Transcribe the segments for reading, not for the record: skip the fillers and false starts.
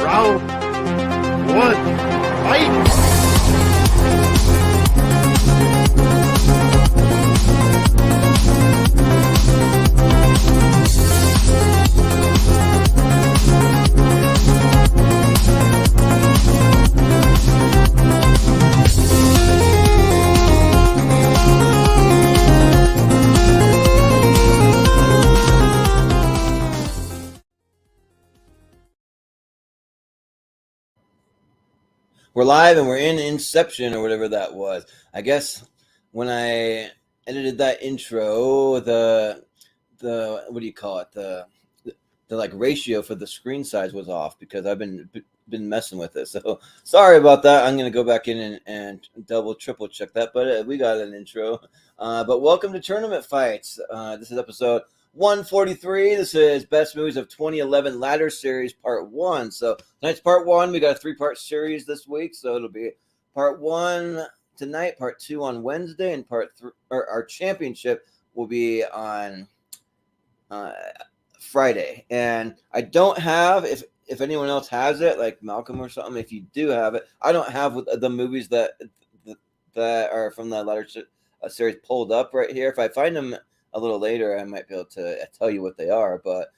Round one, fight! We're live and we're in Inception or whatever that was. I guess when I edited that intro, the what do you call it? The like ratio for the screen size was off because I've been messing with it. So sorry about that. I'm gonna go back in and double, triple check that. But we got an intro. But welcome to Tournament Fights. This is episode 143. This is Best Movies of 2011 Ladder Series Part 1. So tonight's Part 1. We got a 3-part series this week. So it'll be Part 1 tonight, Part 2 on Wednesday, and Part 3, or our championship will be on Friday. And I don't have, if anyone else has it, like Malcolm or something, if you do have it, I don't have the movies that are from the Ladder series pulled up right here. If I find them a little later, I might be able to tell you what they are, but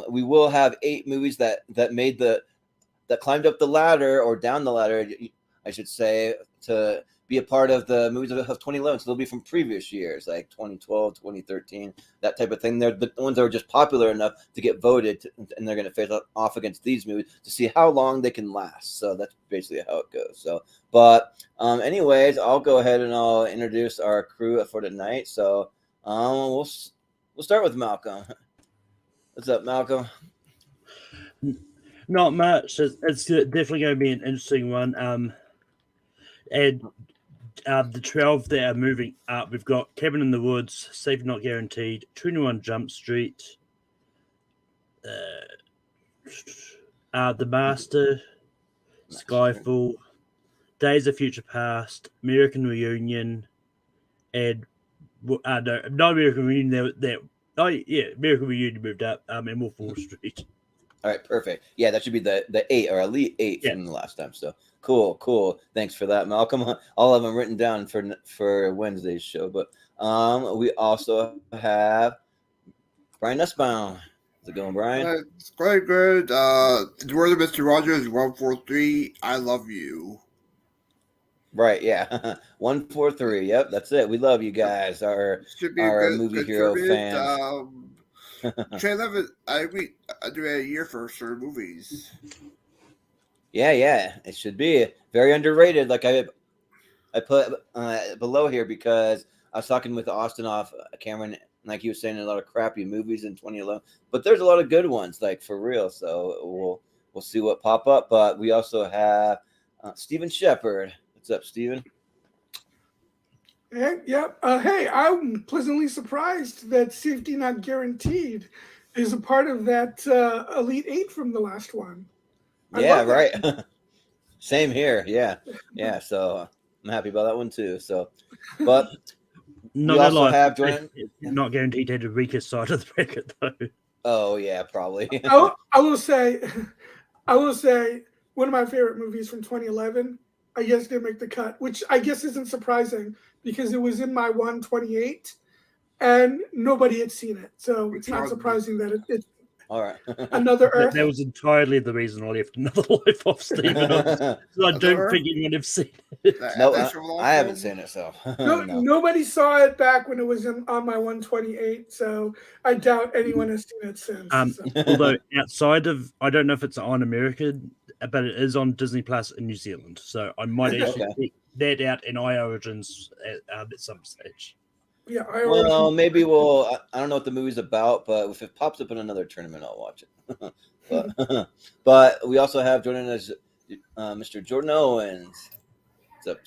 we will have 8 movies that climbed up the ladder or down the ladder, I should say, to be a part of the movies of 2011. So they'll be from previous years, like 2012, 2013, that type of thing. They're the ones that were just popular enough to get voted, and they're going to face off against these movies to see how long they can last. So that's basically how it goes. So, but anyways, I'll go ahead and I'll introduce our crew for tonight. So we'll start with Malcolm. What's up, Malcolm? Not much. It's definitely going to be an interesting one. And the 12 that are moving up, we've got Cabin in the Woods, Safe Not Guaranteed, 21 Jump Street, The Master, Skyfall, Days of Future Past, American Reunion, and not American Reunion. American Reunion moved up, and Wolf of Wall Street. All right, perfect. Yeah, that should be the 8 or elite 8 from the last time. So cool. Thanks for that, Malcolm. All of them written down for Wednesday's show. But we also have Brian Nussbaum. How's it going, Brian? It's quite good. The word of Mr. Rogers 143. I love you. Right, yeah. 143. Yep, that's it. We love you guys, our movie hero fans. 2011, I do a year for certain movies. Yeah, it should be very underrated. Like I put below here because I was talking with Austin off Cameron, like he was saying, a lot of crappy movies in 2011, but there's a lot of good ones, like for real. So we'll see what pop up. But we also have Steven Shepard. What's up, Steven? Hey, I'm pleasantly surprised that Safety Not Guaranteed is a part of that Elite 8 from the last one. Right. Same here. Yeah. So I'm happy about that one too. So, but we also have Jordan. Not guaranteed to have the weakest side of the bracket though. Oh yeah, probably. I will say, one of my favorite movies from 2011. I guess didn't make the cut, which I guess isn't surprising because it was in my 128 and nobody had seen it. So it's not surprising that it's all right. Another Earth. That was entirely the reason I left Another Life off Steven. I don't think anyone have seen it. No, I haven't seen it, so no. Nobody saw it back when it was on my 128, so I doubt anyone has seen it since. Although outside of, I don't know if it's on America, but it is on Disney Plus in New Zealand, so I might actually check that out in iOrigins at some stage. Yeah, well, maybe we'll. I don't know what the movie's about, but if it pops up in another tournament, I'll watch it. but we also have joining us Mr. Jordan Owens. What's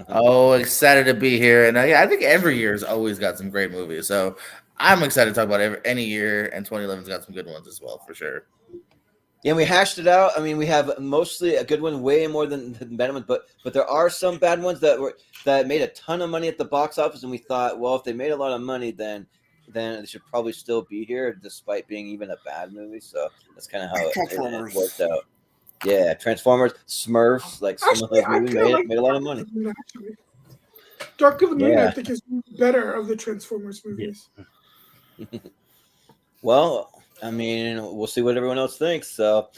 up? Excited to be here, and I think every year has always got some great movies. So I'm excited to talk about any year, and 2011's got some good ones as well, for sure. Yeah, we hashed it out. I mean, we have mostly a good one, way more than bad ones, but there are some bad ones that made a ton of money at the box office, and we thought, well, if they made a lot of money, then then it should probably still be here, despite being even a bad movie. So that's kind of how it Transformers. worked out. Yeah, Transformers, Smurfs, like some of those movies made a lot of money. Actually. Dark of the Moon, Yeah. I think, is better of the Transformers movies. Well, I mean, we'll see what everyone else thinks. So,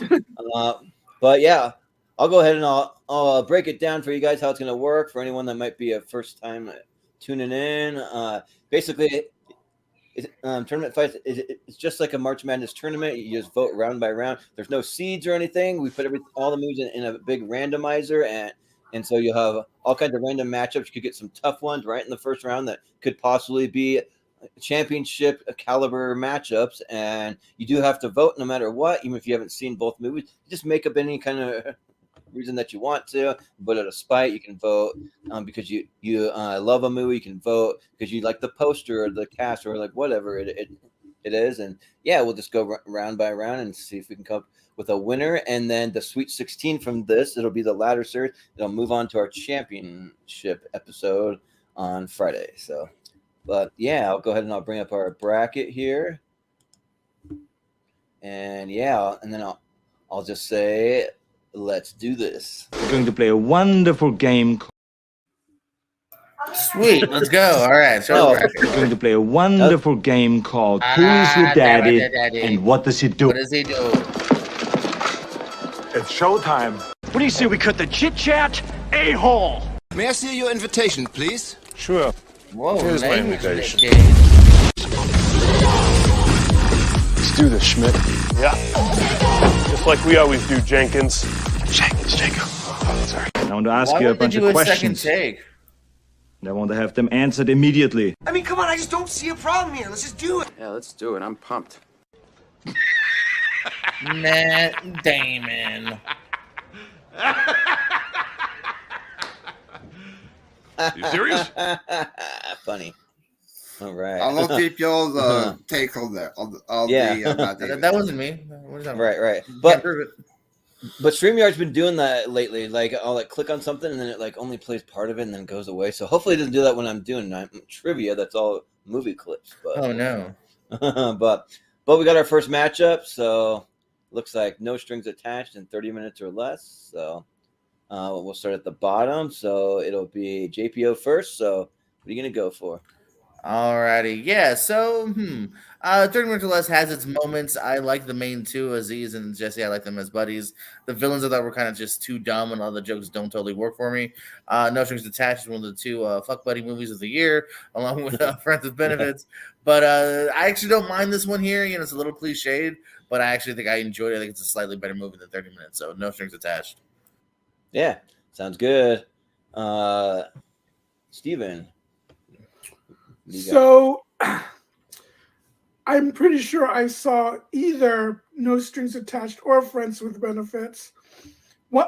but yeah, I'll go ahead and I'll break it down for you guys how it's going to work for anyone that might be a first time tuning in. Basically, tournament fights. It's just like a March Madness tournament. You just vote round by round. There's no seeds or anything. We put all the moves in a big randomizer, and so you'll have all kinds of random matchups. You could get some tough ones right in the first round that could possibly be championship caliber matchups, and you do have to vote no matter what, even if you haven't seen both movies. Just make up any kind of reason that you want to, but out of spite, you can vote because you love a movie. You can vote because you like the poster or the cast or like whatever it is. And yeah, we'll just go round by round and see if we can come up with a winner. And then the Sweet 16 from this, it'll be the ladder series. It'll move on to our championship episode on Friday. So, but yeah, I'll go ahead and I'll bring up our bracket here. And yeah, and then I'll just say, let's do this. We're going to play a wonderful game. Sweet, let's go. All right, We're going to play a wonderful game called Who is Your Daddy and What Does He Do? What does he do? It's showtime. What do you say we cut the chit-chat a-hole? May I see your invitation, please? Sure. Whoa, Here's my language invitation. in this game. Let's do this, Schmidt. Yeah. Just like we always do, Jenkins. Jenkins, Jacob. Oh, sorry. I want to ask Why you a would they bunch do of a second questions. take? And I want to have them answered immediately. I mean, come on, I just don't see a problem here. Let's just do it. Yeah, let's do it. I'm pumped. Matt Damon. You serious? Funny. All right. I love DPO's take on that. Yeah. That wasn't me. What is that? Right. Can't But prove it. StreamYard's been doing that lately. Like I'll like click on something and then it like only plays part of it and then goes away. So hopefully it doesn't do that when I'm doing trivia. That's all movie clips. But Oh no. but we got our first matchup. So looks like no strings attached in 30 minutes or less. So we'll start at the bottom. So it'll be JPO first. So what are you gonna go for? Alrighty, yeah. So, 30 Minutes or Less has its moments. I like the main two, Aziz and Jesse. I like them as buddies. The villains I thought were kind of just too dumb, and all the jokes don't totally work for me. No Strings Attached is one of the two fuck buddy movies of the year, along with Friends with Benefits. But I actually don't mind this one here. You know, it's a little cliched, but I actually think I enjoyed it. I think it's a slightly better movie than 30 Minutes. So, No Strings Attached. Yeah, sounds good. Steven. So I'm pretty sure I saw either No Strings Attached or Friends with Benefits.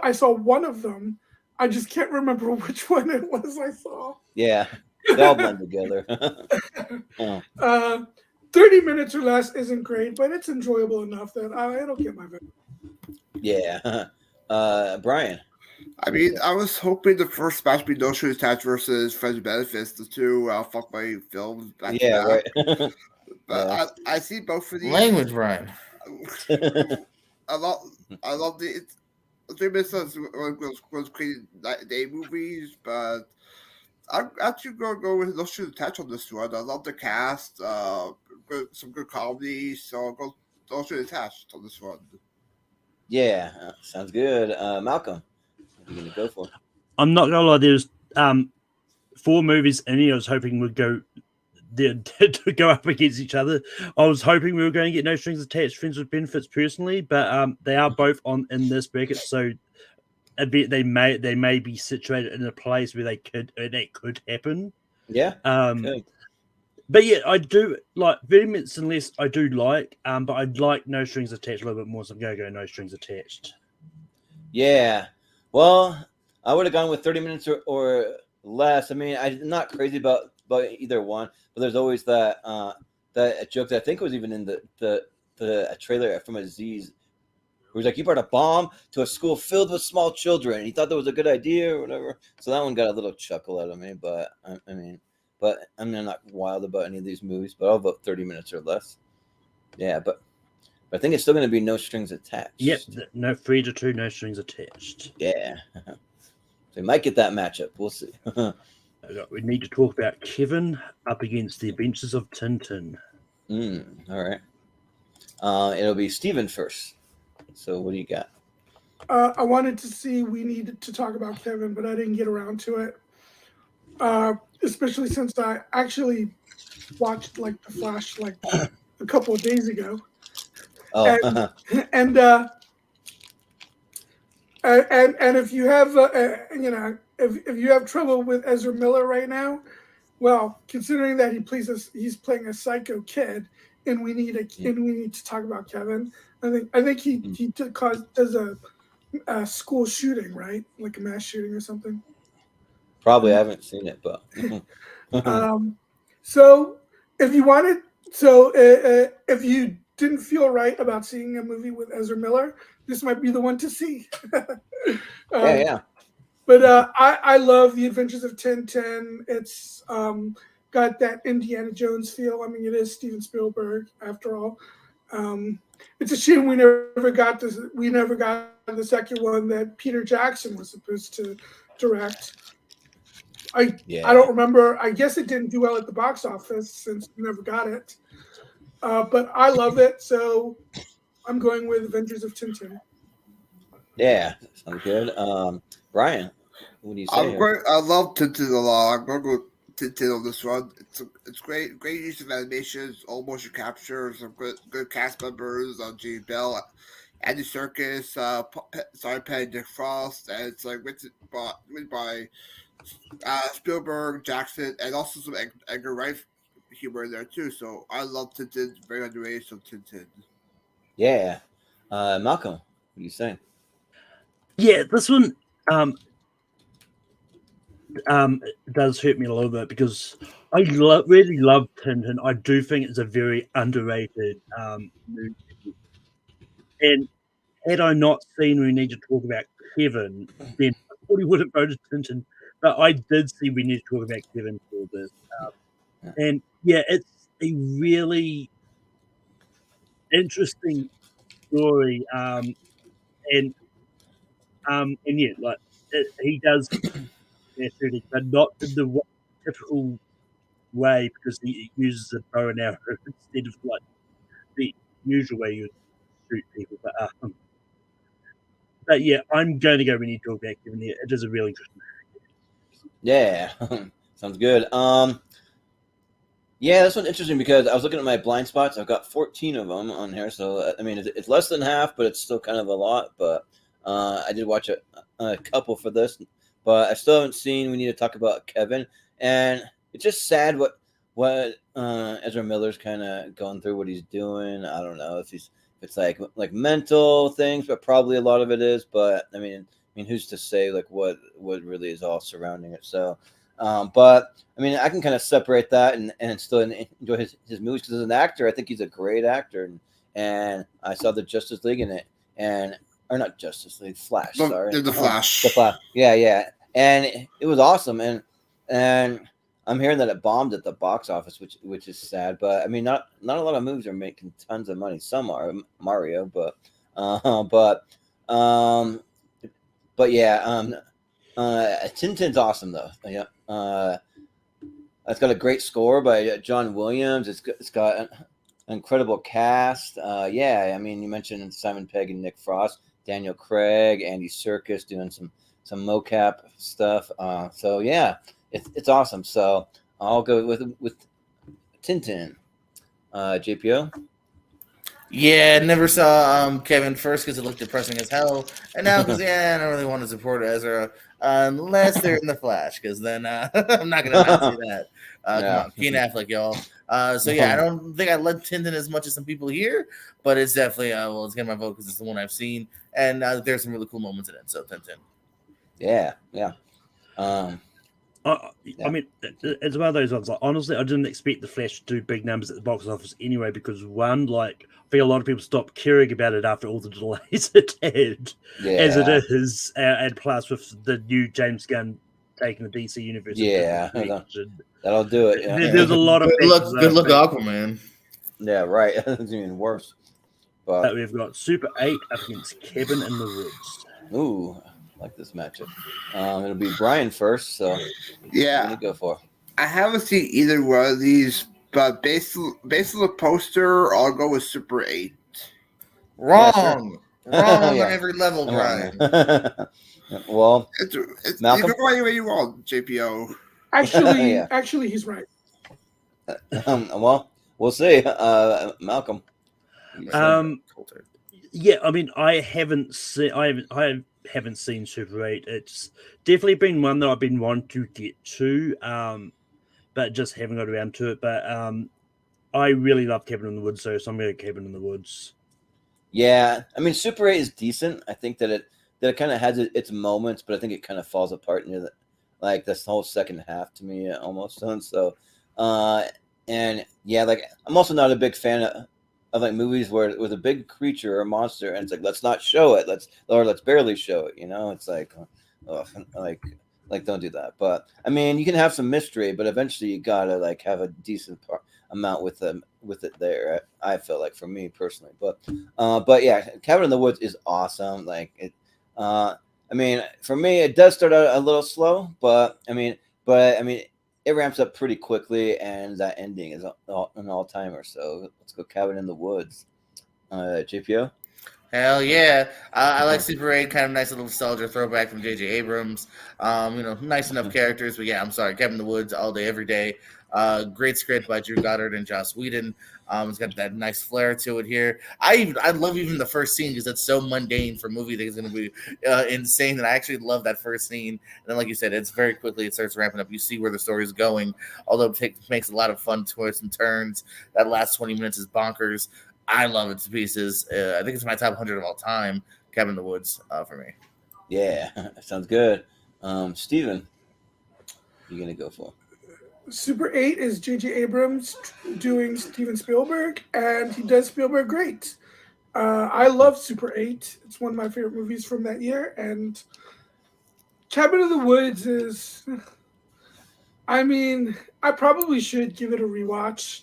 I saw one of them. I just can't remember which one it was I saw. Yeah, they all blend together. 30 Minutes or Less isn't great, but it's enjoyable enough that it'll get my vote. Yeah. Brian. I mean, I was hoping the first match would be No Strings Attached versus Friends with Benefits, the two fuck my films back to back. Right. But I see both of these. Language, Brian. I love the 3 minutes was crazy day movies, but I'm actually going to go with No Strings Attached on this one. I love the cast, some good comedy, so I'll go No Strings Attached on this one. Yeah, sounds good. Malcolm. What are you gonna go for? I'm not gonna lie. There's 4 movies in here I was hoping would go to go up against each other. I was hoping we were going to get No Strings Attached, Friends with Benefits personally, but they are both in this bracket, so they may be situated in a place where that could happen. Yeah. Okay. But yeah, I do like 30 Minutes and Less. I do like, but I'd like No Strings Attached a little bit more, so I'm going to go No Strings Attached. Yeah. Well, I would have gone with 30 minutes or less. I mean, I'm not crazy about either one, but there's always that joke that I think was even in the trailer from Aziz, where he's like, "You brought a bomb to a school filled with small children." He thought that was a good idea or whatever. So that one got a little chuckle out of me. But but I'm not wild about any of these movies. But I'll vote 30 minutes or less. Yeah, but I think it's still going to be no strings attached. Yep, no 3-2, no strings attached. Yeah, so we might get that matchup. We'll see. We need to talk about Kevin up against the Adventures of Tintin. All right. It'll be Steven first. So what do you got? I wanted to see. We needed to talk about Kevin, but I didn't get around to it. Especially since I actually watched like The Flash like a couple of days ago. Oh, and if you have if you have trouble with Ezra Miller right now, well, considering that he's playing a psycho kid, and we need to talk about Kevin. I think he does a school shooting, right? Like a mass shooting or something. probably I haven't seen it, but So if you didn't feel right about seeing a movie with Ezra Miller, this might be the one to see. yeah. But I love The Adventures of Tintin. It's got that Indiana Jones feel. I mean, it is Steven Spielberg after all. It's a shame we never got the second one that Peter Jackson was supposed to direct. I don't remember. I guess it didn't do well at the box office since we never got it. But I love it, so I'm going with Adventures of Tintin. Yeah, sounds good. Brian, what do you say? I love Tintin a lot. I'm going to go Tintin on this one. It's great use of animations, all motion capture, some good cast members on Gene Bell, Andy Serkis, Simon Pegg, Nick Frost, and it's like written by Spielberg, Jackson, and also some Edgar Wright humor in there too. So I love Tintin. Very underrated. So Tintin. Yeah, Malcolm, what do you say? Yeah, this one does hurt me a little bit because I really love Tintin. I do think it's a very underrated movie. And had I not seen We Need to Talk About Kevin, then I probably would have voted Tintin. But I did see We Need to Talk About Kevin for this. And yeah, it's a really interesting story. And yeah, like he does, but not in the typical way because he uses a bow and arrow instead of like the usual way you shoot people. But yeah, I'm going to go. We need to talk about Kevin here. It is a really interesting. Yeah, sounds good. Yeah, this one's interesting because I was looking at my blind spots. I've got 14 of them on here, so I mean it's less than half, but it's still kind of a lot. But I did watch a couple for this, but I still haven't seen. We need to talk about Kevin, and it's just sad what Ezra Miller's kind of going through, what he's doing. I don't know if it's like mental things, but probably a lot of it is. But I mean, who's to say like what really is all surrounding it? So, but I mean, I can kind of separate that and still enjoy his movies because as an actor, I think he's a great actor. And I saw the Justice League in it, or not Justice League, Flash. Sorry, the Flash. The Flash. Yeah, and it was awesome. And I'm hearing that it bombed at the box office, which is sad. But I mean, not a lot of movies are making tons of money. Some are Mario, but yeah, Tintin's awesome though. Yeah, it's got a great score by John Williams. It's got an incredible cast. Yeah, I mean, you mentioned Simon Pegg and Nick Frost, Daniel Craig, Andy Serkis doing some mocap stuff. So yeah, it's awesome. So I'll go with Tintin. JPO. Yeah, never saw Kevin first because it looked depressing as hell, and now because I don't really want to support Ezra unless they're in the Flash, because then I'm not gonna not see that. Come on, Keen Affleck, y'all. So yeah, I don't think I love Tintin as much as some people here, but it's definitely it's getting my vote because it's the one I've seen, and there's some really cool moments in it. So Tintin. Yeah. I mean, it's one of those ones. Like, honestly, I didn't expect the Flash to do big numbers at the box office anyway, because one, like, I think a lot of people stopped caring about it after all the delays it had, as it is, and plus with the new James Gunn taking the DC universe. Yeah, in a different direction. that'll do it. Yeah. There's a lot of Good luck, factors, Aquaman. Yeah, right. It's even worse. But we've got Super 8 up against Cabin in the Woods. Ooh, I like this matchup. It'll be Brian first, so Yeah. what are you gonna go for? I haven't seen either one of these, but based on the poster, I'll go with Super 8. Wrong. Wrong Yeah. on every level, Brian. Well, It's Malcolm? you can go any way you want, JPO. Actually, Yeah. actually, he's right. well, we'll see. Malcolm. Yeah, I mean, I haven't seen Super 8. It's definitely been one that I've been wanting to get to, but just haven't got around to it. But I really love Cabin in the Woods, so I'm going to Cabin in the Woods. Yeah, I mean, Super 8 is decent. I think that it kind of has its moments, but I think it kind of falls apart near this whole second half to me almost. And so, and yeah, like I'm also not a big fan of like movies where it was a big creature or monster, and it's like let's not show it, let's barely show it. You know, it's like, like don't do that. But I mean, you can have some mystery, but eventually you gotta like have a decent amount with it there. I feel like for me personally, but yeah, Cabin in the Woods is awesome. Like it, I mean, for me, it does start out a little slow, but I mean, it ramps up pretty quickly, and that ending is an all-timer. So let's go Cabin in the Woods. JPO? Hell yeah. I like Super 8, kind of nice little nostalgia throwback from J.J. Abrams. Nice enough characters, but yeah, I'm sorry, Cabin in the Woods all day, every day. Great script by Drew Goddard and Joss Whedon. It's got that nice flair to it here. I love even the first scene because it's so mundane for a movie that is going to be insane. And I actually love that first scene. And then, like you said, it's very quickly it starts ramping up. You see where the story is going, although it makes a lot of fun twists and turns. That last 20 minutes is bonkers. I love it to pieces. I think it's my top 100 of all time. Cabin in the Woods for me. Yeah, sounds good. Steven, you're gonna go for? Super 8 is J.J. Abrams doing Steven Spielberg, and he does Spielberg great. I love Super 8. It's one of my favorite movies from that year. And Cabin in the Woods is, I mean, I probably should give it a rewatch,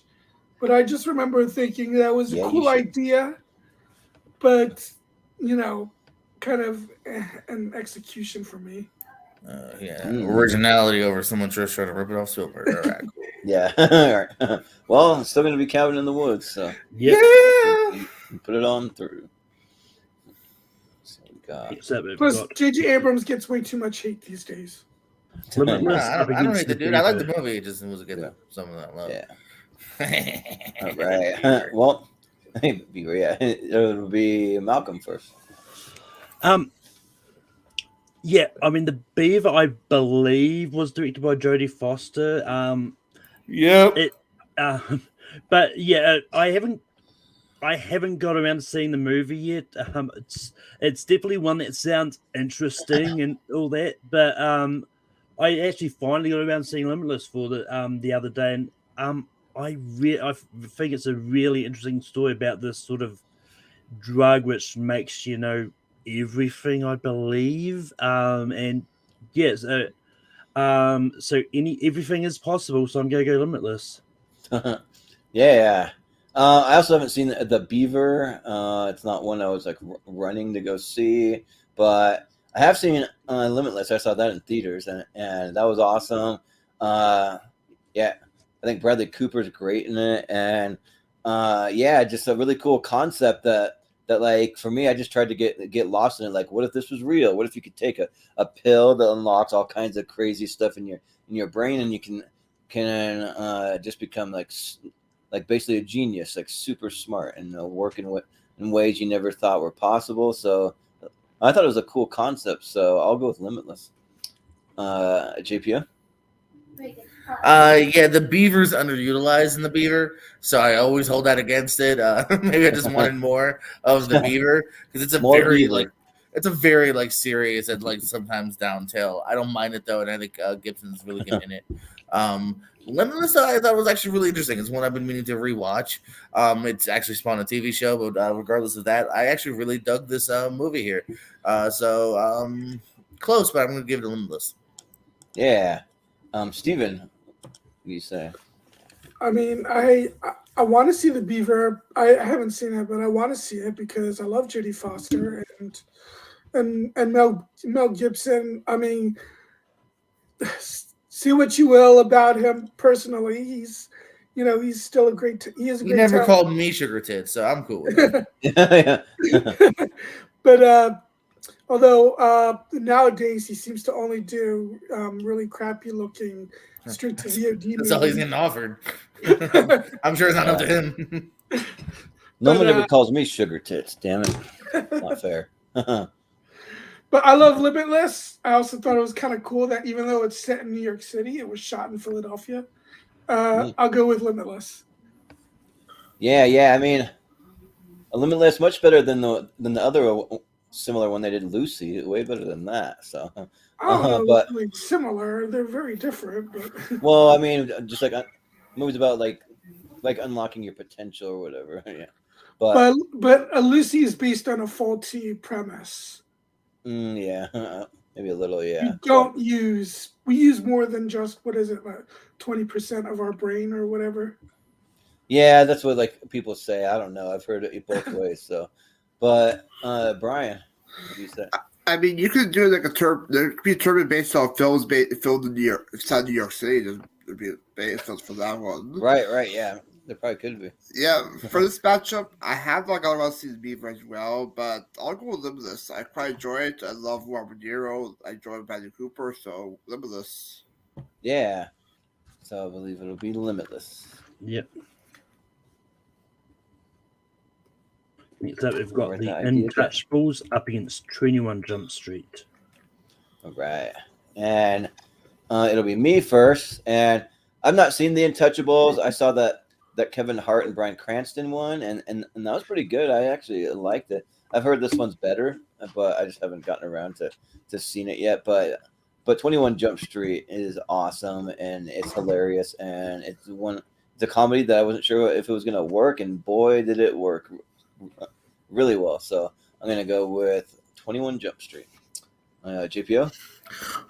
but I just remember thinking that was a cool idea, but, kind of an execution for me. Originality over someone just trying to rip it off Spielberg. All right, cool. Yeah. All right. Well, it's still going to be Cabin in the Woods, so yeah, you put it on through. Plus, J.J. Abrams gets way too much hate these days. I don't hate the dude. I like the movie. It just was getting some of that love. Yeah. All right. Well, it'll be Malcolm first. Yeah, I mean, The Beaver, I believe, was directed by Jodie Foster. Yep. But yeah, I haven't got around to seeing the movie yet. It's definitely one that sounds interesting and all that. But I actually finally got around to seeing Limitless for the other day, and I think it's a really interesting story about this sort of drug which makes everything, I believe, and yes, so everything is possible. So I'm gonna go Limitless. Yeah. I also haven't seen the Beaver. It's not one I was like running to go see, but I have seen Limitless. I saw that in theaters, and that was awesome. Yeah, I think Bradley Cooper's great in it, and just a really cool concept that like for me, I just tried to get lost in it. Like, what if this was real? What if you could take a pill that unlocks all kinds of crazy stuff in your brain, and you can just become like basically a genius, like super smart, and working in ways you never thought were possible. So I thought it was a cool concept. So I'll go with Limitless. JPO? The Beaver's underutilized in The Beaver, so I always hold that against it. Maybe I just wanted more of The Beaver because it's a very serious and like sometimes downhill. I don't mind it though, and I think Gibson's really good in it. Limitless, I thought was actually really interesting. It's one I've been meaning to rewatch. It's actually spawned a TV show, but regardless of that, I actually really dug this movie here. So close, but I'm going to give it a Limitless. Yeah. Steven, what do you say? I mean, I want to see the Beaver. I haven't seen it, but I want to see it because I love Jodie Foster and Mel Gibson. I mean, see what you will about him personally. He's still a great. He is a He great. never talent. called me sugar tits, so I'm cool with that. Yeah. But although nowadays he seems to only do really crappy looking straight to VOD. That's all he's getting offered. I'm sure it's not up to him. No one ever calls me sugar tits. Damn it, not fair. But I love Limitless. I also thought it was kind of cool that even though it's set in New York City, it was shot in Philadelphia. I'll go with Limitless. Yeah. I mean, Limitless much better than the other similar one they did, Lucy. Way better than that. So I don't know, but really similar. They're very different. But well, I mean, just like movies about like unlocking your potential or whatever. Yeah, but Lucy is based on a faulty premise. Yeah, maybe a little. Yeah, We use more than just what is it, like 20% of our brain or whatever. Yeah, that's what like people say. I don't know. I've heard it both ways. So, but Brian, what do you say? I mean, you could do like there could be a tournament based on films filmed in New York, inside New York City. There'd be based for that one. Right. Yeah, there probably could be. Yeah, for this matchup, I have like I want to see the Beaver as well, but I'll go with Limitless. I quite enjoy it. I love Robert De Niro. I enjoy Bradley Cooper, so Limitless. Yeah, so I believe it'll be Limitless. Yep. So we've got the Untouchables up against 21 Jump Street. All right, and it'll be me first. And I've not seen the Untouchables. I saw that Kevin Hart and Bryan Cranston one, and that was pretty good. I actually liked it. I've heard this one's better, but I just haven't gotten around to seeing it yet. But 21 Jump Street is awesome, and it's hilarious, and it's a comedy that I wasn't sure if it was gonna work, and boy did it work really well. So I'm gonna go with 21 Jump Street. JPO.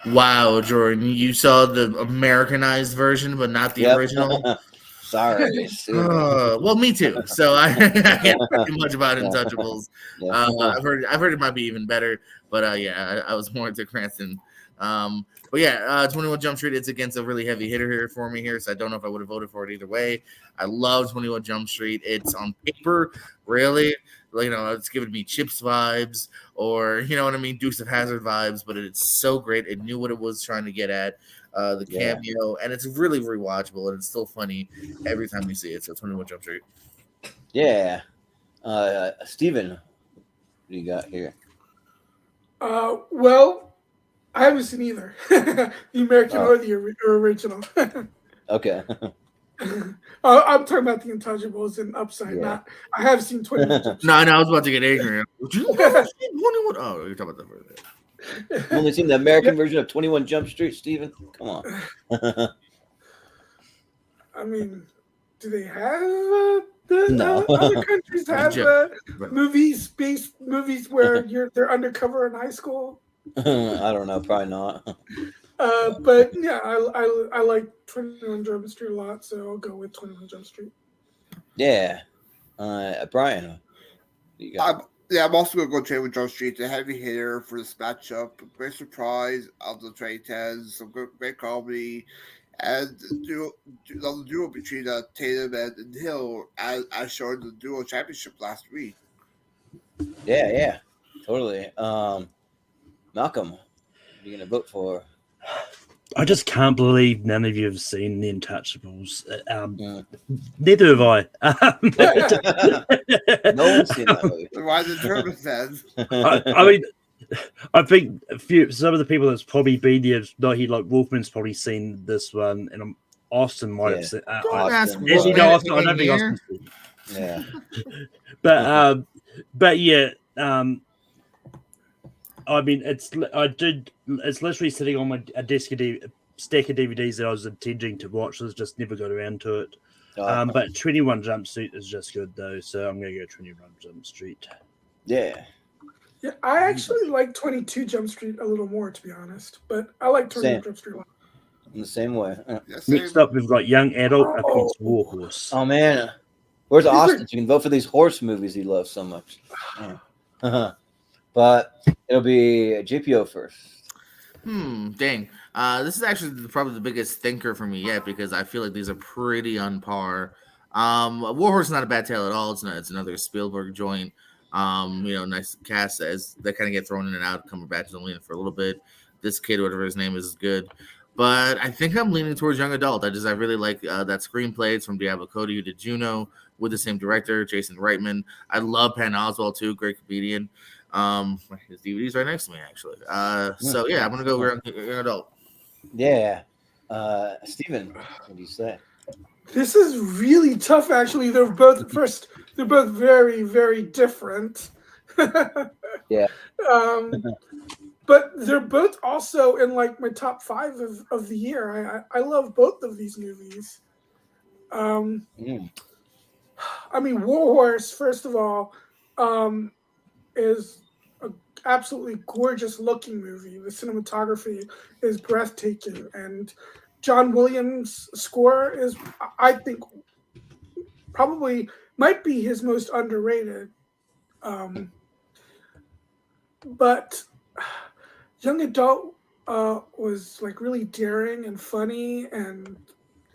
Wow, Jordan, you saw the Americanized version, but not the original. Sorry. Well, me too. So I can't say much about Untouchables. Yeah. I've heard it might be even better, but I was more into Cranston. But yeah, 21 Jump Street, it's against a really heavy hitter here for me here, so I don't know if I would have voted for it either way. I love 21 Jump Street. It's on paper, really, it's giving me Chips vibes, or you know what I mean, Dukes of Hazzard vibes, but it's so great. It knew what it was trying to get at, the cameo, and it's really rewatchable, and it's still funny every time you see it. So 21 Jump Street. Yeah. Steven, what do you got here? Well, I haven't seen either the American or the original. Okay. I'm talking about the Untouchables and Upside. Not. I have seen 21. No, I was about to get angry. Would you have seen 21? Oh, you're talking about that. I've only seen the American version of 21 Jump Street, Steven. Come on. I mean, do they have other countries have movies where they're undercover in high school? I don't know, probably not. But yeah, I like 21 Jump Street a lot, so I'll go with 21 Jump Street. Yeah. Brian, you got? I'm also going to go 21 Jump Street. The heavy hitter for this matchup. Great surprise of the 2010s. Some great comedy. And the duo between Tatum and Hill as shown the duo championship last week. Yeah. Totally. Malcolm, what are you going to vote for? I just can't believe none of you have seen The Untouchables. Neither have I. No one's seen that movie. Why the German fans? I mean, I think some of the people that's probably been there, not he, like Wolfman's probably seen this one, and Austin might have seen. Don't ask I don't think Austin's seen it. Yeah. But yeah. I mean, it's literally sitting on my stack of DVDs that I was intending to watch. So I just never got around to it. But 21 Jump Street is just good though, so I'm gonna go 21 Jump Street. Yeah. Yeah, I actually like 22 Jump Street a little more, to be honest. But I like 21 Jump Street a lot. In the same way. Next up, we've got Young Adult Oh. against Warhorse. Oh man, where's These are- Austin? You can vote for these horse movies he loves so much. But it'll be JPO first. Dang. This is actually probably the biggest thinker for me yet because I feel like these are pretty on par. Warhorse is not a bad tale at all. It's another Spielberg joint. Nice cast as they kind of get thrown in and out. Cumberbatch is only in for a little bit. This kid, whatever his name is good. But I think I'm leaning towards young adult. I really like that screenplay. It's from Diablo Cody, who did Juno, with the same director, Jason Reitman. I love Patton Oswalt too, great comedian. His DVD's right next to me, actually. So yeah, I'm gonna go young adult. Yeah, Steven, what do you say? This is really tough, actually. They're both very, very different. Yeah. But they're both also in like my top 5 of the year. I love both of these movies. I mean, Warhorse, first of all, is an absolutely gorgeous looking movie. The cinematography is breathtaking, and John Williams' score is, I think, probably might be his most underrated. But Young Adult was like really daring and funny and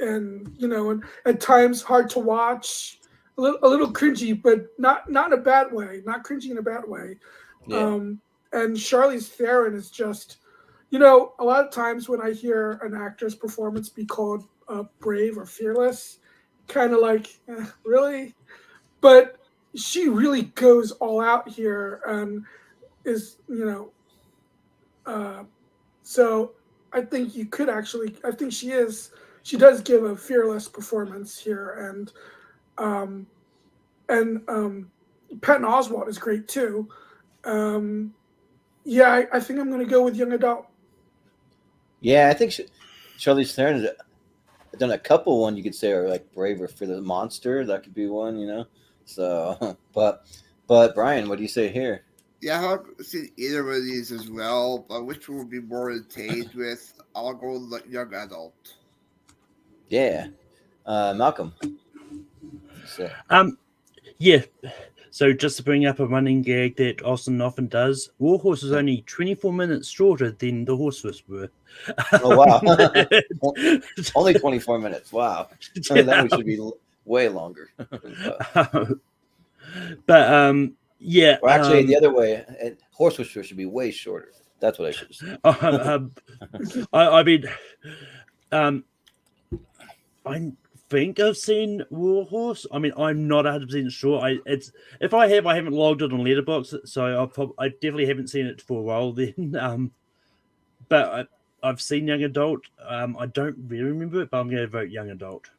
at times hard to watch, a little cringy, but not in a bad way, not cringy in a bad way. Yeah. And Charlize Theron is just, a lot of times when I hear an actor's performance be called brave or fearless, kind of like, really? But she really goes all out here and is, so I think you could actually, I think she does give a fearless performance here. And Patton Oswalt is great too. Yeah, I think I'm going to go with young adult. Yeah, I think Charlize Theron has done a couple one you could say are like braver for the monster. That could be one, So, but Brian, what do you say here? Yeah, I haven't seen either of these as well, but which one would be more entertained with? I'll go with young adult. Yeah, Malcolm. So. Yeah. So just to bring up a running gag that Austin often does, Warhorse is only 24 minutes shorter than The Horse Whisperer. Oh wow! Only 24 minutes. Wow. That should be way longer. But yeah. Well, actually, the other way, Horse Whisperer should be way shorter. That's what I should say. I mean, I think I've seen Warhorse. I mean, I'm not 100% sure. If I haven't logged it on Letterboxd, so I definitely haven't seen it for a while. Then, but I've seen Young Adult. I don't really remember it, but I'm going to vote Young Adult.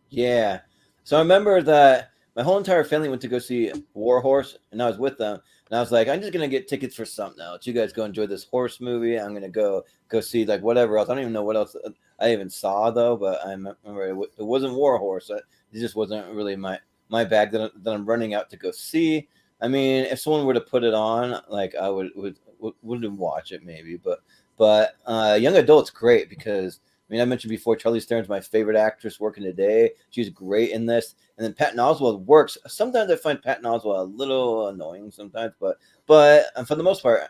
Yeah. So I remember that my whole entire family went to go see Warhorse, and I was with them. And I was like, I'm just going to get tickets for something else. You guys go enjoy this horse movie. I'm going to go see like whatever else. I don't even know what else I even saw, though. But I remember it wasn't Warhorse. It just wasn't really my bag that I'm running out to go see. I mean, if someone were to put it on, like I wouldn't watch it maybe. But Young Adult's great because, I mean, I mentioned before, Charlize Theron's my favorite actress working today. She's great in this. And then Patton Oswalt works. Sometimes I find Patton Oswalt a little annoying sometimes, but for the most part,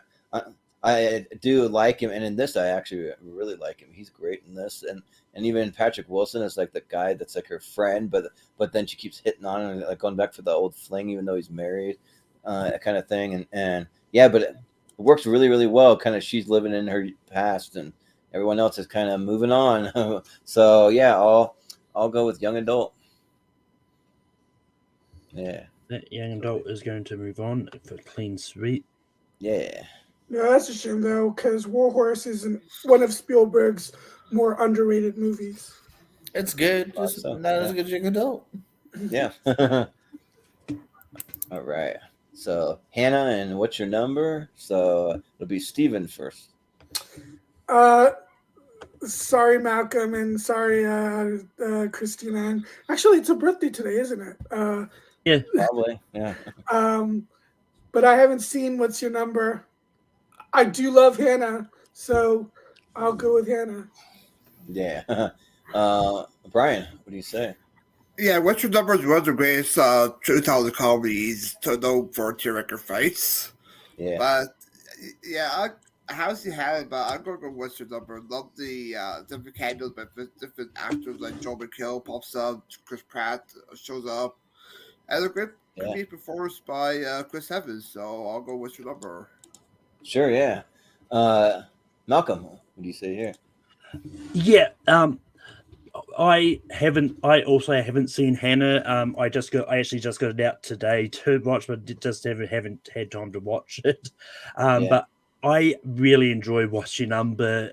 I do like him. And in this, I actually really like him. He's great in this. And even Patrick Wilson is like the guy that's like her friend, but then she keeps hitting on him and like going back for the old fling, even though he's married, kind of thing. And yeah, but it works really, really well. Kind of she's living in her past and everyone else is kind of moving on. So yeah, I'll go with Young Adult. Yeah. That Young Adult is going to move on for clean sweep. Yeah. No, that's a shame though, because Warhorse is one of Spielberg's more underrated movies. It's good, just not as good as Young Adult. Yeah. All right. So Hannah, and what's your number? So it'll be Steven first. Sorry, Malcolm, and sorry, Christina. Actually, it's a birthday today, isn't it? Yeah, probably. Yeah. but I haven't seen What's Your Number. I do love Hannah, so I'll go with Hannah. Yeah. Brian, what do you say? Yeah, What's Your Number is one of the greatest 2000 comedies to know for tearjerker fights. Yeah. But yeah, I haven't seen Hannah, but I'm gonna go What's Your Number. Love the different cameos by different actors like Joe McHale pops up, Chris Pratt shows up, and a great comedic performance by Chris Evans. So I'll go What's Your Number. Sure, yeah. Malcolm, what do you say here? Yeah, I also haven't seen Hannah. I actually just got it out today to watch, but just haven't had time to watch it. But I really enjoy What's Your Number.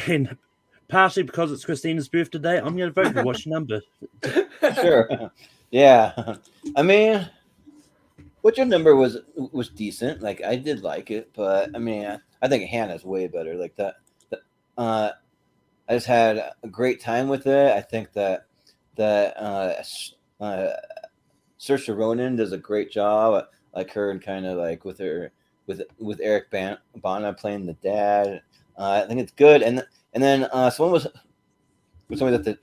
And partially because it's Christina's birthday today, I'm going to vote for What's Your Number. Sure. Yeah. I mean, What's Your Number was decent. Like, I did like it, but I mean, I think Hannah's way better. Like that. I just had a great time with it. I think that Saoirse Ronan does a great job. Like her and kind of like with Eric Bana playing the dad. I think it's good. And then someone was telling me that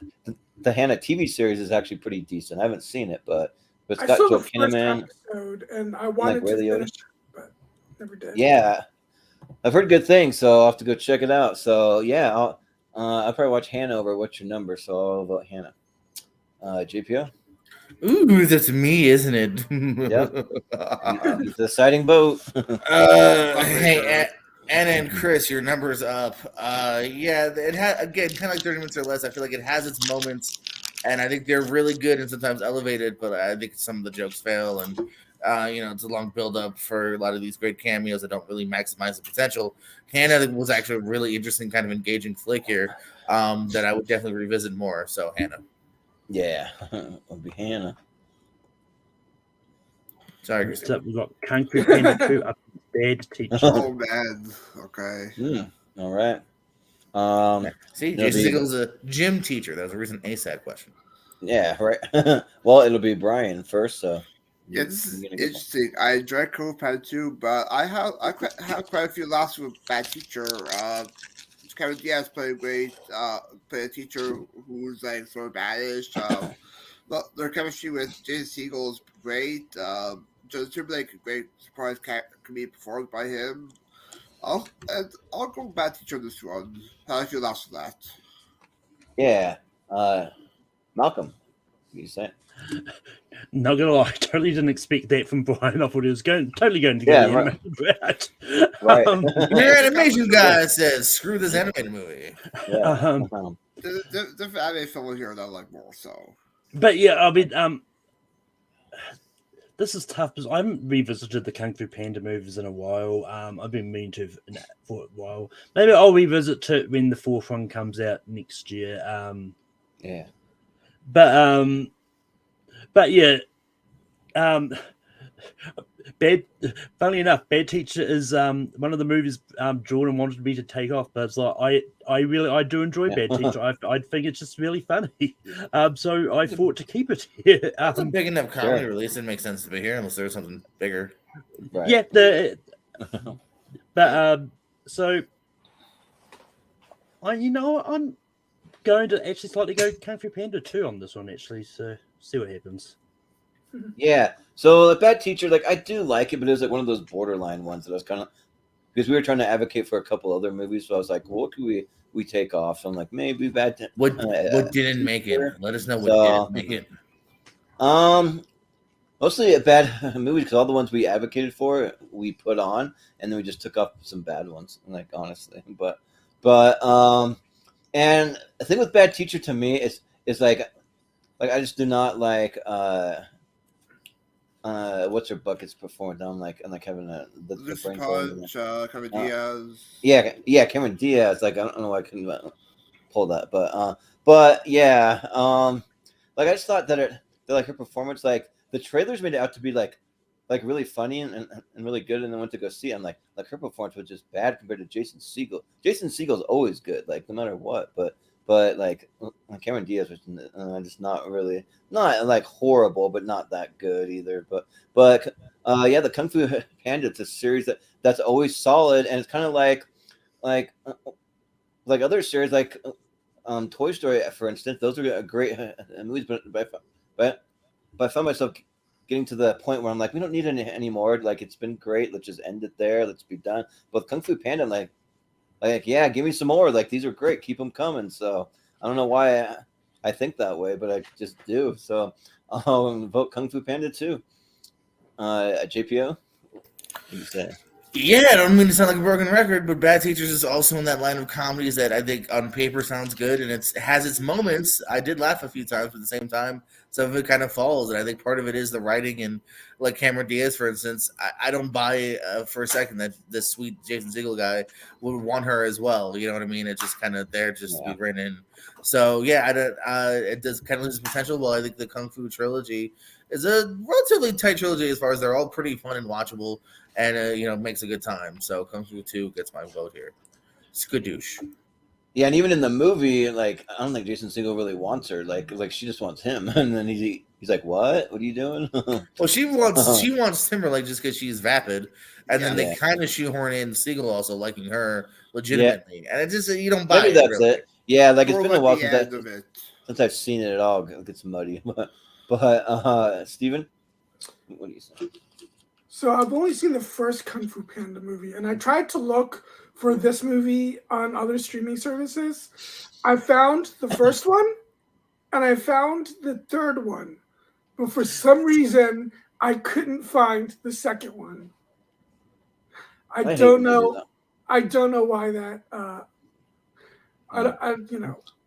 the Hannah TV series is actually pretty decent. I haven't seen it, but it's got Joel Kinnaman. And I wanted to finish it, but never did. Yeah, I've heard good things, so I'll have to go check it out. So yeah, I'll probably watch Hannah over What's Your Number, so I'll vote Hannah. JPO? Ooh, that's me, isn't it? Yep. It's a deciding vote. Hey, Anna and Chris, your number's up. Yeah, it had, again, kind of like 30 minutes or less. I feel like it has its moments, and I think they're really good and sometimes elevated, but I think some of the jokes fail, and it's a long build-up for a lot of these great cameos that don't really maximize the potential. Hannah was actually a really interesting, kind of engaging flick here that I would definitely revisit more. So, Hannah. Yeah, it'll be Hannah. Sorry, next up, we've got Concrete Panda 2, a bad teacher. Oh, man. Okay. All right. See, Jason Segel's a gym teacher. That was a recent ASAT question. Yeah, right. Well, it'll be Brian first, so. Yeah, this is interesting. I enjoyed Concrete Panda 2, but I have quite a few laughs with Bad Teacher. Cameron Diaz played great. Played a teacher who's like sort of baddish. Their chemistry with Jason Segel is great. Justin Timberlake, a great surprise comedic performance by him. I'll go Bad Teacher on this one. How do I feel after that? Yeah. Malcolm, what do you say? Not gonna lie, I totally didn't expect that from Brian. I thought he was totally going to get right. Right. Your animation guy says, "Screw this animated movie." Yeah. The animated film here that I like more. So, but yeah, I mean, this is tough because I haven't revisited the Kung Fu Panda movies in a while. I've been meaning to for a while. Maybe I'll revisit it when the fourth one comes out next year. Yeah. But yeah, funnily enough, Bad Teacher is one of the movies Jordan wanted me to take off, but it's like I do enjoy Bad Teacher. I think it's just really funny. So I thought to keep it here. It's a big enough comedy release. It makes sense to be here unless there's something bigger. Right. Yeah, but so I'm going to actually slightly go Kung Fu Panda 2 on this one actually, so see what happens. Yeah. So the Bad Teacher, like I do like it, but it was like one of those borderline ones that I was kind of because we were trying to advocate for a couple other movies, so I was like, well, what could we take off? So I'm like, maybe what didn't make it? Let us know what didn't make it. Mostly a bad movie because all the ones we advocated for we put on, and then we just took off some bad ones. Like honestly, but and the thing with Bad Teacher to me is like I just do not like what's her buckets performance. I'm like having the brain Punch, Cameron Diaz. Yeah, Cameron Diaz. Like I don't know why I couldn't pull that, but yeah, like I just thought that like her performance, like the trailers made it out to be like really funny and really good, and then went to go see it. I'm like her performance was just bad compared to Jason Segel. Jason Segel's always good, like no matter what. But but like Cameron Diaz was just not like horrible, but not that good either. But yeah, the Kung Fu Panda, it's a series that's always solid, and it's kind of like other series like Toy Story, for instance. Those are great movies, but I found myself getting to the point where I'm like, we don't need any anymore. Like, it's been great. Let's just end it there. Let's be done. But Kung Fu Panda, like yeah, give me some more. Like, these are great. Keep them coming. So I don't know why I think that way, but I just do. So I'll vote Kung Fu Panda too. JPO, what do you say? Yeah, I don't mean to sound like a broken record, but Bad Teachers is also in that line of comedies that I think on paper sounds good, and it has its moments. I did laugh a few times, but at the same time, some of it kind of falls, and I think part of it is the writing. And like Cameron Diaz, for instance, I don't buy for a second that this sweet Jason Segel guy would want her as well. You know what I mean? It's just kind of there just to be written in. So yeah, it does kind of lose potential. Well, I think the Kung Fu trilogy is a relatively tight trilogy as far as they're all pretty fun and watchable, and makes a good time. So Kung Fu 2 gets my vote here. Skadoosh. Yeah, and even in the movie, like, I don't think Jason Segel really wants her. Like she just wants him, and then he's like, "What? What are you doing?" Well, she wants Timberlake just because she's vapid, and then they kind of shoehorn in Segel also liking her legitimately, and it just you don't buy Maybe it. That's really. it. Yeah, like it's We're been a at while the since end of it. I've seen it all. It gets muddy, but Steven, what do you say? So I've only seen the first Kung Fu Panda movie, and I tried to look for this movie on other streaming services. I found the first one, and I found the third one, but for some reason I couldn't find the second one. I don't know. I don't know why that.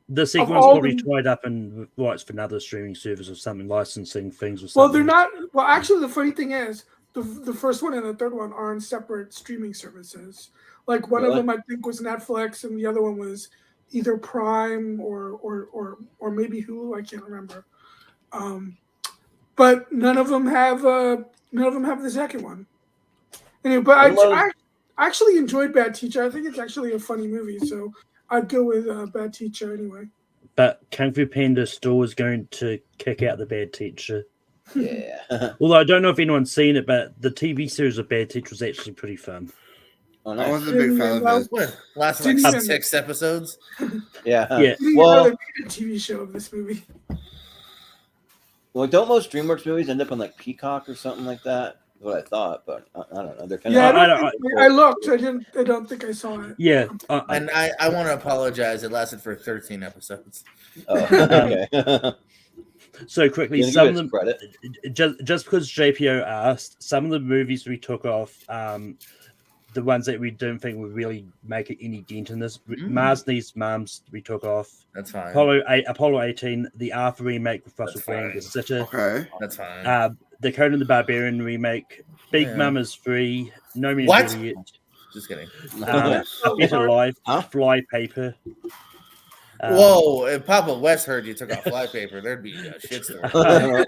The second Of one's all probably the- tied up in rights for another streaming service or something, licensing things or Well, something. they're not. Well, actually, the funny thing is, the first one and the third one are on separate streaming services. Like one of them, I think, was Netflix, and the other one was either Prime or maybe Hulu. I can't remember. But none of them have the second one. Anyway, but I actually enjoyed Bad Teacher. I think it's actually a funny movie, so I'd go with Bad Teacher anyway. But Kung Fu Panda still is going to kick out the Bad Teacher. Yeah. Although I don't know if anyone's seen it, but the TV series of Bad Teacher was actually pretty fun. Oh, nice. I wasn't a big fan of it. What? Last like 6 episodes. Yeah. Yeah. Well, they made a TV show of this movie. Well, don't most DreamWorks movies end up on like Peacock or something like that? That's what I thought, but I don't know. They're kind I looked. I don't think I saw it. Yeah. And I want to apologize. It lasted for 13 episodes. Oh, okay. So quickly, Yeah, some of them credit. just because JPO asked, some of the movies we took off, the ones that we didn't think would really make it any dent in this, Mars Needs Mums we took off. That's fine. Apollo 18, the Arthur remake with Russell Brand, The Sitter. Okay, that's fine. The Conan the Barbarian remake, Big Mama's Free, No Man What? Juliet. Just kidding. Better Life, Fly Paper. Whoa! If Papa West heard you took off Flypaper, there'd be a shitstorm.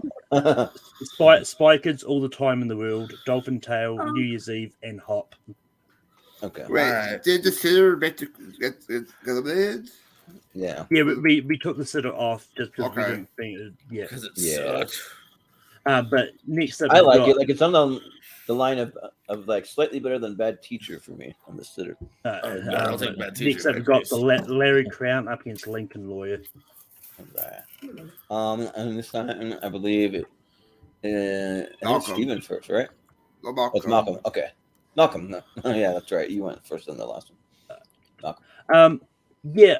Spy Kids, All the Time in the World, Dolphin Tale, New Year's Eve, and Hop. Okay. Wait, did the Sitter get eliminated? Yeah. Yeah, we took the Sitter off just because we Okay. didn't think it. Yeah. Because it Yeah. sucked. But next up, I we've like got, it. Like, it's on the line of like slightly better than Bad Teacher for me on the Sitter. I'll take Bad Teacher. Next up, we've got the Larry Crown up against Lincoln Lawyer. And this time I believe it. I think Malcolm. Steven first, right? No, Oh, it's Malcolm. Okay, Malcolm. No. Yeah, that's right. You went first on the last one. Malcolm. Yeah.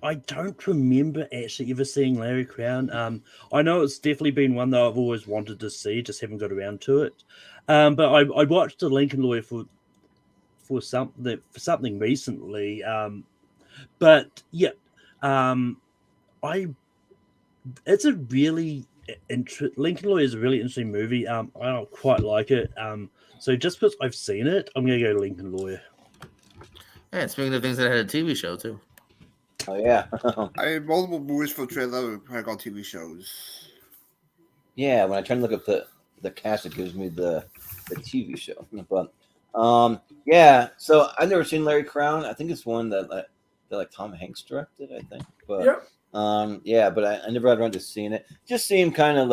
I don't remember actually ever seeing Larry Crown. I know it's definitely been one that I've always wanted to see, just haven't got around to it. But I watched The Lincoln Lawyer for something recently. But yeah, it's a really Lincoln Lawyer is a really interesting movie. I don't quite like it. So just because I've seen it, I'm gonna go Lincoln Lawyer. Yeah, speaking of things that had a TV show too. Oh yeah. I mean, multiple movies from trailer like on TV shows. Yeah, when I try to look up the cast, it gives me the TV show. But yeah, so I've never seen Larry Crown. I think it's one that that like Tom Hanks directed, I think. But Yep. yeah, but I never had around to seeing it. Just seemed kind of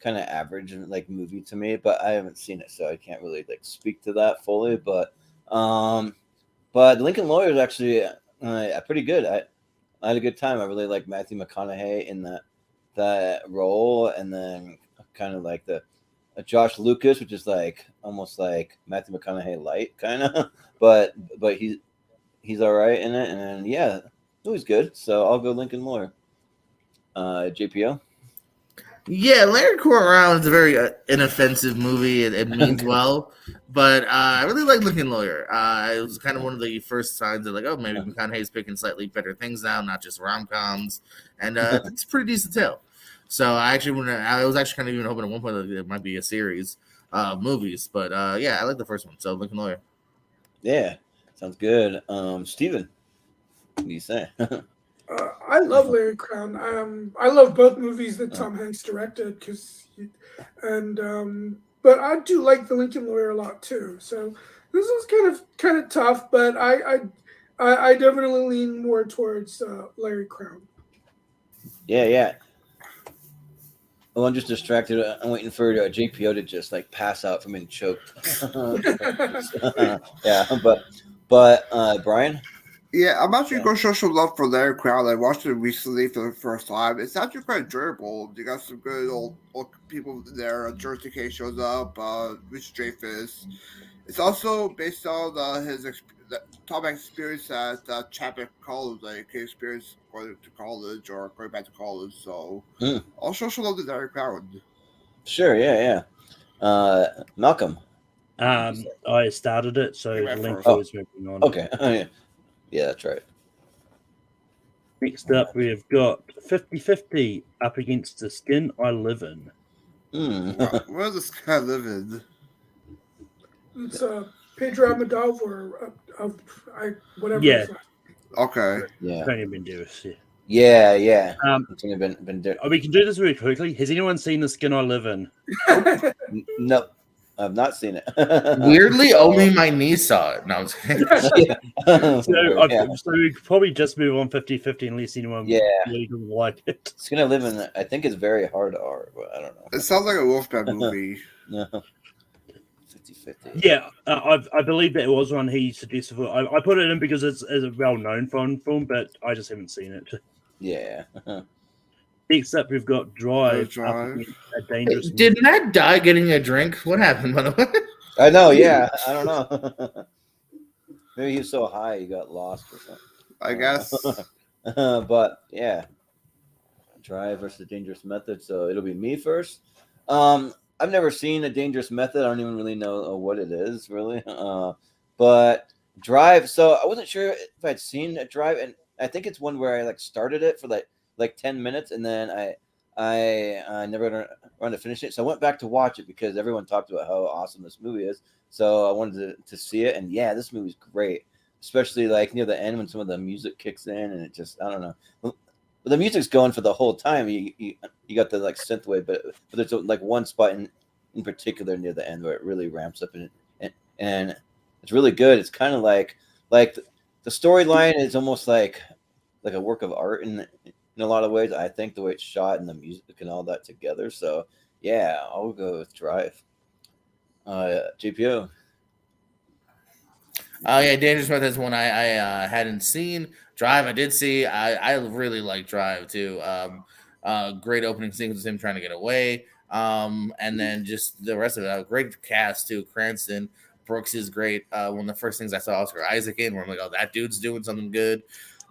average and like movie to me, but I haven't seen it, so I can't really like speak to that fully. But Lincoln Lawyer is actually pretty good. I had a good time. I really like Matthew McConaughey in that role, and then kind of like the Josh Lucas, which is like almost like Matthew McConaughey light kind of, but he's all right in it, and yeah, it was good. So I'll go Lincoln Lawyer. JPO. Yeah, Larry Court Round is a very inoffensive movie. It means well, but I really like Lincoln Lawyer. It was kind of one of the first signs of like, oh, maybe McConaughey's picking slightly better things now, not just rom-coms, and it's a pretty decent tale. So I was actually kind of even hoping at one point that it might be a series of movies, but yeah, I like the first one. So Lincoln Lawyer. Yeah, sounds good. Steven, what do you say? I love Larry Crown. I love both movies that Tom Hanks directed, but I do like The Lincoln Lawyer a lot too. So this was kind of tough, but I definitely lean more towards Larry Crown. Yeah. Well, I'm just distracted. I'm waiting for JPO to just like pass out from being choked. Yeah, but Brian. Yeah, I'm actually going to show some love for Larry Crown. I watched it recently for the first time. It's actually quite enjoyable. You got some good old people there. Jersey K shows up. Rich Dreyfuss. It's also based on Tom Hanks' experience at Chapman College, like his experience going to college or going back to college. So I'll show some love to Larry Crown. Sure, yeah. Malcolm. I started it, so Link is moving on. Okay. Yeah, that's right. Next up, we have got 50-50 up against The Skin I Live In. Where does this guy live in? It's Pedro Almodovar whatever. Yeah. Okay. Yeah. Antonio Banderas. Yeah. We can do this very quickly. Has anyone seen The Skin I Live In? No. I've not seen it. Weirdly, only my niece saw it. No, I was kidding. So we could probably just move on 50-50 unless anyone really doesn't like it. It's gonna live in. I think it's very hard R, but I don't know. It sounds like a Wolfman movie. No. 50-50. Yeah, I believe that it was one he suggested. I put it in because it's a well-known film, but I just haven't seen it. Yeah. Next up, we've got Drive. A dangerous. Did Matt die getting a drink? What happened, by the way? I know. Yeah, I don't know. Maybe he was so high he got lost or something. I guess. But yeah, Drive versus Dangerous Method. So it'll be me first. I've never seen A Dangerous Method. I don't even really know what it is, really. But Drive. So I wasn't sure if I'd seen a Drive, and I think it's one where I like started it for like 10 minutes, and then I never got around to finish it. So I went back to watch it because everyone talked about how awesome this movie is. So I wanted to see it, and yeah, this movie's great, especially like near the end when some of the music kicks in, and it just, I don't know. But the music's going for the whole time. You got the like synth wave, but there's like one spot in particular near the end where it really ramps up, and it's really good. It's kind of like the storyline is almost like a work of art in a lot of ways. I think the way it's shot and the music and all that together. So yeah, I'll go with Drive. JPO. Yeah, Dangerous Method is one I hadn't seen. Drive I did see. I really like Drive too. Great opening sequence of him trying to get away. And then just the rest of it. Great cast too. Cranston, Brooks is great. One of the first things I saw Oscar Isaac in, where I'm like, oh, that dude's doing something good.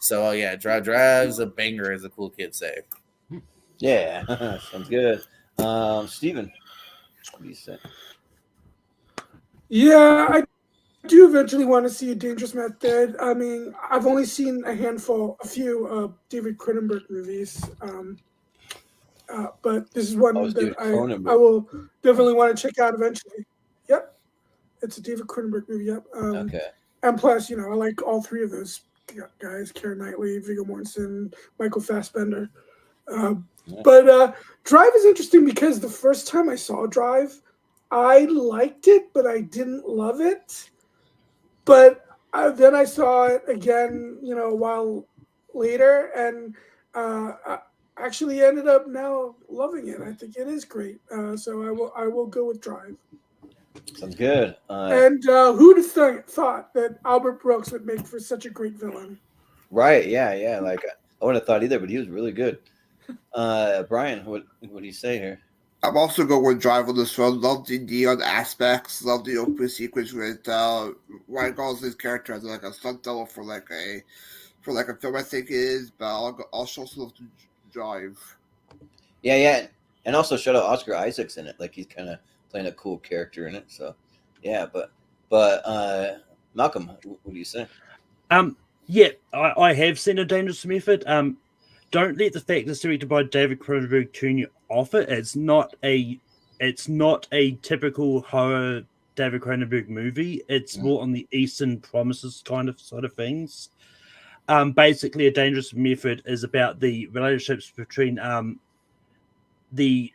So yeah, Drive's a banger, as the cool kids say. Yeah, sounds good. Steven, what do you say? Yeah, I do eventually want to see A Dangerous Method. I mean, I've only seen a few David Cronenberg movies, but this is one that I will definitely want to check out eventually. Yep, it's a David Cronenberg movie. Yep. Okay. And plus, I like all three of those guys: Keira Knightley, Viggo Mortensen, Michael Fassbender. But Drive is interesting because the first time I saw Drive, I liked it, but I didn't love it. But Then I saw it again, a while later, and I actually ended up now loving it. I think it is great. So I will go with Drive. Sounds good. And who'd have thought that Albert Brooks would make for such a great villain? Right? Yeah. Like I wouldn't have thought either, but he was really good. Brian, what do you say here? I'm also going with Drive on this one. Love the neon aspects. Love the open sequence with Ryan Gosling's character as like a stunt double for like a film, I think it is. But I'll also love to Drive. Yeah, and also shout out Oscar Isaac's in it. Like he's kind of playing a cool character in it. So yeah, but Malcolm, what do you say? Yeah, I have seen A Dangerous Method. Don't let the fact it's directed by David Cronenberg turn you off it. It's not a typical horror David Cronenberg movie. It's more on the Eastern Promises kind of side of things. Basically, A Dangerous Method is about the relationships between the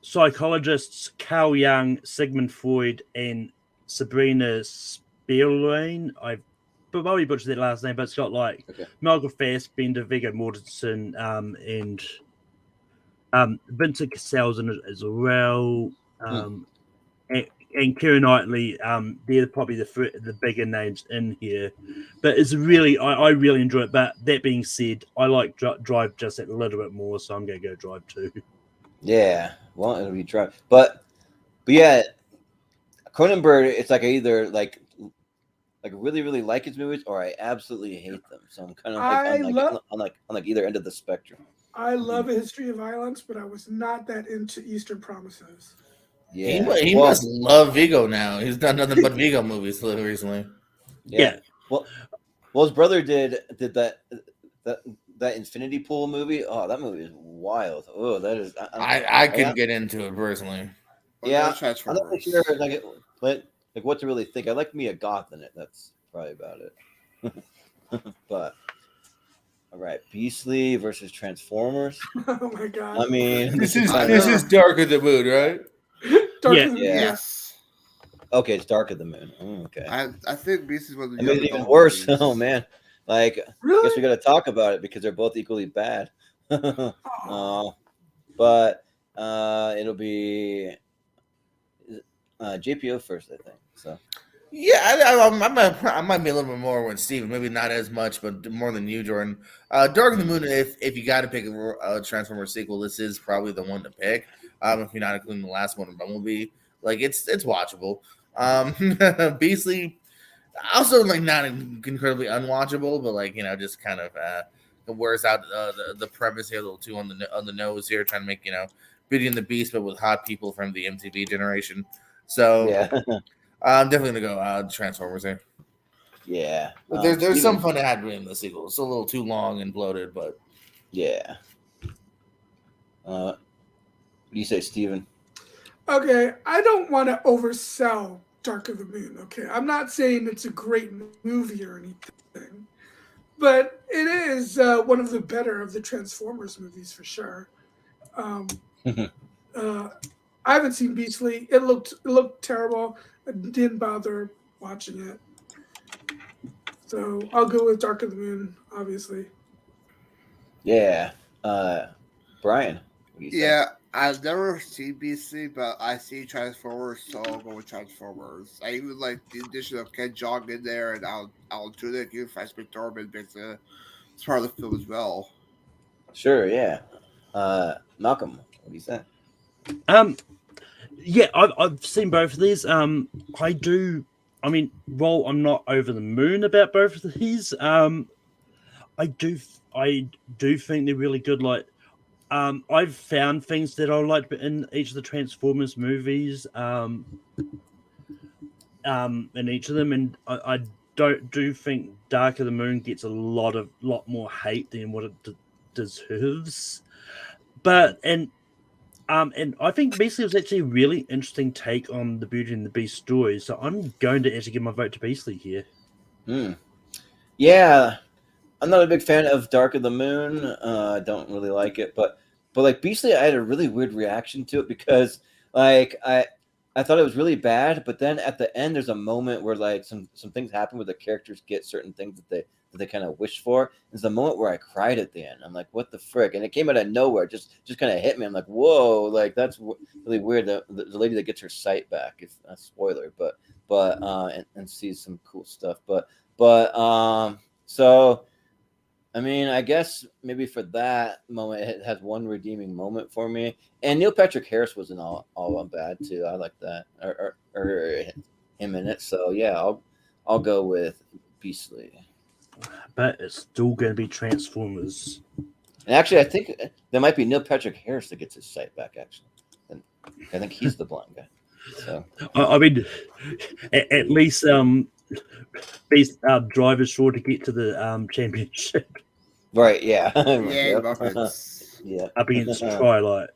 psychologists Carl Jung, Sigmund Freud, and Sabrina Spillane. I've probably butchered that last name, but it's got like Malcolm Fassbender, Viggo Mortensen, and Vincent Cassel's in it as well, and Keira Knightley. They're probably the bigger names in here, but it's really I really enjoy it. But that being said, I like Drive just a little bit more, so I'm going to go Drive too. Yeah, well, it'll be Drive, but yeah, Cronenberg. It's like I either like really really like his movies or I absolutely hate them. So I'm kind of like on either end of the spectrum. I love A History of Violence, but I was not that into Eastern Promises. Yeah, he must love Viggo now. He's done nothing but Viggo movies recently. Yeah. Well, his brother did that Infinity Pool movie. Oh, that movie is wild. Oh, that is. I couldn't get into it personally. Yeah, I'm not sure like what to really think. I like Mia Goth in it. That's probably about it. But all right, Beastly versus Transformers. Oh my god! I mean, this is Dark of the Moon, right? Dark of the Moon. Yes. Okay, it's Dark of the Moon. Okay. I think Beastly was. It made it even worse. Oh man, like really? I guess we got to talk about it because they're both equally bad. But it'll be JPO first, I think. So yeah, I might be a little bit more with Steven, maybe not as much, but more than you, Jordan. Dark of the Moon. If you got to pick a Transformers sequel, this is probably the one to pick. If you're not including the last one, Bumblebee, like it's watchable. Beastly, also like not incredibly unwatchable, but like just kind of wears out the premise here a little too on the nose here, trying to make Beauty and the Beast, but with hot people from the MTV generation. So yeah, I'm definitely gonna go Transformers here. Yeah, but there's some fun to have in the sequel. It's a little too long and bloated, but yeah. What do you say, Steven? Okay, I don't want to oversell Dark of the Moon. Okay, I'm not saying it's a great movie or anything, but it is one of the better of the Transformers movies for sure. I haven't seen Beastly. It looked terrible. I didn't bother watching it. So I'll go with Dark of the Moon, obviously. Yeah. Brian, what do you say? Yeah, I've never seen Beastly, but I see Transformers, so I'll go with Transformers. I even like the addition of Ken Jeong in there, and I'll do that. Even Francis McDormand makes it's part of the film as well. Sure, yeah. Malcolm, what do you say? Yeah, I've seen both of these. While I'm not over the moon about both of these, I do think they're really good. Like, I've found things that I like in each of the Transformers movies, in each of them, and I do think Dark of the Moon gets a lot more hate than what it deserves. But and I think Beastly was actually a really interesting take on the Beauty and the Beast story. So I'm going to actually give my vote to Beastly here. Yeah, I'm not a big fan of Dark of the Moon. I don't really like it, but like Beastly, I had a really weird reaction to it because like I thought it was really bad, but then at the end, there's a moment where like some things happen where the characters get certain things that they kind of wish for. There's a moment where I cried at the end. I'm like, what the frick? And it came out of nowhere, just kind of hit me. I'm like, whoa, like that's really weird. The lady that gets her sight back, if a spoiler, but and sees some cool stuff. But so. I mean, I guess maybe for that moment, it has one redeeming moment for me. And Neil Patrick Harris wasn't all bad too. I like that, or him in it. So yeah, I'll go with Beastly. But it's still going to be Transformers. And actually, I think there might be Neil Patrick Harris that gets his sight back. Actually, and I think he's the blind guy. So I mean, at least driver's sure to get to the championship. Right, yeah. Yeah, Muppets. Yeah. Up against Twilight.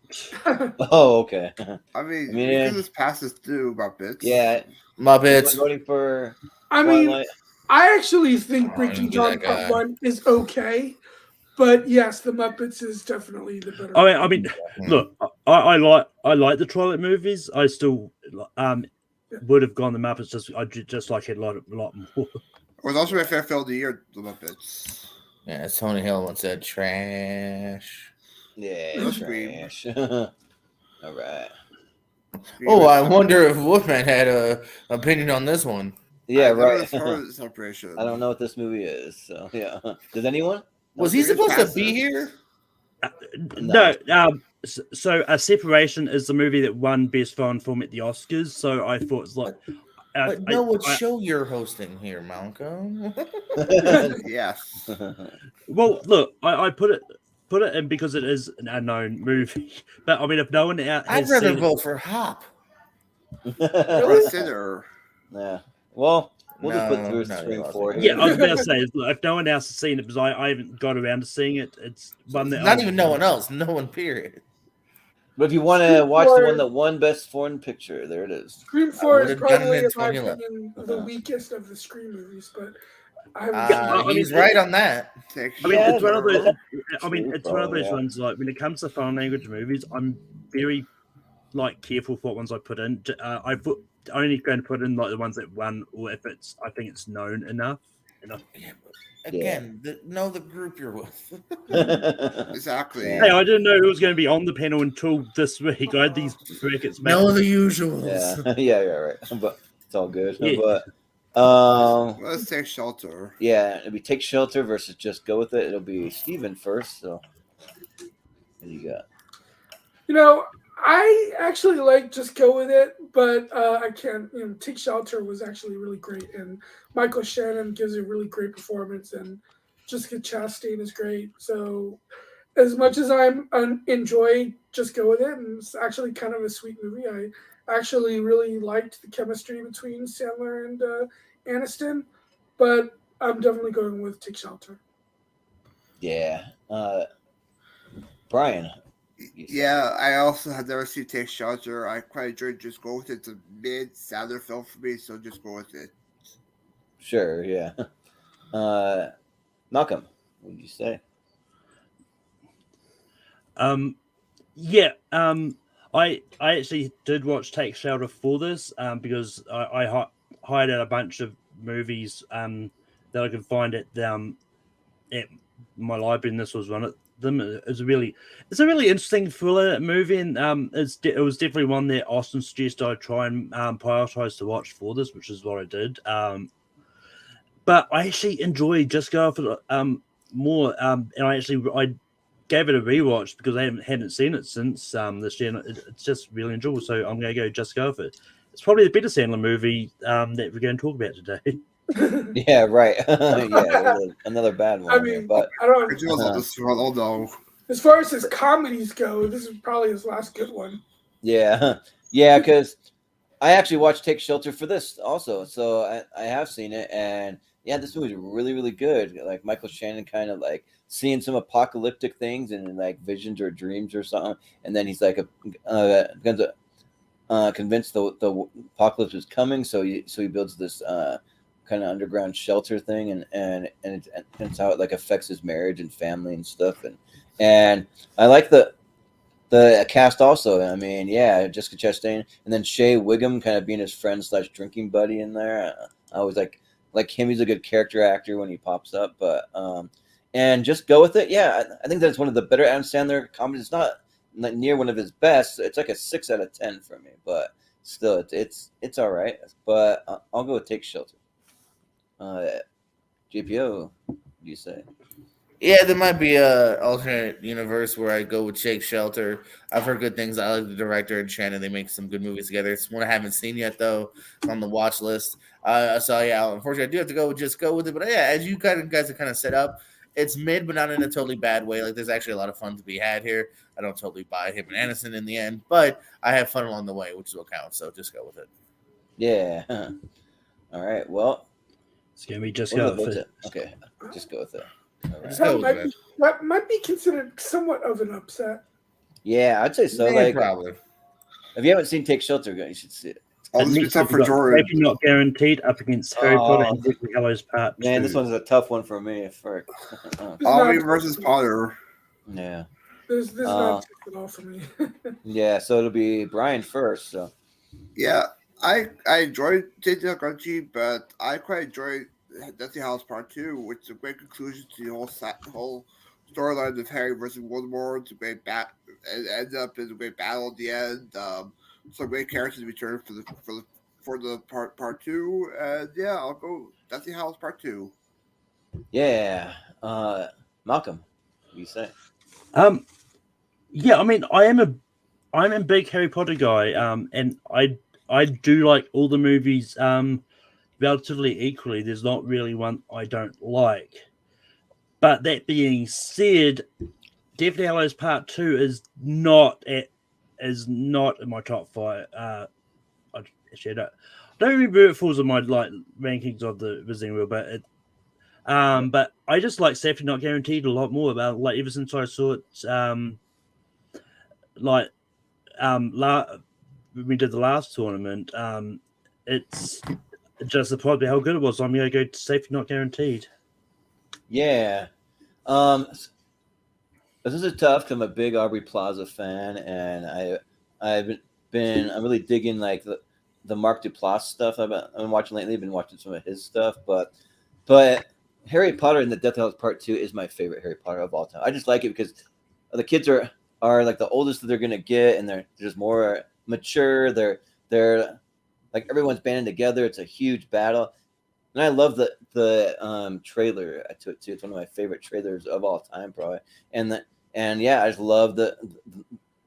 Oh, okay. I mean, I mean, you can just pass this through Muppets. Yeah. Muppets. Voting for I mean, Twilight. I actually think Bridget give John that guy. Part 1 is okay. But yes, the Muppets is definitely the better. I mean, look, I like the Twilight movies. I still would have gone the Muppets. I just like it a lot more. It was also my favorite film of the year, the Muppets. Yeah, Tony Hill once said trash. Yeah, trash. All right. Oh, I wonder if Wolfman had a opinion on this one. Yeah, I right. Separation. I don't know what this movie is, so yeah. Does anyone? Was he supposed to be here? No. So Separation is the movie that won Best Foreign Film at the Oscars. So I thought it's like. But know what show you're hosting here, Malcolm? Yes. Well, look, I put it in because it is an unknown movie. But I mean, if no one out I'd has rather seen vote for Hop. Sinner. Yeah. Well, we'll just put through Scream 4 here. Yeah, I was about to say, look, if no one else has seen it, because I haven't got around to seeing it, it's one that Not even no one else. No one, period. But if you want to watch the one that won Best Foreign Picture, there it is. Scream 4 is would've done probably, it in in my 2011. opinion, the weakest of the Scream movies, but He's right on that. I mean, it's one of those. I mean, it's one of those ones. Like when it comes to foreign language movies, I'm very careful for what ones I put in. Only going to put in like the ones that won, or if I think it's known enough. Again, know the group you're with. Exactly. Hey, I didn't know who was going to be on the panel until this week. I had these brackets back. Know the usuals. Yeah, right. But it's all good. Yeah. But let's take Shelter. Yeah, it'll be Take Shelter versus Just Go With It. It'll be Steven first. So what do you got? I actually like Just Go With It, but I can't. Take Shelter was actually really great, and Michael Shannon gives a really great performance, and Jessica Chastain is great. So, as much as I enjoy Just Go With It, and it's actually kind of a sweet movie, I actually really liked the chemistry between Sandler and Aniston, but I'm definitely going with Take Shelter. Yeah, Brian. Yeah, I also have never seen Take Shelter. I quite enjoyed Just Go With It. It's a mid-Sandler film for me, so just go with it. Sure, yeah. Malcolm, what did you say? I actually did watch Take Shelter for this because I hired out a bunch of movies that I could find at my library, and this was one of them. It's a really interesting thriller movie, and it was definitely one that Austin suggested I try and prioritize to watch for this, which is what I did. But I actually enjoyed Just Go For more, and I gave it a rewatch because I hadn't seen it since this year. And it's just really enjoyable, so I'm going to go Just Go For It. It's probably the better Sandler movie that we're going to talk about today. Yeah, right. Yeah, another bad one. I mean, but I don't know. As far as his comedies go, this is probably his last good one. Yeah, because I actually watched Take Shelter for this also, so I have seen it, and yeah, this movie is really, really good. Like Michael Shannon kind of like seeing some apocalyptic things and like visions or dreams or something, and then he's like convinced the apocalypse is coming, so he builds this kind of underground shelter thing, and it's how it like affects his marriage and family and stuff, and I like the cast also. I mean, yeah, Jessica Chastain, and then Shea Wiggum kind of being his friend / drinking buddy in there. I always like him. He's a good character actor when he pops up. But and just go with it. Yeah, I think that's one of the better Adam Sandler comedies. It's not near one of his best. It's like a 6 out of 10 for me, but still, it's all right. But I'll go with Take Shelter. GPO, you say? Yeah, there might be a alternate universe where I go with Shake Shelter. I've heard good things. I like the director and Shannon. They make some good movies together. It's one I haven't seen yet, though. It's on the watch list. So yeah, unfortunately, I do have to go with it. But yeah, as you guys have kind of set up, it's mid, but not in a totally bad way. Like there's actually a lot of fun to be had here. I don't totally buy him and Anderson in the end, but I have fun along the way, which is what counts. So just go with it. Yeah. All right. Well, it's gonna be just go with it. Okay, just go with it. All right. That might be considered somewhat of an upset. Yeah, I'd say so. Yeah, like, probably. If you haven't seen Take Shelter, you should see it. It's up for Jordan. Maybe Not Guaranteed up against Harry Potter and Deathly Hallows Part 2. Man, this one's a tough one for me. For Ollie versus Potter. Yeah. There's not at all for me. Yeah, so it'll be Brian first. So. Yeah, I enjoyed J.J. Gunchi, but I quite enjoyed Deathly Hallows Part 2, which is a great conclusion to the whole storyline of Harry versus Voldemort. It's a great it ends up in a great battle at the end. Some great characters return for the part 2, and yeah, I'll go Deathly Hallows Part 2. Yeah, Malcolm, what do you say? Yeah, I mean, I'm a big Harry Potter guy, and I do like all the movies relatively equally. There's not really one I don't like. But that being said, Deathly Hallows Part 2 is not in my top 5. I don't remember if it falls on my rankings of the Visiting World, but but I just like Safety Not Guaranteed a lot more. About ever since I saw it, we did the last tournament. It's just surprised me how good it was. I'm gonna go to Safety Not Guaranteed. Yeah. This is tough because I'm a big Aubrey Plaza fan, and I'm really digging the Mark Duplass stuff I've been watching lately. I've been watching some of his stuff, but Harry Potter and the Death Hallows Part 2 is my favorite Harry Potter of all time. I just like it because the kids are like the oldest that they're gonna get, and they're just more mature. They're like everyone's banding together. It's a huge battle. And I love the trailer to it too. It's one of my favorite trailers of all time, probably. And yeah, I just love the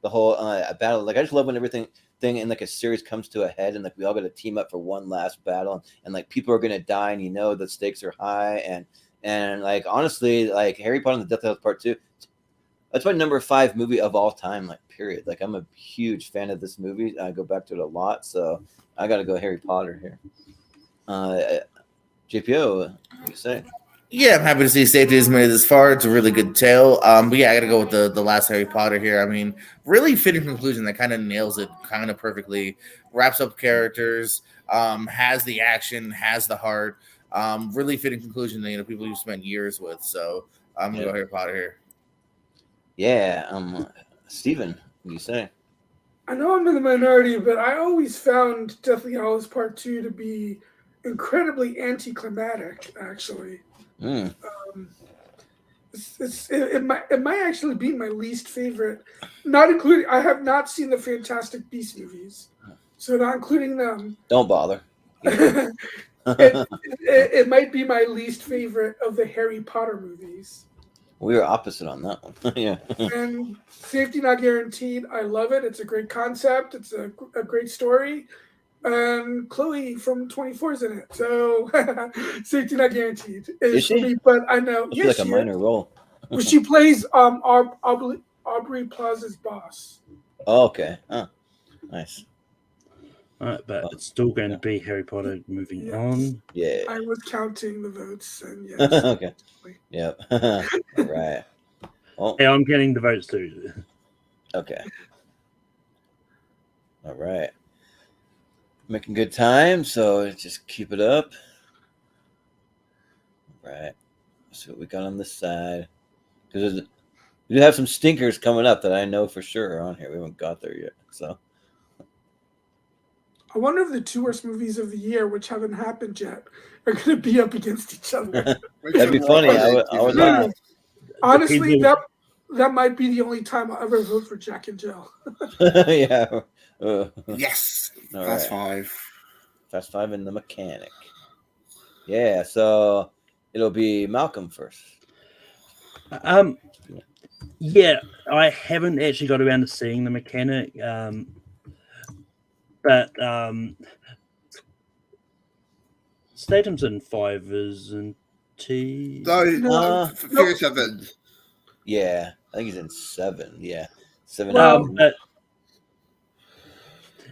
whole battle. Like I just love when everything in like a series comes to a head, and like we all got to team up for one last battle, and like people are gonna die, and you know the stakes are high, and like honestly, like Harry Potter and the Death Hallows Part 2, that's my number 5 movie of all time. Like period. Like I'm a huge fan of this movie. I go back to it a lot, so I got to go Harry Potter here. JPO, what do you say? Yeah, I'm happy to see Safety has made it this far. It's a really good tale. But yeah, I got to go with the last Harry Potter here. I mean, really fitting conclusion that kind of nails it kind of perfectly. Wraps up characters, has the action, has the heart. Really fitting conclusion that people you've spent years with. So I'm gonna go Harry Potter here. Yeah, Steven, what do you say? I know I'm in the minority, but I always found Deathly Hallows Part 2 to be incredibly anticlimactic, actually. It might actually be my least favorite, not including. I have not seen the Fantastic Beasts movies, so not including them. Don't bother. It might be my least favorite of the Harry Potter movies. We were opposite on that one. Yeah. And Safety Not Guaranteed. I love it. It's a great concept. It's a great story. And Chloe from 24 is in it, so Safety Not Guaranteed is for me. But I know, yes, like a minor role. Well, she plays Aubrey Plaza's boss. Oh, okay. Oh, nice. All right, but it's still going to be Harry Potter. Moving on. Yeah. I was counting the votes, and yes. Okay. Yep. All right. Well, yeah, I'm getting the votes too. Okay. All right. Making good time, so just keep it up. All right. See what we got on this side. Because we do have some stinkers coming up that I know for sure are on here. We haven't got there yet, so. I wonder if the 2 worst movies of the year, which haven't happened yet, are going to be up against each other. That'd be funny. I would laugh. Honestly, that might be the only time I'll ever vote for Jack and Jill. Yeah. Yes. All Fast right. 5. Fast 5 and the Mechanic. Yeah, so it'll be Malcolm first. Yeah, I haven't actually got around to seeing the Mechanic, but Statham's in 5, isn't he? No, Furious 7. Yeah, I think he's in 7. Yeah, 7.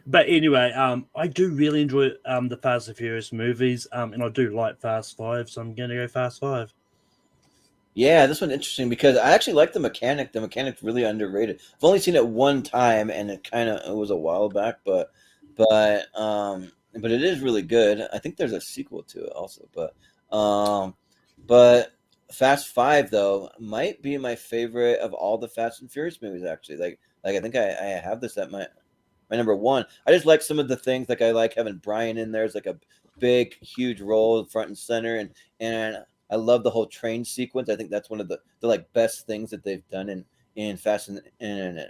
But anyway, I do really enjoy the Fast and Furious movies, and I do like Fast 5, so I'm gonna go Fast 5. Yeah, this one's interesting because I actually like the Mechanic. The Mechanic's really underrated. I've only seen it one time, and it was a while back, but it is really good. I think there's a sequel to it also, but Fast 5 though might be my favorite of all the Fast and Furious movies. Actually, like I think I have this at my number 1. I just like some of the things, like I like having Brian in there as like a big, huge role front and center, and I love the whole train sequence. I think that's one of the like best things that they've done in Fast and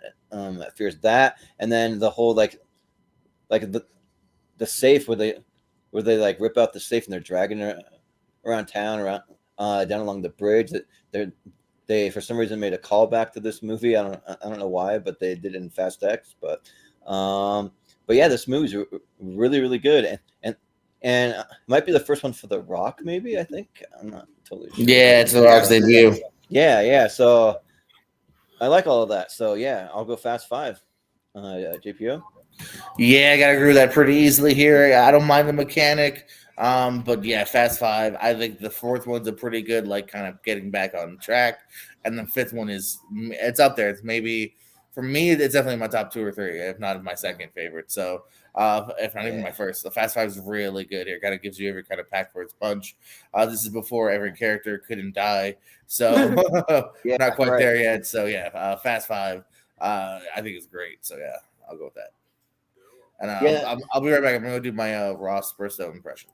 Furious. That, and then the whole like the safe where they like rip out the safe and they're dragging it around town, down along the bridge. That they for some reason made a callback to this movie. I don't know why, but they did it in Fast X. But yeah, this movie's really, really good, and it might be the first one for The Rock. Maybe, I think, I'm not totally sure. Yeah, it's The Rock's debut. Yeah. So I like all of that. So yeah, I'll go Fast 5. JPO. Yeah, I gotta agree with that pretty easily here. I don't mind the Mechanic, but yeah, Fast 5. I think the 4th one's a pretty good, like, kind of getting back on track, and the 5th one it's up there. It's maybe, for me, it's definitely my top 2 or 3, if not my second favorite. So, if not even my first, the Fast 5 is really good here. Kind of gives you every kind of pack for its punch. This is before every character couldn't die, so not quite there yet. So yeah, Fast 5, I think it's great. So yeah, I'll go with that. And I'll be right back. I'm going to do my Ross Bristow impression.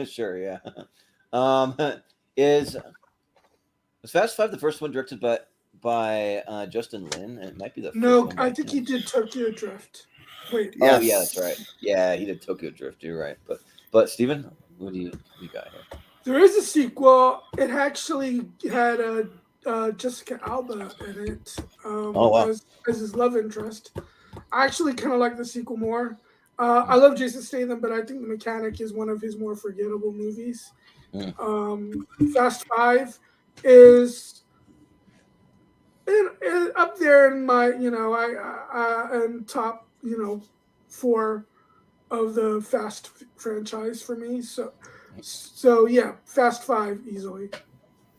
Sure, yeah. Is Fast 5 the first one directed by Justin Lin? It might be the first one. I think he did Tokyo Drift. Wait. Oh yeah, that's right. Yeah, he did Tokyo Drift. You're right. But Steven, what do you got here? There is a sequel. It actually had Jessica Alba in it. As his love interest. I actually kind of like the sequel more. I love Jason Statham, but I think The Mechanic is one of his more forgettable movies. Fast 5 is up there in my, and top, 4 of the Fast franchise for me. So yeah, Fast 5 easily.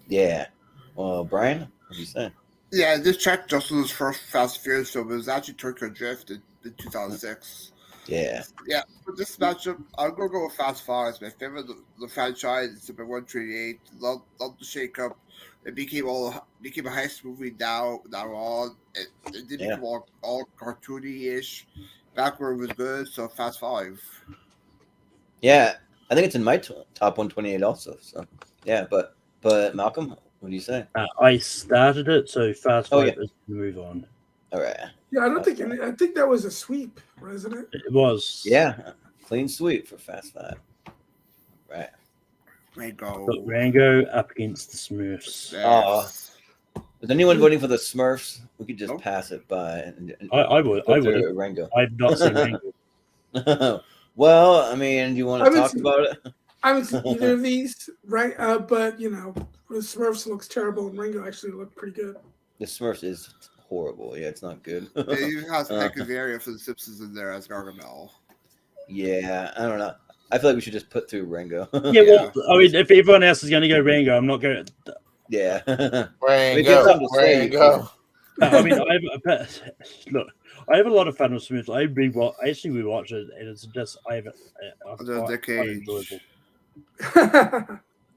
Yeah. Well, Brian, what do you say? Yeah, this checked Justin's first Fast and Furious film. It was actually Tokyo Drift in 2006. Yeah. Yeah, for this matchup, I'm going to go with Fast 5. It's my favorite of the franchise. It's number 138. Love the shake-up. It became a heist movie now on. It did become all cartoony-ish. Back where it was good, so Fast 5. Yeah, I think it's in my top 128 also. So yeah, but Malcolm, what do you say? I started it, so Fast 5 is to move on. All right. Yeah, I think that was a sweep, wasn't it? It was. Yeah, clean sweep for Fast 5. Right. Rango up against the Smurfs. Yes. Is anyone voting for the Smurfs? We could just pass it by. I would. Rango. I've not seen Rango. Well, I mean, do you want to talk about it? I haven't seen either of these, right? But the Smurfs looks terrible, and Rango actually looked pretty good. The Smurfs is horrible. Yeah, it's not good. They even have Hank Azaria for the Simpsons in there as Gargamel. Yeah, I don't know. I feel like we should just put through Rango. Yeah, well, I mean, if everyone else is going to go Rango, I'm not going to. Yeah. Rango. I mean, look, I have a lot of fun with Smurfs. I actually rewatch it, and it's just I quite enjoyable.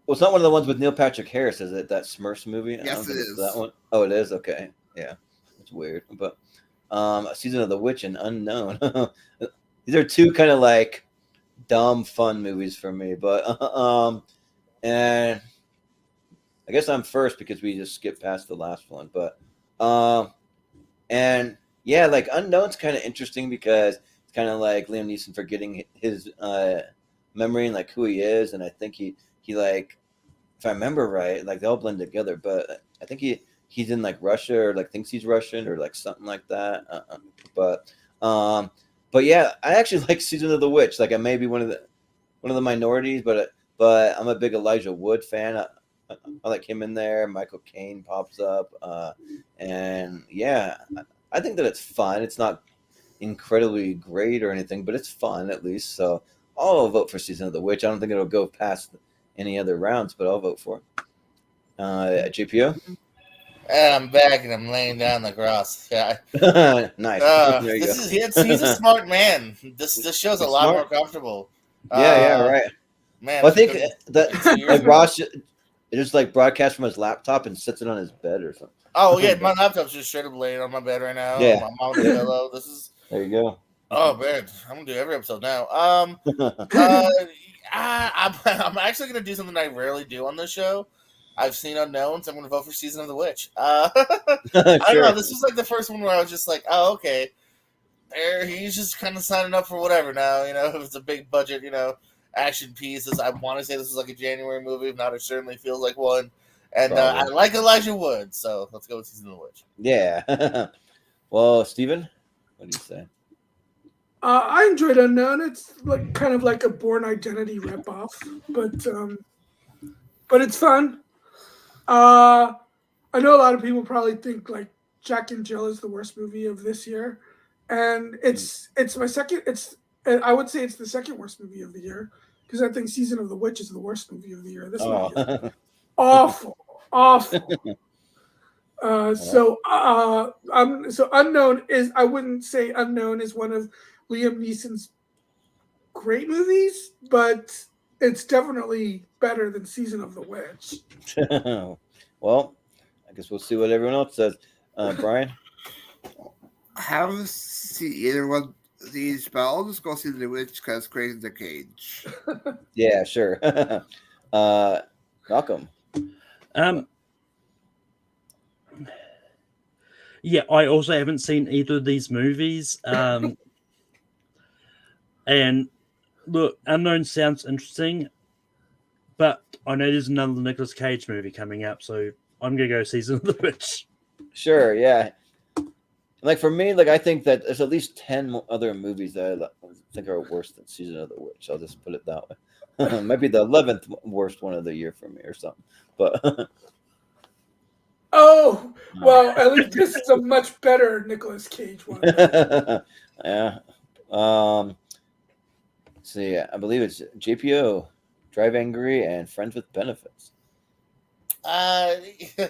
Well, it's not one of the ones with Neil Patrick Harris, is it? That Smurfs movie? I Yes, don't it think it's is. that one. Oh, it is. Okay, yeah, it's weird. But Season of the Witch and Unknown. These are two kind of like dumb fun movies for me. But and I guess I'm first because we just skipped past the last one. But and yeah, like Unknown's kind of interesting because it's kind of like Liam Neeson forgetting his memory and like who he is, and I think he like, if I remember right, like they all blend together. But I think he's in like Russia or like thinks he's Russian or like something like that. But yeah, I actually like Season of the Witch. Like I may be one of the minorities, but I'm a big Elijah Wood fan. I like him in there. Michael Caine pops up, and yeah, I think that it's fun. It's not incredibly great or anything, but it's fun at least. So I'll vote for Season of the Witch. I don't think it'll go past any other rounds, but I'll vote for it. JPO? I'm back and I'm laying down the grass. Yeah. Nice. There you go. He's a smart man. This show's a lot more comfortable. Yeah, right. Man, well, I think that like Ross just like broadcasts from his laptop and sits it on his bed or something. Oh yeah, my laptop's just straight up laying on my bed right now. Yeah. I'm on the pillow. This is. There you go. Oh man, I'm gonna do every episode now. I'm actually gonna do something I rarely do on this show. I've seen Unknown, so I'm gonna vote for Season of the Witch. I don't know. This was like the first one where I was just like, oh okay. He's just kind of signing up for whatever now. You know, if it's a big budget, action piece. I want to say this is like a January movie. If not, it certainly feels like one. And I like Elijah Wood, so let's go with Season of the Witch. Yeah. Well, Steven, what do you say? I enjoyed Unknown. It's like kind of like a Born Identity ripoff, but it's fun. I know a lot of people probably think like Jack and Jill is the worst movie of this year, and it's my second. I would say it's the second worst movie of the year because I think Season of the Witch is the worst movie of the year. This movie is awful. So Unknown is, I wouldn't say Unknown is one of Liam Neeson's great movies, but it's definitely better than Season of the Witch. Well, I guess we'll see what everyone else says. Brian? I haven't seen either one of these, but I'll just go see the Witch because Crazy in the Cage. Yeah, sure. Malcolm? Yeah, I also haven't seen either of these movies. And look, Unknown sounds interesting, but I know there's another Nicolas Cage movie coming up, so I'm gonna go Season of the Witch. Sure, yeah. Like for me, like I think that there's at least 10 other movies that I think are worse than Season of the Witch. I'll just put it that way. Maybe the 11th worst one of the year for me or something. But oh, well, at least this is a much better Nicolas Cage one. Yeah. See, I believe it's JPO, Drive Angry, and Friends with Benefits. I'm trying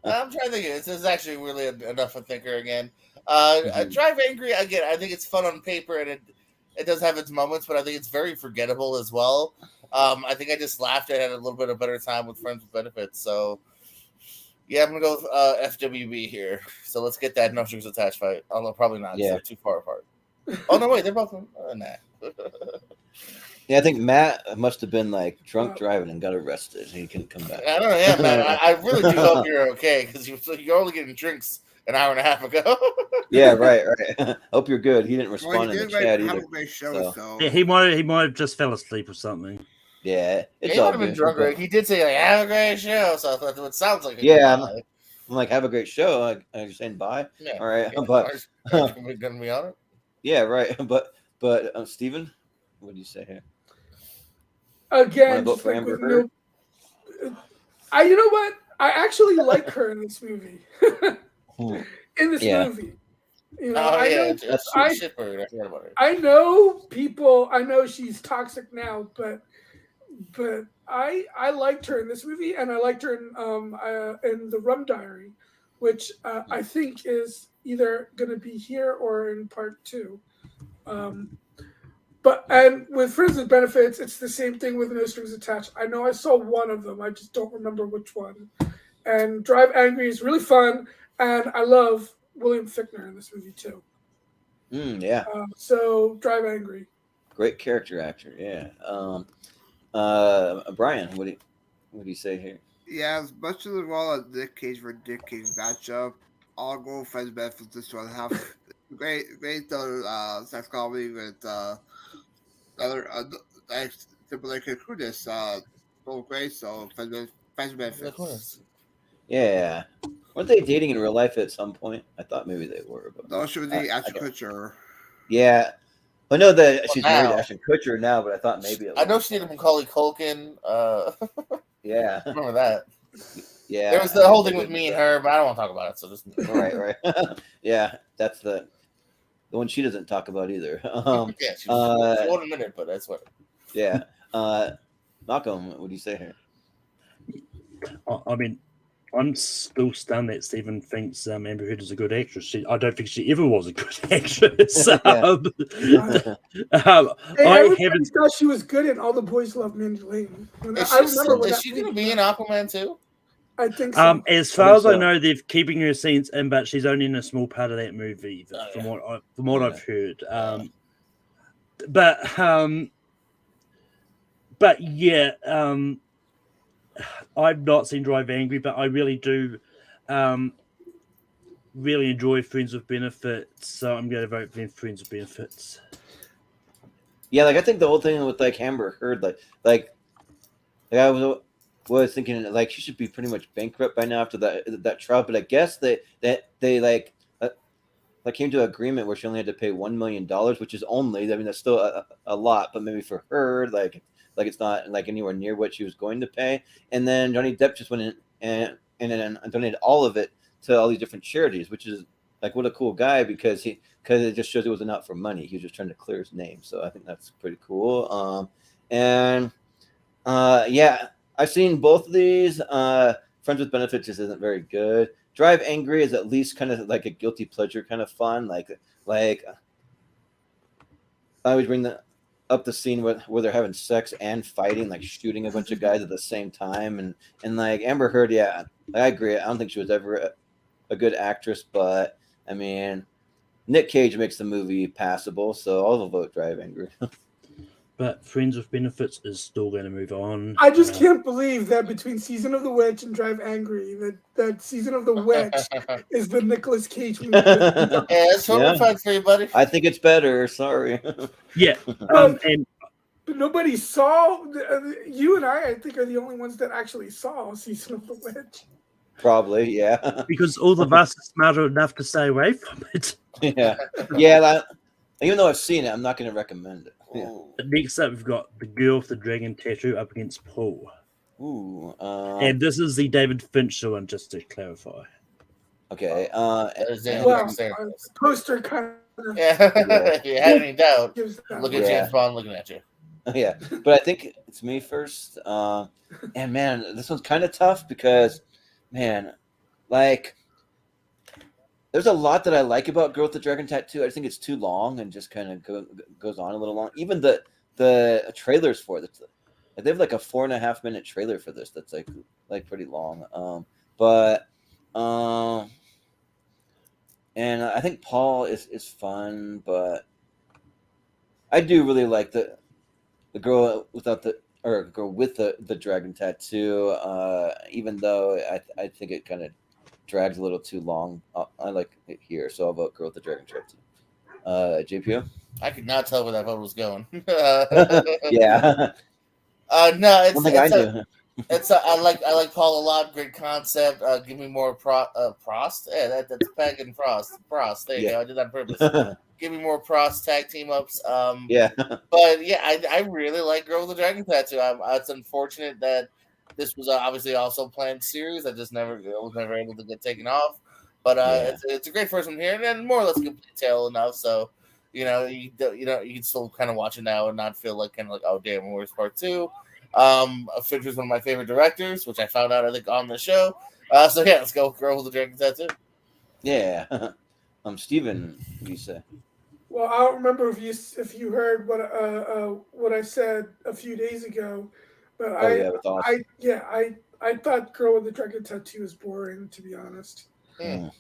to think. This is actually really enough a thinker again. Drive Angry, again, I think it's fun on paper, and it does have its moments, but I think it's very forgettable as well. I think I just laughed at it a little bit of better time with Friends with Benefits, so yeah, I'm going to go with FWB here. So let's get that No Strings Attached fight, although probably not, because they're too far apart. Oh, no, wait, they're both nah. Yeah, I think Matt must have been like drunk driving and got arrested. He couldn't come back. I don't know, yeah, man. I really do hope you're okay because you're only getting drinks an hour and a half ago. Yeah, right. Hope you're good. He didn't respond in the chat either. Yeah, he might have just fell asleep or something. Yeah, it's he all might have been good. drunk. Right? He did say like "have a great show," so that's what it sounds like. I'm like, have a great show. I'm saying bye. Yeah, all right, yeah, but gonna be on it. Yeah, right. But Steven, what do you say here? Again, vote for Amber Heard? You know what? I actually like her in this movie. In this movie. You know, I know people. I know she's toxic now, but I liked her in this movie, and I liked her in the Rum Diary, which I think is either going to be here or in part 2. But and with Friends with Benefits, it's the same thing with No Strings Attached. I know I saw one of them. I just don't remember which one. And Drive Angry is really fun, and I love William Fichtner in this movie too. Yeah. So Drive Angry. Great character actor. Yeah. Brian, what do you say here? Yeah, as much as well as Nick Cage for Nick Cage matchup, I'll go Friends with Benefits this one. Have great sex comedy with other Triple A Crudis. Both great. So Friends with Benefits. Yeah. Weren't they dating in real life at some point? I thought maybe they were. But No, she was the Ashton Kutcher. Yeah. I know that she's married to Ashton Kutcher now, but I thought maybe I know she did Macaulay Culkin. Yeah. Remember that? Yeah. There was the whole thing with me and her, but I don't want to talk about it. So just right. Yeah, that's the one she doesn't talk about either. Yeah, she won't admit it, but that's what. Yeah. Malcolm, what do you say here? I mean, I'm still stunned that Stephen thinks Amber Heard is a good actress. I don't think she ever was a good actress. Hey, I haven't thought she was good in All the Boys Love Mandy Lane. Is she going to be in Aquaman too? I think so. As far as I know, they're keeping her scenes in, but she's only in a small part of that movie, from what I've heard. But yeah, I've not seen Drive Angry, but I really do really enjoy Friends with Benefits, so I'm going to vote for Friends with Benefits. Yeah, like I think the whole thing with like Amber Heard, like I was thinking like she should be pretty much bankrupt by now after that trial, but I guess they came to an agreement where she only had to pay $1 million, which is only, I mean, that's still a lot, but maybe for her, like it's not like anywhere near what she was going to pay. And then Johnny Depp just went in and donated all of it to all these different charities, which is like what a cool guy, because it just shows it wasn't out for money. He was just trying to clear his name. So I think that's pretty cool. Yeah, I've seen both of these. Friends with Benefits just isn't very good. Drive Angry is at least kind of like a guilty pleasure kind of fun. Like I always bring up the scene where they're having sex and fighting, like shooting a bunch of guys at the same time. And like Amber Heard, yeah, I agree. I don't think she was ever a good actress, but I mean, Nick Cage makes the movie passable, so I'll vote Drive Angry. But Friends with Benefits is still going to move on. I just can't believe that between Season of the Witch and Drive Angry, that Season of the Witch is the Nicolas Cage movie. Yeah, it's totally fun for you, buddy. I think it's better. Sorry. Yeah. But nobody saw. You and I think, are the only ones that actually saw Season of the Witch. Probably, yeah. Because all of us are smarter enough to stay away from it. Yeah. Even though I've seen it, I'm not going to recommend it. Yeah. Next up, we've got the girl with the dragon tattoo up against Paul. Ooh. And this is the David Fincher one, just to clarify. Okay. Poster kind of. Yeah. If you had any doubt, look at James Bond looking at you. Yeah, but I think it's me first. And man, this one's kind of tough because, man, like, there's a lot that I like about Girl with the Dragon Tattoo. I just think it's too long and just kind of goes on a little long. Even the trailers for it, they have like a 4.5 minute trailer for this. That's like pretty long. And I think Paul is fun, but I do really like the girl without girl with the dragon tattoo. Even though I think it kind of drags a little too long. I like it here, so I'll vote girl with the dragon tattoo. JPO? I could not tell where that vote was going. Yeah. No, it's one thing I do. I like Paul a lot. Great concept. Give me more Prost. Yeah, that's Peg and Frost. There you go. I did that on purpose. Give me more Prost tag team ups. Yeah. But yeah, I really like Girl with the Dragon Tattoo. It's unfortunate that this was obviously also planned series. I was never able to get taken off. But it's a great first one here, and more or less complete tale enough. So you can still kind of watch it now and not feel like oh damn, where's part 2? Fincher's one of my favorite directors, which I found out I think on the show. So yeah, let's go Girl with the Dragon Tattoo. Yeah. Steven, what do you say? Well, I don't remember if you heard what I said a few days ago, but Oh yeah, with Austin. I thought Girl with the Dragon Tattoo was boring, to be honest. Mm.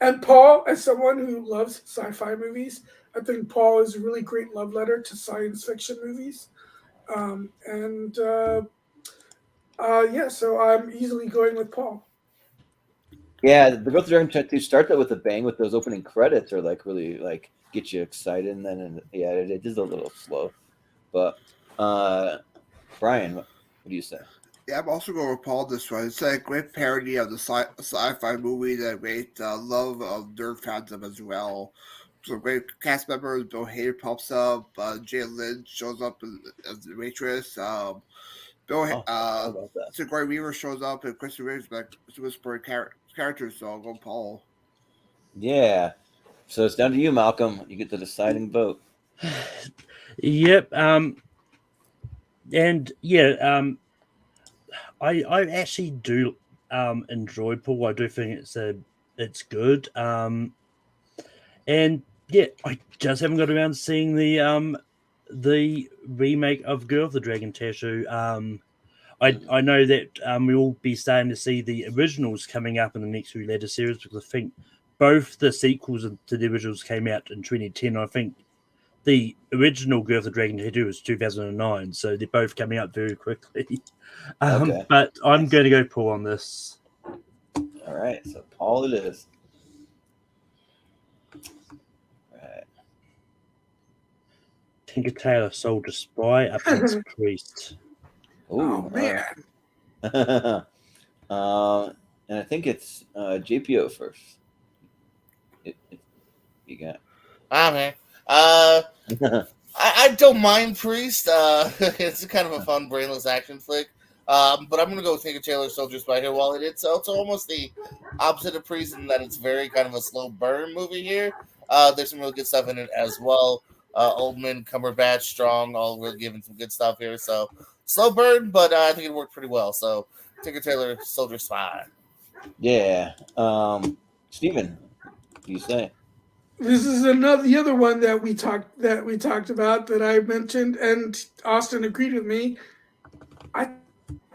And Paul, as someone who loves sci-fi movies, I think Paul is a really great love letter to science fiction movies. So I'm easily going with Paul. Yeah, the Girl with the Dragon Tattoo starts out with a bang with those opening credits, or like really like get you excited, and then it is a little slow. But Brian, what do you say? Yeah, I'm also going with Paul this one. It's a great parody of the sci-fi movie that great love of nerd fandom as well. So great cast members. Bill Hader pops up. Jay Lynch shows up as the waitress. About that. Sigourney Weaver shows up, and Kristen Reeves like whisper characters. So I'll go Paul. Yeah. So it's down to you, Malcolm. You get the deciding vote. Yep. And yeah. I actually do enjoy Paul. I do think it's good. And yeah, I just haven't got around to seeing the remake of Girl with the Dragon Tattoo. I know that we'll be starting to see the originals coming up in the next few later series, because I think both the sequels to the originals came out in 2010. I think the original Girl with the Dragon Tattoo was 2009, so they're both coming out very quickly. Okay. But I'm going to go Paul on this. All right, so Paul it is. All right. Tinker Tailor Soldier Spy up against Priest. Ooh, man. And I think it's JPO first. You got. Okay. I don't mind Priest. It's kind of a fun, brainless action flick. But I'm gonna go with Tinker Tailor Soldier Spy here. While it's almost the opposite of Priest in that it's very kind of a slow burn movie here. There's some really good stuff in it as well. Oldman, Cumberbatch, Strong, all really giving some good stuff here. So slow burn, but I think it worked pretty well. So Tinker Tailor Soldier Spy. Yeah. Steven, what do you say? This is the other one that we talked about that I mentioned, and Austin agreed with me. I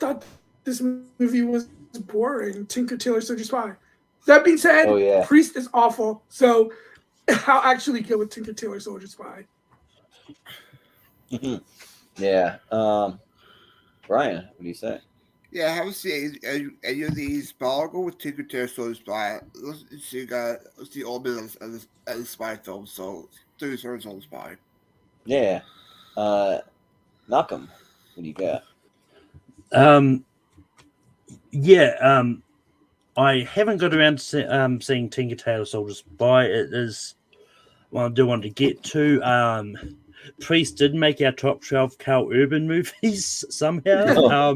thought this movie was boring. Tinker Tailor Soldier Spy. That being said, Oh, yeah. Priest is awful, so I'll actually go with Tinker Tailor Soldier Spy. Yeah. Brian, what do you say? Yeah, I haven't seen any of these, but I'll go with Tinker Tailor Soldier Spy. Let's see Oldman as a spy film, so Tinker Tailor Soldier Spy. Yeah. Malcolm, what do you got? I haven't got around to seeing Tinker Tailor Soldier Spy. It is one I do want to get to. Priest did make our top 12 Carl Urban movies somehow.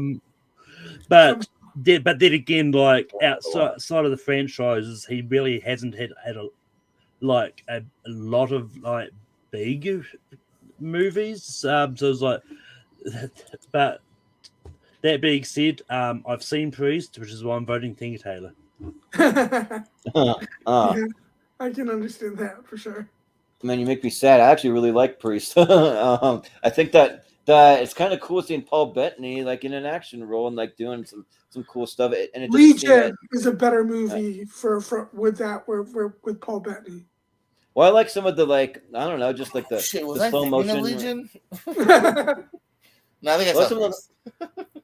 But then again, like outside of the franchises, he really hasn't had a lot of like big movies. So it's like, but that being said, I've seen Priest, which is why I'm voting Tinker Tailor. Yeah, I can understand that for sure. Man, you make me sad. I actually really like Priest. I think that it's kind of cool seeing Paul Bettany like in an action role and like doing some cool stuff. And it Legion is a better movie with Paul Bettany. Well, I like some of the like I don't know, just like the slow motion. Legion? No, I think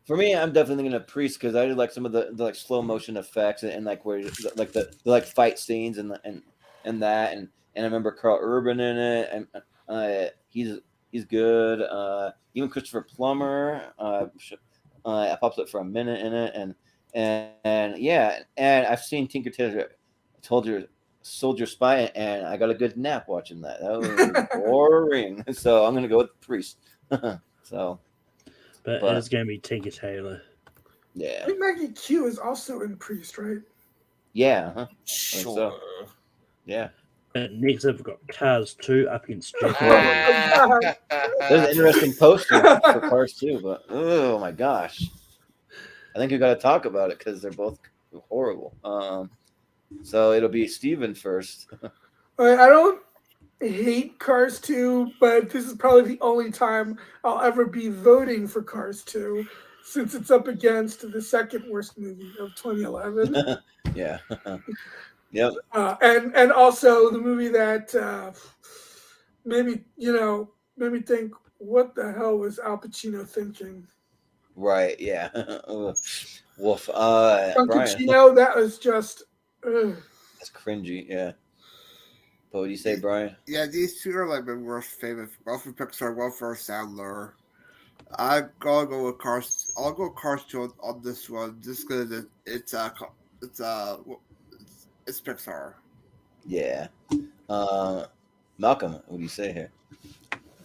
for me, I'm definitely thinking of Priest because I do like some of the like slow motion effects and like where like the like fight scenes and that and I remember Carl Urban in it and he's good. Even Christopher Plummer pops up for a minute in it and yeah, and I've seen Tinker Tailor Soldier Spy and I got a good nap watching that. That was boring. So I'm gonna go with Priest. So. But it's going to be Tinker Tailor. Yeah. I think Maggie Q is also in Priest, right? Yeah. Huh? Sure. So. Yeah. Next up, we've got Cars 2 up against Jack. There's an interesting poster for Cars 2, but oh my gosh. I think we got to talk about it because they're both horrible. So it'll be Steven first. I hate Cars 2, but this is probably the only time I'll ever be voting for Cars 2 since it's up against the second worst movie of 2011. Yeah. Yep. And also the movie that made me think, what the hell was Al Pacino thinking? Right. Yeah. Wolf. Brian. Pacino, that was just. That's cringy. Yeah. What would you say, Brian? Yeah, these two are like my worst favorite. One for Pixar, one for Sandler. I gotta go with Cars. I'll go Cars 2 on this one, just because it's Pixar. Yeah. Malcolm, what do you say here?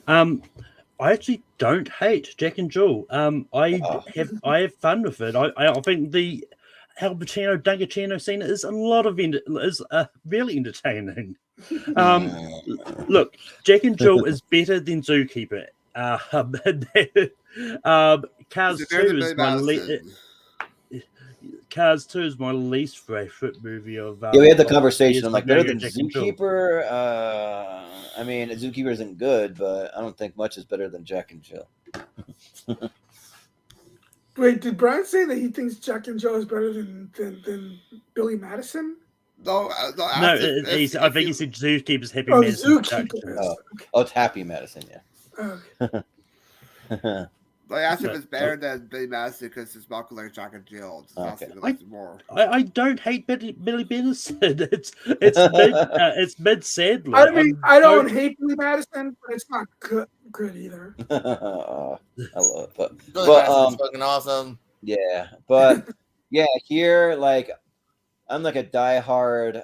I actually don't hate Jack and Jill. I have fun with it. I think the Al Pacino Dunkachino scene is really entertaining. Look, Jack and Jill is better than Zookeeper. Cars 2 is Cars 2 is my least favorite movie of. Yeah, we had the conversation. I'm like, better than Jack and Jill. Zookeeper. I mean, Zookeeper isn't good, but I don't think much is better than Jack and Jill. Wait, did Brian say that he thinks Jack and Jill is better than Billy Madison? No, I think he said Zookeeper's Happy Madison. Zookeeper. It's Happy Madison, yeah. Okay. I asked if it's better than Billy Madison because it's Malcolm like Jack and Jill. I don't hate Billy Madison. It's mid sadly. I mean, I don't hate Billy Madison, but it's not good either. I love it, but Madison's fucking awesome. Yeah, but yeah, here like I'm like a diehard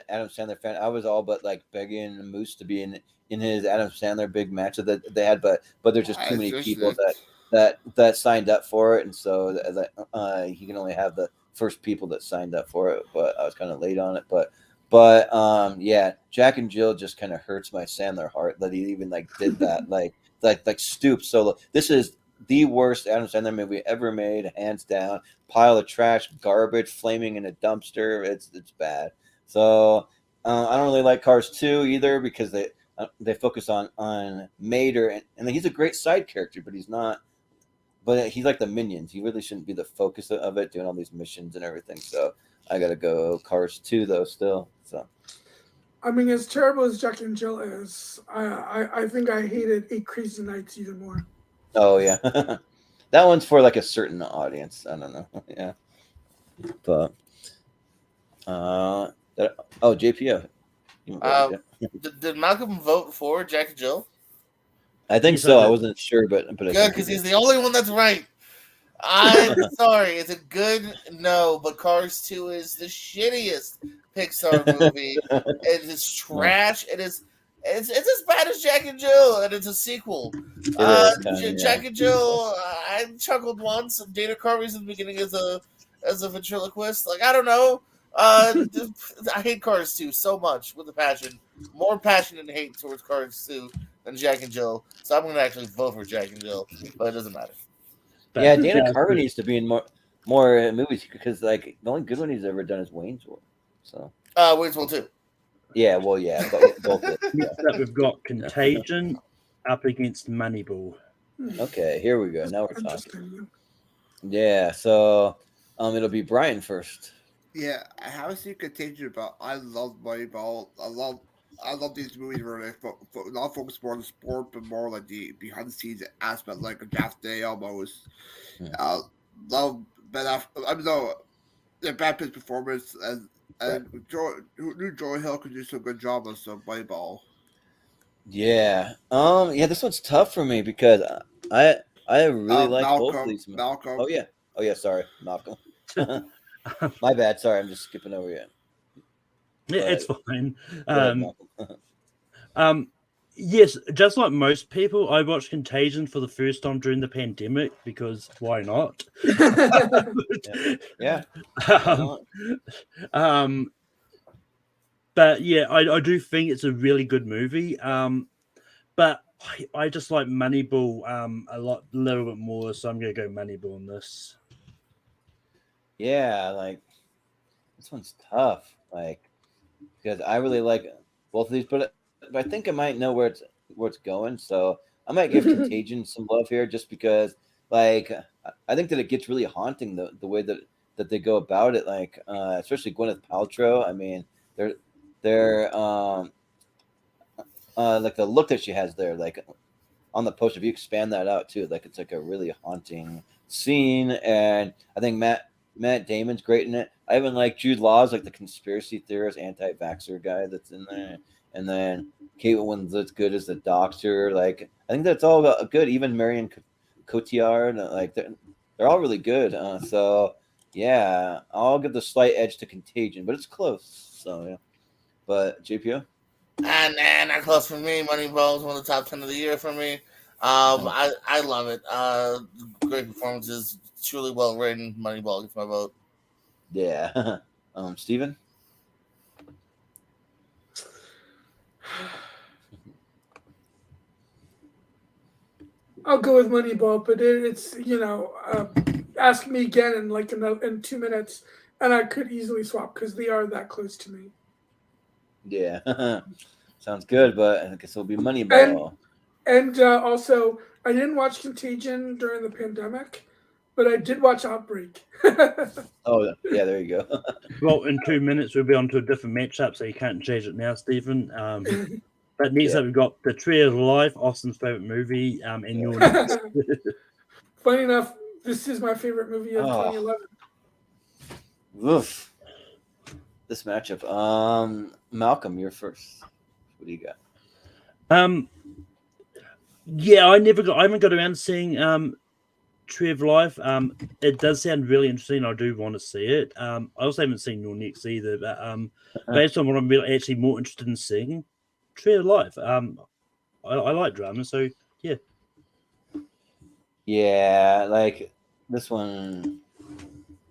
Adam Sandler fan. I was all but like begging Moose to be in his Adam Sandler big match that they had, but there's just too many people that signed up for it, and so that he can only have the first people that signed up for it. But I was kind of late on it, but yeah, Jack and Jill just kind of hurts my Sandler heart that he even like did that, like stoop solo. This is the worst Adam Sandler movie ever made, hands down. Pile of trash, garbage, flaming in a dumpster. It's bad. So I don't really like Cars 2 either because they focus on Mater, and he's a great side character, but he's not. But he's like the Minions. He really shouldn't be the focus of it, doing all these missions and everything. So I gotta go Cars 2 though still. So I mean, as terrible as Jack and Jill is, I think I hated 8 Crazy Nights even more. Oh yeah, that one's for like a certain audience. I don't know. Yeah, but JPO. Did Malcolm vote for Jack and Jill? I think so. I wasn't sure, but good because he's the only one that's right. I'm sorry, it's a good no, but Cars 2 is the shittiest Pixar movie. It is trash. It's as bad as Jack and Jill, and it's a sequel. Jack and Jill, I chuckled once. Dana Carvey's in the beginning as a ventriloquist. Like, I don't know. I hate Cars 2 so much with a passion. More passion and hate towards Cars 2 than Jack and Jill. So I'm going to actually vote for Jack and Jill, but it doesn't matter. Yeah, Dana Carvey needs to be in more movies because like the only good one he's ever done is Wayne's World. So Wayne's World 2. Yeah, well, yeah, but both. We've got Contagion up against Moneyball. Okay, here we go. Now we're talking. Yeah, so it'll be Brian first. Yeah, I haven't seen Contagion, but I love Moneyball. I love these movies where they not focus more on the sport, but more like the behind the scenes aspect, like a draft day almost. Love Ben Affleck. I mean, no, the Brad Pitt's performance and Joy Hill could do some good job on some Moneyball. Yeah. Yeah, this one's tough for me because I really like both of these. Malcolm. Oh yeah. Sorry, Malcolm. My bad. Sorry, I'm just skipping over you. Yeah, it's fine. Yes, just like most people, I watched Contagion for the first time during the pandemic because why not? Yeah. But yeah, I do think it's a really good movie. But I just like Moneyball a little bit more, so I'm gonna go Moneyball on this. Yeah, like this one's tough. Like because I really like both of these, but I think I might know where it's going. So I might give Contagion some love here, just because, like, I think that it gets really haunting the way that they go about it. Like, especially Gwyneth Paltrow. I mean, they're like the look that she has there, like on the poster. If you expand that out too, like it's like a really haunting scene. And I think Matt Damon's great in it. I even like Jude Law's like the conspiracy theorist, anti-vaxxer guy that's in there. And then Kate Winslet's good as the doctor. Like, I think that's all good. Even Marion Cotillard, like they're all really good. So yeah, I'll give the slight edge to Contagion, but it's close. So yeah. But JPO? And not close for me. Moneyball is one of the top 10 of the year for me. I love it. Great performances, truly well written. Moneyball gets my vote. Yeah. Steven? I'll go with Moneyball, but it's ask me again in like in 2 minutes, and I could easily swap because they are that close to me. Yeah. Sounds good, but I guess it'll be Moneyball. And also, I didn't watch Contagion during the pandemic, but I did watch Outbreak. Oh, yeah, there you go. Well, in 2 minutes, we'll be on to a different matchup, so you can't change it now, Stephen. But next up, we've got The Tree of Life, Austin's favorite movie, and your next. Funny enough, this is my favorite movie of 2011. Oof. This matchup. Malcolm, you're first. What do you got? Yeah, I haven't got around to seeing Tree of Life. It does sound really interesting. I do want to see it. I also haven't seen Your Next either, but based on what I'm really actually more interested in seeing, Tree of Life. I like drama, so yeah. Yeah, like this one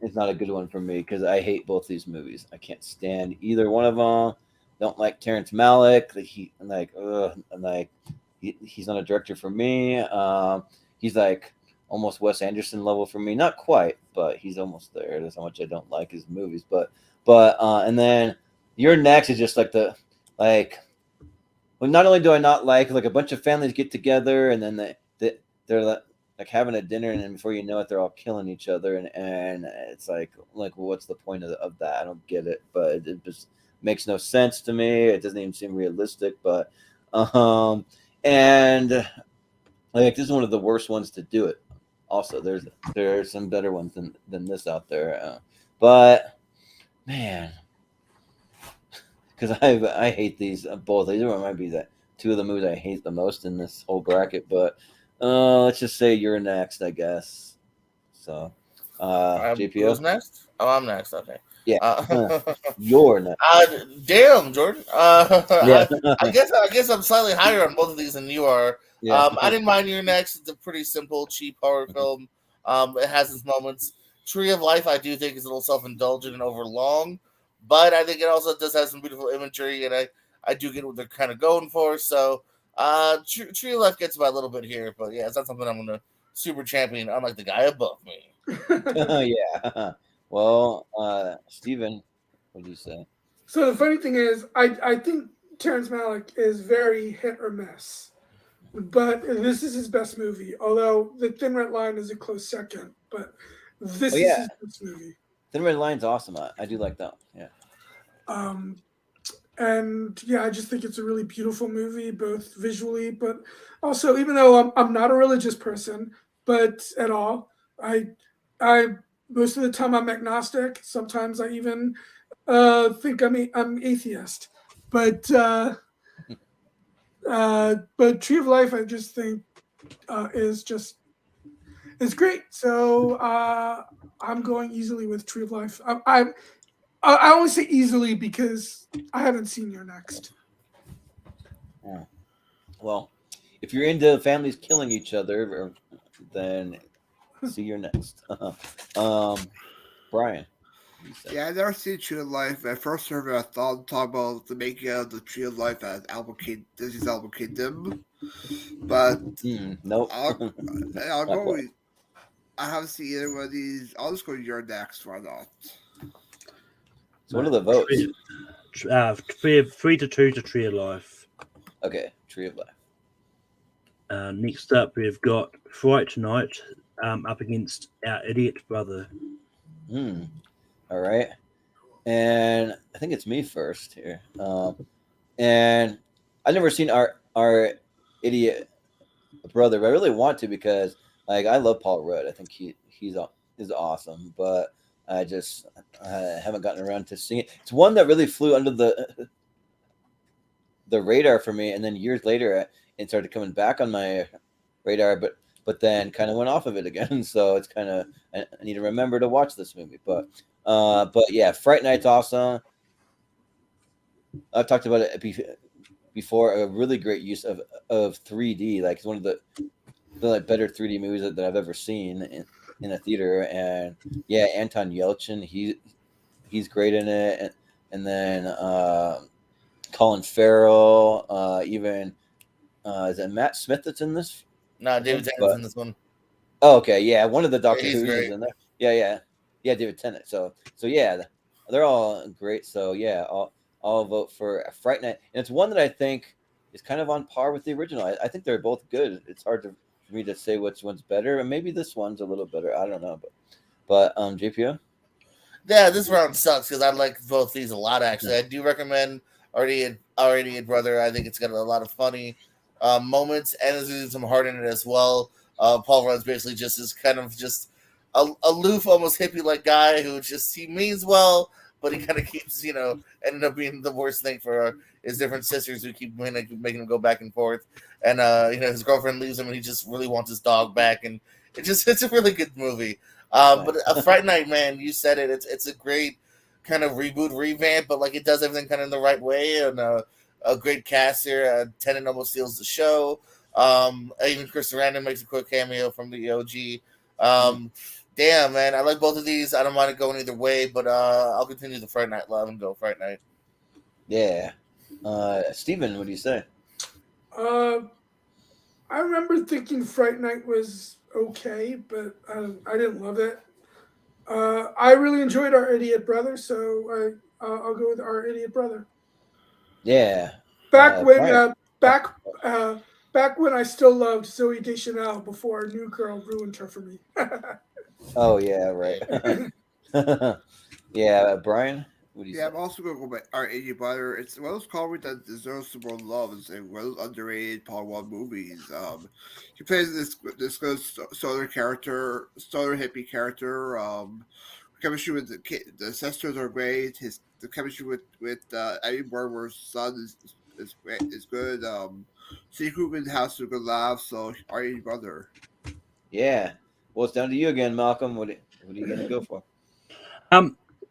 is not a good one for me because I hate both these movies. I can't stand either one of them. Don't like Terrence Malick. He's not a director for me. He's like almost Wes Anderson level for me. Not quite, but he's almost there. That's how much I don't like his movies. But and then Your Next is just like well, not only do I not like a bunch of families get together and then they're like having a dinner, and then before you know it, they're all killing each other, and it's like well, what's the point of that? I don't get it, but it just makes no sense to me. It doesn't even seem realistic, but and like this is one of the worst ones to do it. Also, there are some better ones than this out there, but man, because I hate these both. These might be the two of the movies I hate the most in this whole bracket, but let's just say You're Next, I guess. So, JPO? Who's next? Oh, I'm next. Okay. Yeah. You're next. Damn, Jordan. Yeah. I guess I'm slightly higher on both of these than you are. Yeah. I didn't mind You're Next. It's a pretty simple, cheap horror film. It has its moments. Tree of Life, I do think, is a little self-indulgent and overlong, but I think it also does have some beautiful imagery, and I do get what they're kind of going for. So, Tree of Life gets by a little bit here, but yeah, it's not something I'm going to super champion, unlike the guy above me. Yeah. Well, Steven, what do you say? So the funny thing is, I think Terrence Malick is very hit or miss, but this is his best movie. Although The Thin Red Line is a close second, but this is his best movie. Thin Red Line's awesome. I do like that. Yeah. And yeah, I just think it's a really beautiful movie, both visually, but also, even though I'm not a religious person, but at all, I most of the time I'm agnostic. Sometimes I even think I'm atheist. But Tree of Life, I just think is great. So I'm going easily with Tree of Life. I only say easily because I haven't seen Your Next. Yeah. Well, if you're into families killing each other, then see Your Next. Brian. Yeah, I never seen Tree of Life. I first heard it, I thought talk about the making of the Tree of Life as Disney's Album Kingdom, but nope. I'll go with. I haven't seen either one of these. I'll just go to Your Next. Why not? So what are the votes? 3-2 to Tree of Life. Okay, Tree of Life. Next up, we've got Fright Night up against Our Idiot Brother. All right. And I think it's me first here. And I've never seen our Idiot Brother, but I really want to because like I love Paul Rudd. I think he's awesome, but I just haven't gotten around to seeing it. It's one that really flew under the radar for me, and then years later it started coming back on my radar, but then kind of went off of it again. So it's kind of I need to remember to watch this movie. But yeah, Fright Night's awesome. I've talked about it before. A really great use of 3D. Like it's one of the like better 3D movies that I've ever seen in a theater. And yeah, Anton Yelchin, he's great in it. And then Colin Farrell, even is it Matt Smith that's in this? No, David Tennant's in this one. Oh, okay, yeah, one of the Doctor He's Who's great. is in there. Yeah, David Tennant. So yeah, they're all great. So yeah, I'll vote for Fright Night, and it's one that I think is kind of on par with the original. I think they're both good. It's hard for me to say which one's better, and maybe this one's a little better. I don't know, but JPO. Yeah, this round sucks because I like both these a lot. Actually, I do recommend Our Idiot Brother. I think it's got a lot of funny moments, and there's some heart in it as well. Paul Rudd's basically just is kind of just aloof, almost hippie like guy who just he means well, but he kind of keeps ended up being the worst thing for his different sisters who keep making him go back and forth, and his girlfriend leaves him and he just really wants his dog back, and it's a really good movie. But a Fright Night, man, you said it. It's a great kind of reboot, revamp, but like it does everything kind of in the right way, and a great cast here. Tennant almost steals the show. Even Chris Sarandon makes a quick cameo from the OG. Damn, man, I like both of these. I don't mind it going either way, but I'll continue the Fright Night love and go Fright Night. Yeah. Steven, what do you say? I remember thinking Fright Night was okay, but I didn't love it. I really enjoyed Our Idiot Brother, so I'll go with Our Idiot Brother. Yeah. Back when I still loved Zoe Deschanel before a new girl ruined her for me. Oh yeah, right. Yeah, Brian, what do you say? I'm also going to go by Our Idiot Brother. It's one of those comedies that deserves some more love. It's one of those underrated Paul Rudd movies. He plays this good stoner character, stoner hippie character. Chemistry with the sisters are great. The chemistry with Eddie Barber's son is good. Steve Coogan has some good laughs. So Our Idiot Brother. Yeah. Well, it's down to you again, Malcolm. What are you going to go for?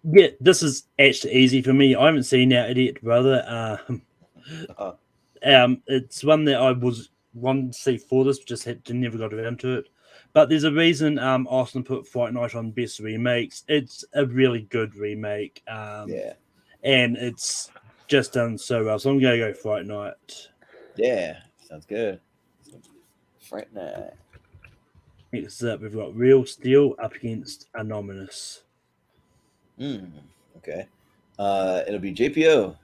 Yeah, this is actually easy for me. I haven't seen Our Idiot Brother. It's one that I was wanting to see for this, just never got around to it. But there's a reason Austin put Fright Night on Best Remakes. It's a really good remake. Yeah. And it's just done so well. So I'm going to go Fright Night. Yeah, sounds good. Fright Night. Next up, we've got Real Steel up against Anonymous. Okay. It'll be JPO.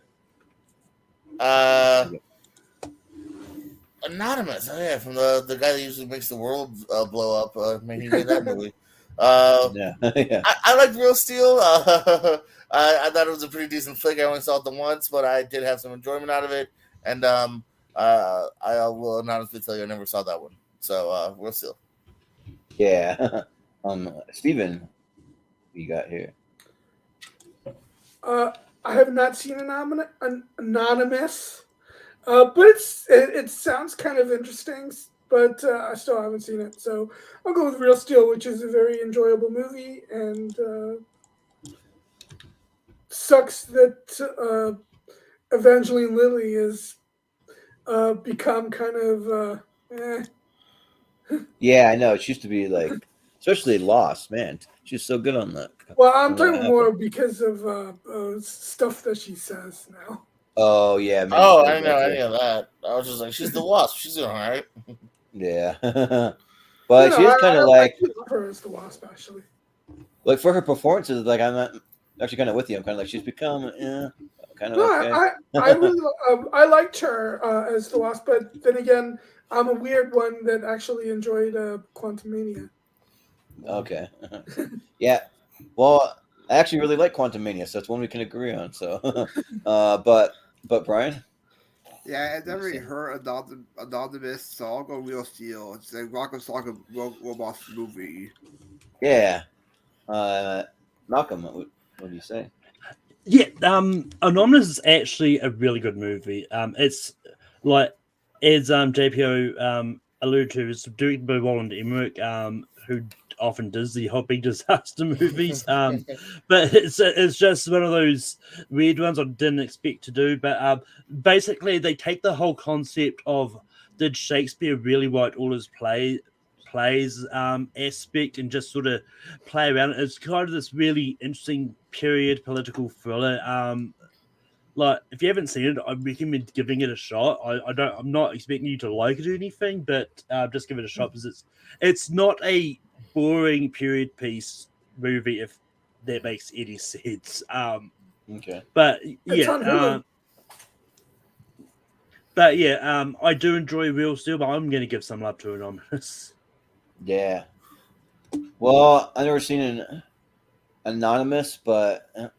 Anonymous. Oh yeah, from the guy that usually makes the world blow up. He made that movie. Yeah. I liked Real Steel. I thought it was a pretty decent flick. I only saw it the once, but I did have some enjoyment out of it. And I will anonymously tell you I never saw that one. So Real Steel. Yeah. Steven, what you got here? I have not seen Anonymous, but it sounds kind of interesting, but I still haven't seen it. So I'll go with Real Steel, which is a very enjoyable movie, and sucks that Evangeline Lilly has become kind of Yeah, I know. She used to be like, especially Lost, man. She's so good on that. Well, I'm talking more because of stuff that she says now. Oh yeah. Man, I didn't know any of that. I was just like, she's the Wasp. She's doing all right. Yeah. But she's kind of like her as the Wasp, actually. Like for her performances, like I'm not actually kind of with you. I'm kind of like she's become kind of No, okay. I really I liked her as the Wasp, but then again, I'm a weird one that actually enjoyed Quantumania. Okay. Yeah. Well, I actually really like Quantumania, so it's one we can agree on. So, but Brian, Yeah, I never really heard Anonymous, so I'll go Real Steel. It's a Rocco Soccer Robots movie. yeah. Malcolm, what do you say? Yeah, Anonymous is actually a really good movie. It's like as JPO alluded to, it's directed by Roland Emmerich, who often does the whole big disaster movies. But it's just one of those weird ones I didn't expect to do. But basically, they take the whole concept of did Shakespeare really write all his plays aspect and just sort of play around it. It's kind of this really interesting period political thriller. Like if you haven't seen it, I recommend giving it a shot. I'm not expecting you to like it or anything, but just give it a shot because it's not a boring period piece movie if that makes any sense. Okay. But It's on Hulu. I do enjoy Real Steel, but I'm going to give some love to Anonymous. Yeah. Well, I've never seen an Anonymous, but I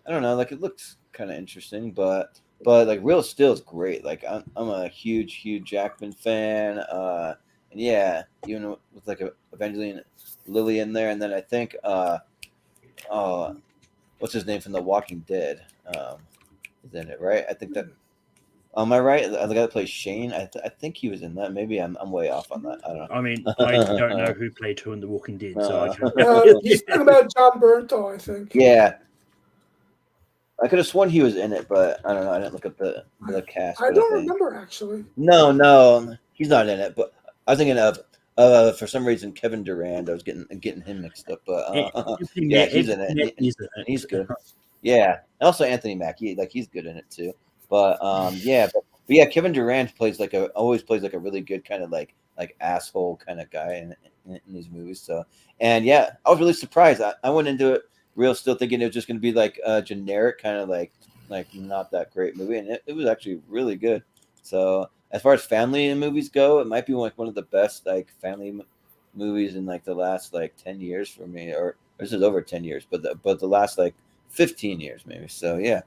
don't know. Like it looks kind of interesting, but like Real Steel is great. Like I'm a huge Jackman fan. And yeah, even with like Evangeline Lilly in there, and then I think what's his name from The Walking Dead is in it, right? I think that. Am I right? The guy that plays Shane, I think he was in that. Maybe I'm way off on that. I don't know. I mean, I don't know who played who in The Walking Dead, so I can. He's talking about John Bernthal, I think. Yeah, I could have sworn he was in it, but I don't know. I didn't look up the cast. I don't remember actually. No, he's not in it. But I was thinking of for some reason Kevin Durant. I was getting him mixed up, but yeah, he's in it. He's good. Yeah, and also Anthony Mackie, like he's good in it too. But yeah, but yeah, Kevin Durant always plays like a really good kind of like asshole kind of guy in these movies. So and yeah, I was really surprised. I went into it Real Steel thinking it was just going to be like a generic kind of like not that great movie, and it was actually really good. So as far as family movies go, it might be like one of the best like family movies in like the last like 10 years for me, or this is over 10 years, but the last like 15 years maybe. So yeah.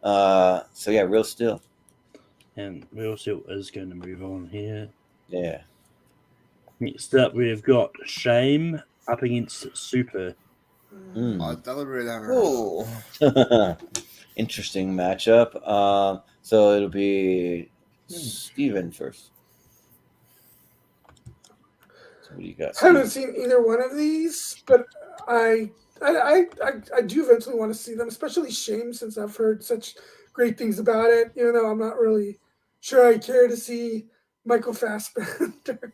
Real Steel. And Real Steel is going to move on here. Yeah. Next up, we've got Shame up against Super. Cool. Interesting matchup. So it'll be Steven first. So what do you got? I haven't seen either one of these, but I do eventually want to see them, especially Shame, since I've heard such great things about it. Even though I'm not really sure I care to see Michael Fassbender.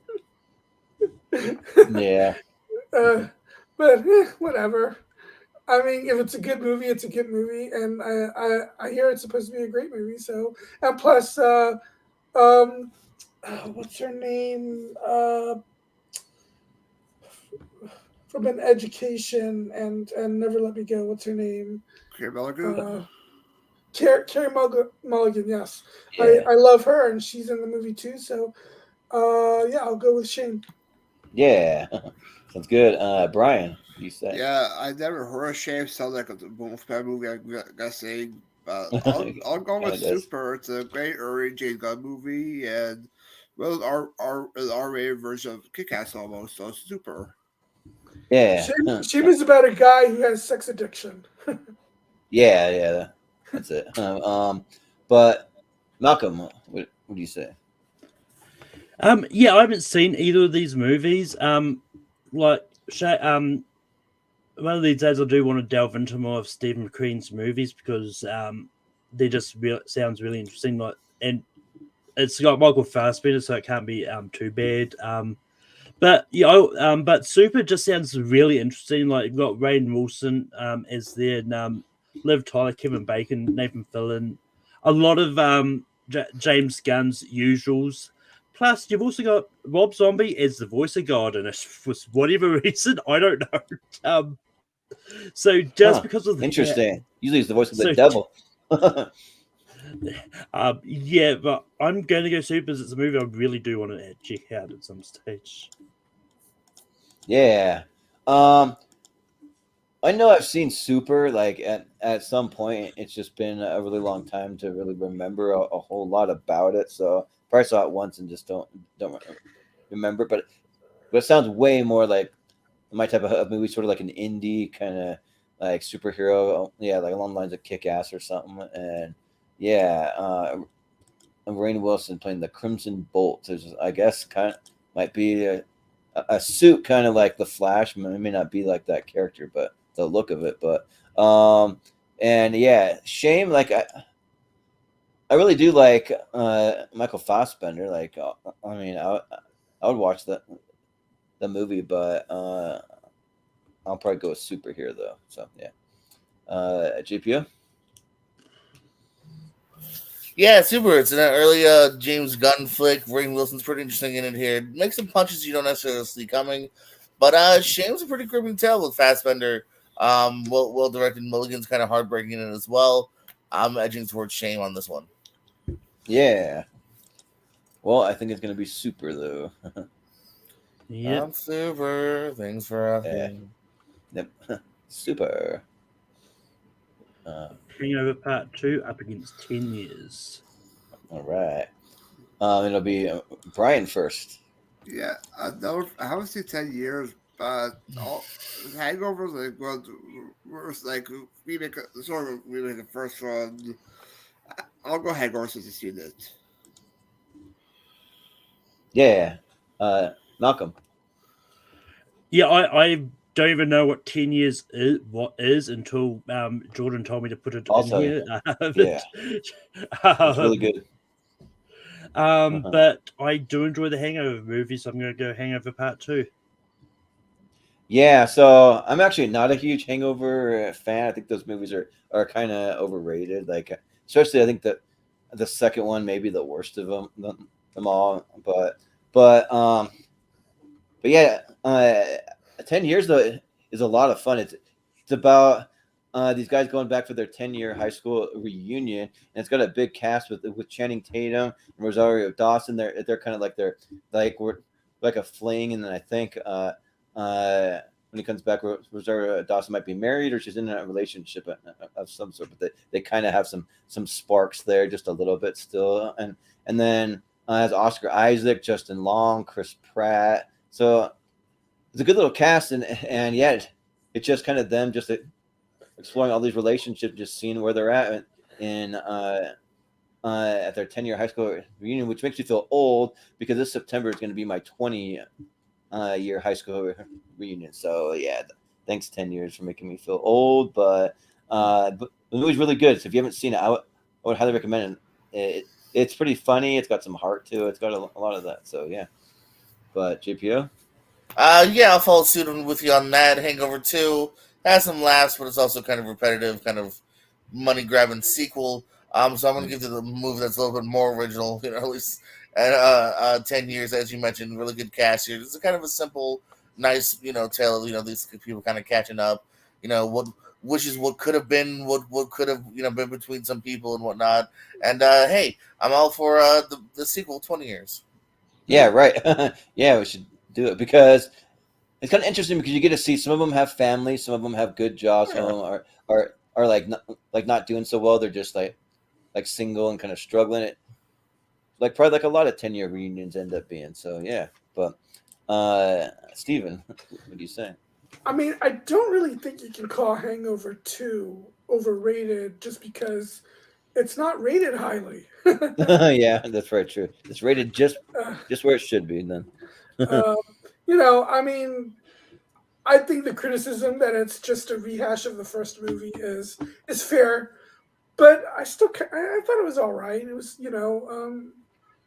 Yeah. But whatever. I mean, if it's a good movie, it's a good movie, and I hear it's supposed to be a great movie. So, and plus, what's her name? From An Education and Never Let Me Go. What's her name? Carey Mulligan. Carey Mulligan. Yes, Yeah. I love her, and she's in the movie too. So, yeah, I'll go with Shane. Yeah, sounds good. Brian, what do you say? Yeah, I never heard of Shame. Sounds like a most bad movie. I gotta say, but I'll go with Super. It's a great early James Gunn movie, and well, an R-rated version of Kick-Ass almost. So Super. Yeah. Shame is about a guy who has sex addiction. Yeah, that's it. But Malcolm, what do you say? Yeah, I haven't seen either of these movies. One of these days I do want to delve into more of Steve McQueen's movies because they just sounds really interesting. And it's got Michael Fassbender, so it can't be too bad. But but Super just sounds really interesting. Like you've got Rainn Wilson as there, and Liv Tyler, Kevin Bacon, Nathan Fillion, a lot of James Gunn's usuals. Plus, you've also got Rob Zombie as the voice of God, and for whatever reason, I don't know. So just because of interesting, usually it's the voice of the devil. Yeah, but I'm going to go see because it's a movie I really do want to check out at some stage. Yeah. I know I've seen Super like at some point. It's just been a really long time to really remember a whole lot about it. So probably saw it once and just don't remember. But it sounds way more like my type of movie, sort of like an indie kind of like superhero. Yeah, like along the lines of Kick Ass or something. And yeah, Rainn Wilson playing the Crimson Bolt is, I guess, kind of might be a suit kind of like the Flash. It may not be like that character, but the look of it. But and yeah, shame. Like I really do like Michael Fassbender. Like I mean, I would watch the movie, but I'll probably go with Superhero though. So yeah, GPO. Yeah, Super. It's an early James Gunn flick. Rainn Wilson's pretty interesting in it here. Makes some punches you don't necessarily see coming. But Shame's a pretty gripping tale with Fassbender. Well directed. Mulligan's kind of heartbreaking in it as well. I'm edging towards Shame on this one. Yeah. Well, I think it's gonna be Super though. Yeah. I'm Super. Thanks for asking. Yep. Super. Hangover Part 2 up against 10 Years. All right. It'll be Brian first. Yeah, I haven't seen 10 years, but Hangover was like remake, sort of remake the first one. I'll go Hangover since you've seen it. Yeah. Malcolm. Yeah, I don't even know what 10 years is until Jordan told me to put it Also, in here. Yeah. It's really good. But I do enjoy the Hangover movie, so I'm going to go Hangover Part 2. Yeah, so I'm actually not a huge Hangover fan. I think those movies are kind of overrated. Like, especially I think that the second one may be the worst of them all. But yeah, 10 years though is a lot of fun. It's about these guys going back for their 10-year high school reunion, and it's got a big cast with Channing Tatum and Rosario Dawson. They're kind of like we're like a fling, and then I think when he comes back, Rosario Dawson might be married or she's in a relationship of some sort, but they kind of have some sparks there, just a little bit still, and then has Oscar Isaac, Justin Long, Chris Pratt. So it's a good little cast, and yet it's just kind of them just exploring all these relationships, just seeing where they're at at their 10-year high school reunion, which makes me feel old because this September is going to be my 20-year high school reunion. So yeah, thanks 10 years for making me feel old, but the movie's really good. So if you haven't seen it, I would highly recommend it. It's pretty funny. It's got some heart to it. It's got a lot of that. So yeah. But JPO? Yeah, I'll follow suit with you on that. Hangover 2 has some laughs, but it's also kind of repetitive, kind of money-grabbing sequel. So I'm going to give to the movie that's a little bit more original, at least at 10 years, as you mentioned. Really good cast here. It's kind of a simple, nice, tale of, these people kind of catching up, which is what could have been, what could have, been between some people and whatnot. And, hey, I'm all for the sequel, 20 years. Yeah, right. Yeah, we should do it because it's kind of interesting because you get to see some of them have families, some of them have good jobs, some of them are like not doing so well. They're just like single and kind of struggling. It probably like a lot of 10-year reunions end up being. So yeah, but Steven, what do you say? I mean, I don't really think you can call Hangover 2 overrated just because it's not rated highly. Yeah, that's very true. It's rated just where it should be then. I mean, I think the criticism that it's just a rehash of the first movie is fair, but I thought it was all right. It was,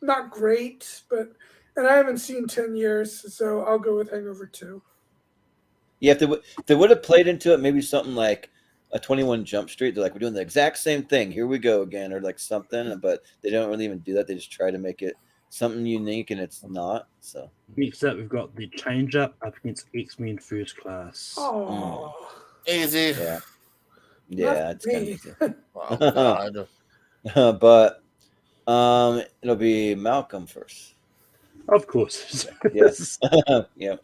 not great, and I haven't seen 10 years, so I'll go with Hangover 2. Yeah, if they would have played into it, maybe something like a 21 Jump Street. They're like, we're doing the exact same thing. Here we go again, or like something. But they don't really even do that. They just try to make it something unique, and it's not. So next up, we've got the Change Up against X-Men First Class. Oh, Easy. Yeah. Yeah, it's kind me. of easy. Oh God. But it'll be Malcolm first. Of course. Yes. Yeah.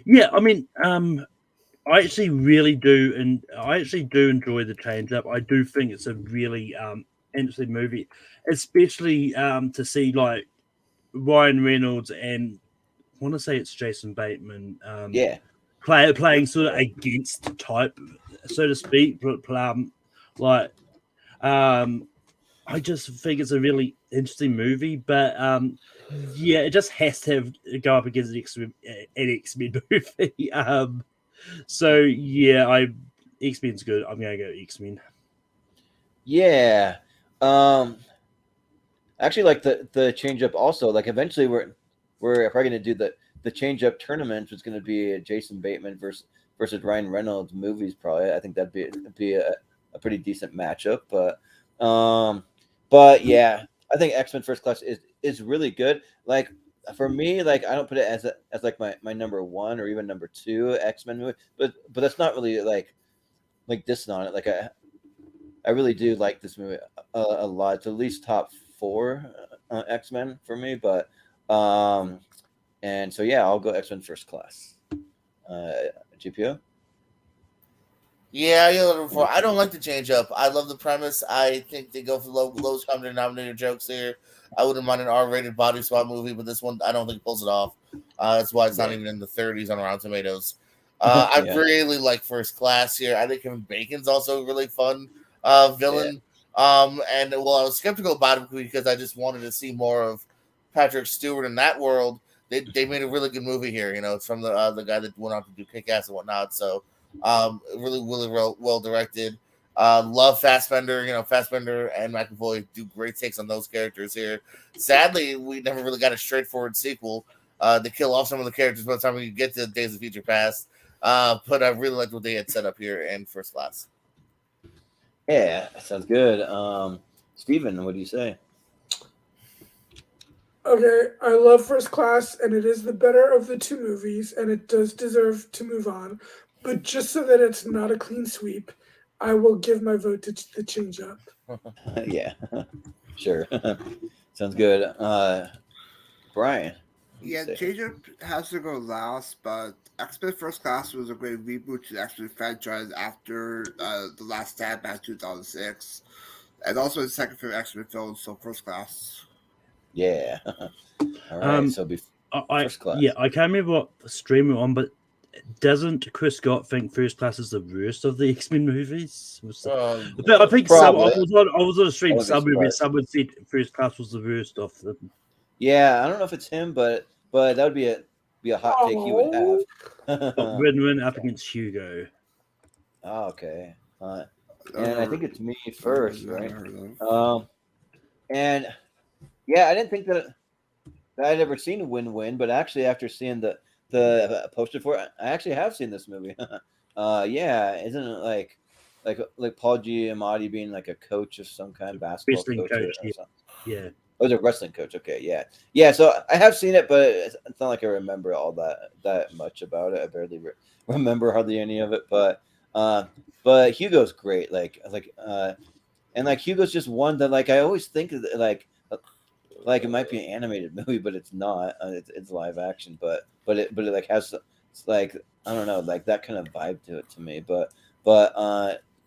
Yeah, I mean, I actually really do, and I actually do enjoy the change up. I do think it's a really interesting movie, especially to see like Ryan Reynolds and I want to say it's Jason Bateman Yeah. playing sort of against type, so to speak. Like, I just think it's a really interesting movie, but yeah, it just has to go up against an X-Men movie. So yeah, X-Men's good. I'm gonna go X-Men. Yeah. I actually like the change up also. Like eventually we're probably gonna do the change up tournament, which is gonna be Jason Bateman versus Ryan Reynolds movies. Probably, I think that'd be a pretty decent matchup. But yeah, I think X-Men First Class is really good. Like for me, like I don't put it as like my number one or even number two X-Men movie, but that's not really like dissing on it. Like I really do like this movie a lot. It's at least top four X-Men for me, but and so yeah, I'll go X-Men First Class. GPO. Yeah, I don't like the change up. I love the premise. I think they go for lowest common denominator jokes here. I wouldn't mind an R-rated body swap movie, but this one I don't think pulls it off. That's why it's not even in the 30s on Rotten Tomatoes. I really like First Class here. I think Kevin Bacon's also a really fun villain. And well, I was skeptical about it because I just wanted to see more of Patrick Stewart in that world. They made a really good movie here. You know, it's from the guy that went on to do Kick-Ass and whatnot. So really well directed. Love Fassbender. You know, Fassbender and McAvoy do great takes on those characters here. Sadly, we never really got a straightforward sequel. They kill off some of the characters by the time we get to Days of Future Past. But I really liked what they had set up here in First Class. Yeah, sounds good. Steven, what do you say? Okay, I love First Class, and it is the better of the two movies, and it does deserve to move on. But just so that it's not a clean sweep, I will give my vote to the change up. Yeah, sure. Sounds good. Brian. Yeah, change up has to go last, but X-Men First Class was a great reboot to the X-Men franchise after the last stand back 2006. And also the second favorite X-Men film, so First Class. Yeah. All right. So First Class. Yeah, I can't remember what stream we're on, but doesn't Chris Scott think First Class is the worst of the X-Men movies? I think I was on a stream somewhere someone said First Class was the worst of them. Yeah, I don't know if it's him, but that would be a hot take he would have. Win-win up against Hugo. Oh, okay. And I think it's me first, right? And yeah, I didn't think that I'd ever seen Win-Win, but actually after seeing the poster for it, I actually have seen this movie. Yeah, isn't it like Paul Giamatti being like a coach of some kind, basketball coach or something? Yeah. Oh, the wrestling coach. Okay, yeah. So I have seen it, but it's not like I remember all that much about it. I barely remember hardly any of it. But Hugo's great. And Hugo's just one that I always think of like it might be an animated movie, but it's not. It's live action, but it has I don't know, that kind of vibe to it to me. But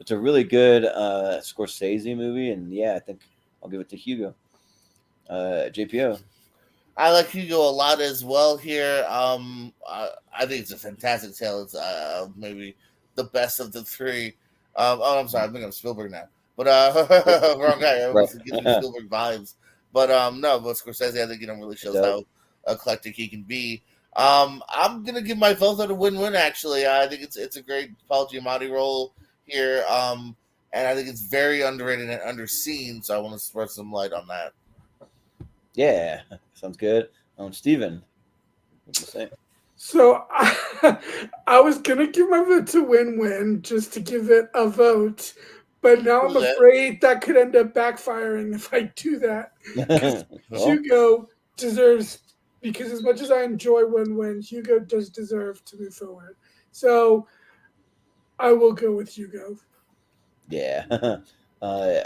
it's a really good Scorsese movie, and yeah, I think I'll give it to Hugo. JPO. I like Hugo a lot as well here. I think it's a fantastic tale. It's maybe the best of the three. I'm sorry, I'm thinking of Spielberg now. But wrong guy. It was giving me Spielberg vibes. But no, but Scorsese, I think really shows how eclectic he can be. I'm gonna give my vote to Win-Win. Actually, I think it's a great Paul Giamatti role here. And I think it's very underrated and underseen. So I want to spread some light on that. Yeah, sounds good. Steven, what do you say? So I was gonna give my vote to Win-Win just to give it a vote, but now I'm afraid that could end up backfiring if I do that. Hugo deserves, because as much as I enjoy Win-Win, Hugo does deserve to move forward. So I will go with Hugo. Yeah.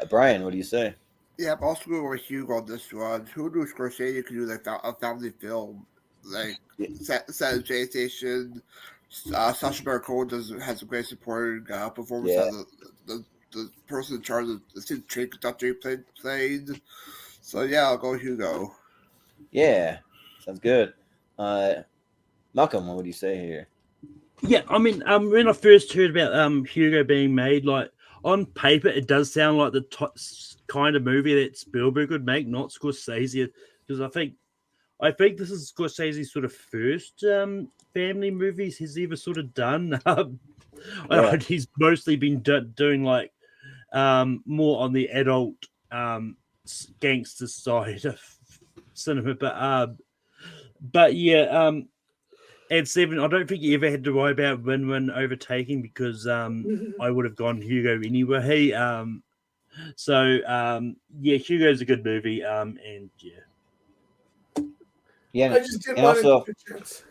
Brian, what do you say? Yeah, I'm also going with Hugo on this one. Who knew Scorsese could do like a family film, like Yeah. San J Station. Sacha Baron Cohen has a great supporting performance. Yeah. The person in charge of the train conductor played. So yeah, I'll go Hugo. Yeah. Sounds good. Malcolm, what would you say here? Yeah, I mean, when I first heard about Hugo being made, like on paper, it does sound like the kind of movie that Spielberg would make, not Scorsese, because I think this is Scorsese's sort of first family movies he's ever sort of done. Yeah. He's mostly been doing like more on the adult gangster side of cinema, but yeah, and Seven, I don't think you ever had to worry about Win-Win overtaking because I would have gone Hugo anyway. Yeah, Hugo's a good movie. And yeah. Yeah. I just didn't and want also, to take a chance.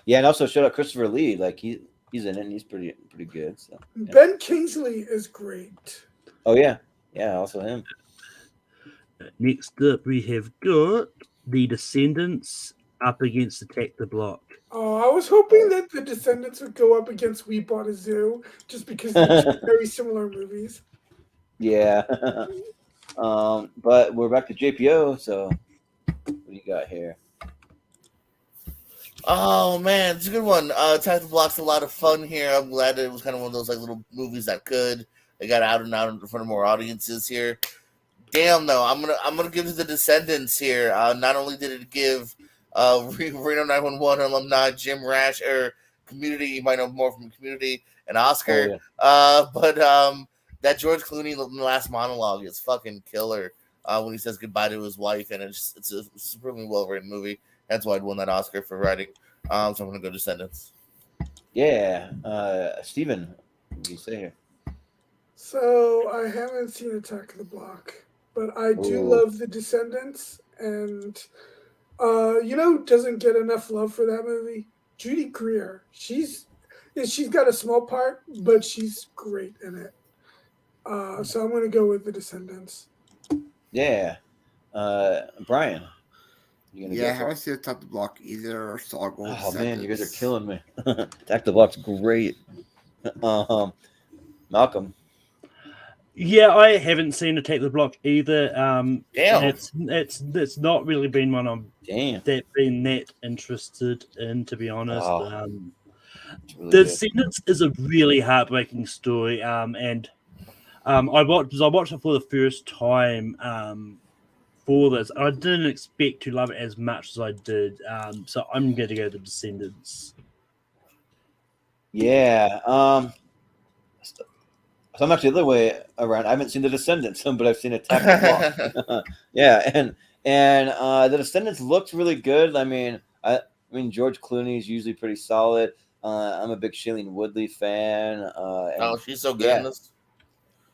yeah, and also shout out Christopher Lee. Like he's in it and he's pretty good. So yeah. Ben Kingsley is great. Oh yeah. Yeah, also him. Next up, we have got The Descendants up against Attack the Block. Oh, I was hoping that The Descendants would go up against We Bought a Zoo, just because they're two very similar movies. Yeah. But we're back to JPO, so what do you got here? Oh man, it's a good one. Attack the Block's a lot of fun here. I'm glad it was kind of one of those like little movies that they got out and out in front of more audiences here. Damn though, I'm gonna give it to The Descendants here. Not only did it give Reno 911 alumni Jim Rash or Community, you might know more from Community, an Oscar, but that George Clooney last monologue is fucking killer. When he says goodbye to his wife, and it's a supremely well written movie. That's why I'd won that Oscar for writing. So I'm gonna go Descendants. Yeah. Steven, what do you say here? So I haven't seen Attack of the Block, but I do Ooh. love The Descendants, and doesn't get enough love for that movie. Judy Greer. She's got a small part, but she's great in it. So I'm gonna go with The Descendants. Yeah. Brian. Yeah, I haven't seen Attack the Block either, so I'll go with Oh man, you guys are Descendants. killing me. Attack the Block's great. Malcolm. Yeah, I haven't seen Attack the Block either. Damn. It's not really been one I'm Damn. been that interested in, to be honest. Oh, really The good. Descendants is a really heartbreaking story. And I watched it for the first time for this. I didn't expect to love it as much as I did. So I'm going to go The Descendants. Yeah. So I'm actually the other way around. I haven't seen The Descendants, but I've seen Attack the Block. Yeah, and The Descendants looked really good. I mean George Clooney is usually pretty solid. I'm a big Shailene Woodley fan. She's so good in this.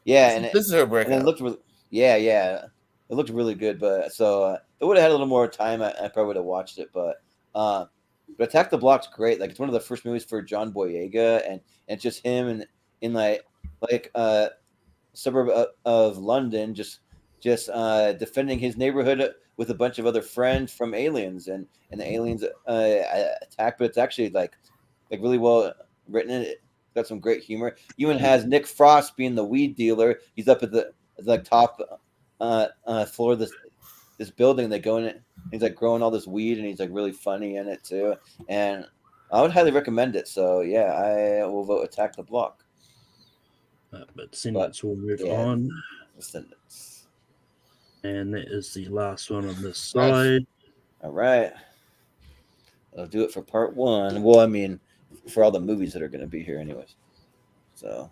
Yeah, This is her breakout. And it looked really, yeah, it looked really good. But so it would have had a little more time. I probably would have watched it. But Attack the Block's great. Like it's one of the first movies for John Boyega, and it's just him and in like suburb of London, just defending his neighborhood with a bunch of other friends from aliens, and the aliens attack. But it's actually like really well written. It got some great humor. Even has Nick Frost being the weed dealer. He's up at the top floor of this building. They go in it. He's like growing all this weed, and he's like really funny in it too. And I would highly recommend it. So yeah, I will vote Attack the Block. But Descendants will move on. Descendants. And that is the last one on this side. All right. I'll do it for part one. Well, I mean, for all the movies that are going to be here anyways. So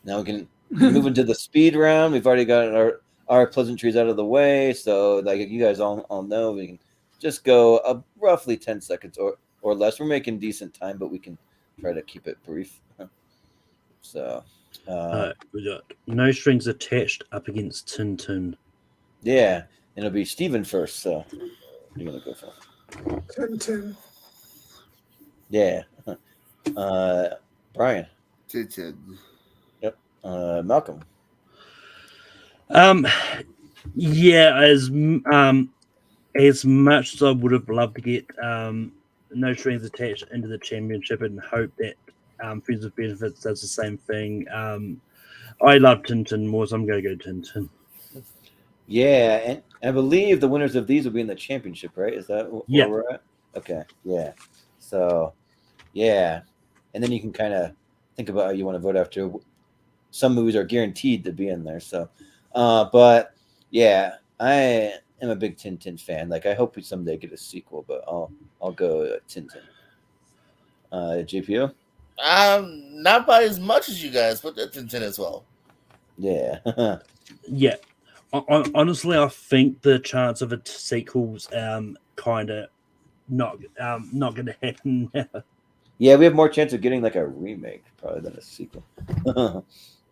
now we can move into the speed round. We've already got our pleasantries out of the way. So like you guys all know, we can just go roughly 10 seconds or less. We're making decent time, but we can try to keep it brief. So we got No Strings Attached up against Tintin. Yeah, and it'll be Steven first. So you're gonna go for Tintin. Yeah. Brian. Tintin. Yep. Malcolm. Yeah, as much as I would have loved to get No Strings Attached into the championship and hope that Friends with Benefits does the same thing. I love Tintin more, so I'm going to go Tintin. Yeah, and I believe the winners of these will be in the championship, right? Is that where we're at? Okay, yeah. So, yeah. And then you can kind of think about how you want to vote after. Some movies are guaranteed to be in there. So, but yeah, I am a big Tintin fan. Like, I hope we someday get a sequel, but I'll go Tintin. JPO? Not by as much as you guys, but Tintin as well. Yeah. Yeah. Honestly, I think the chance of a sequel's kind of not going to happen now. Yeah, we have more chance of getting like a remake probably than a sequel.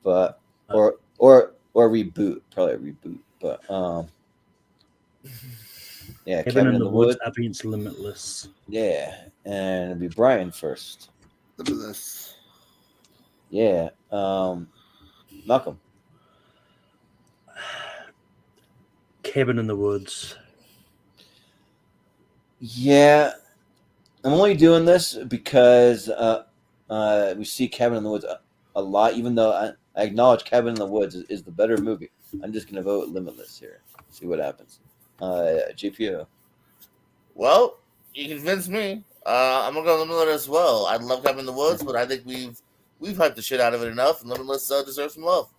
But or a reboot, probably a reboot. But yeah, Cabin in the Woods up against Limitless. Yeah, and it'll be Brian first. Limitless. Yeah. Malcolm. Cabin in the Woods. Yeah, I'm only doing this because we see Cabin in the Woods a lot, even though I acknowledge Cabin in the Woods is the better movie. I'm just going to vote Limitless here. See what happens. GPO. Well, you convinced me. I'm going to go Limitless as well. I love Cabin in the Woods, but I think we've hyped the shit out of it enough, and Limitless deserves some love.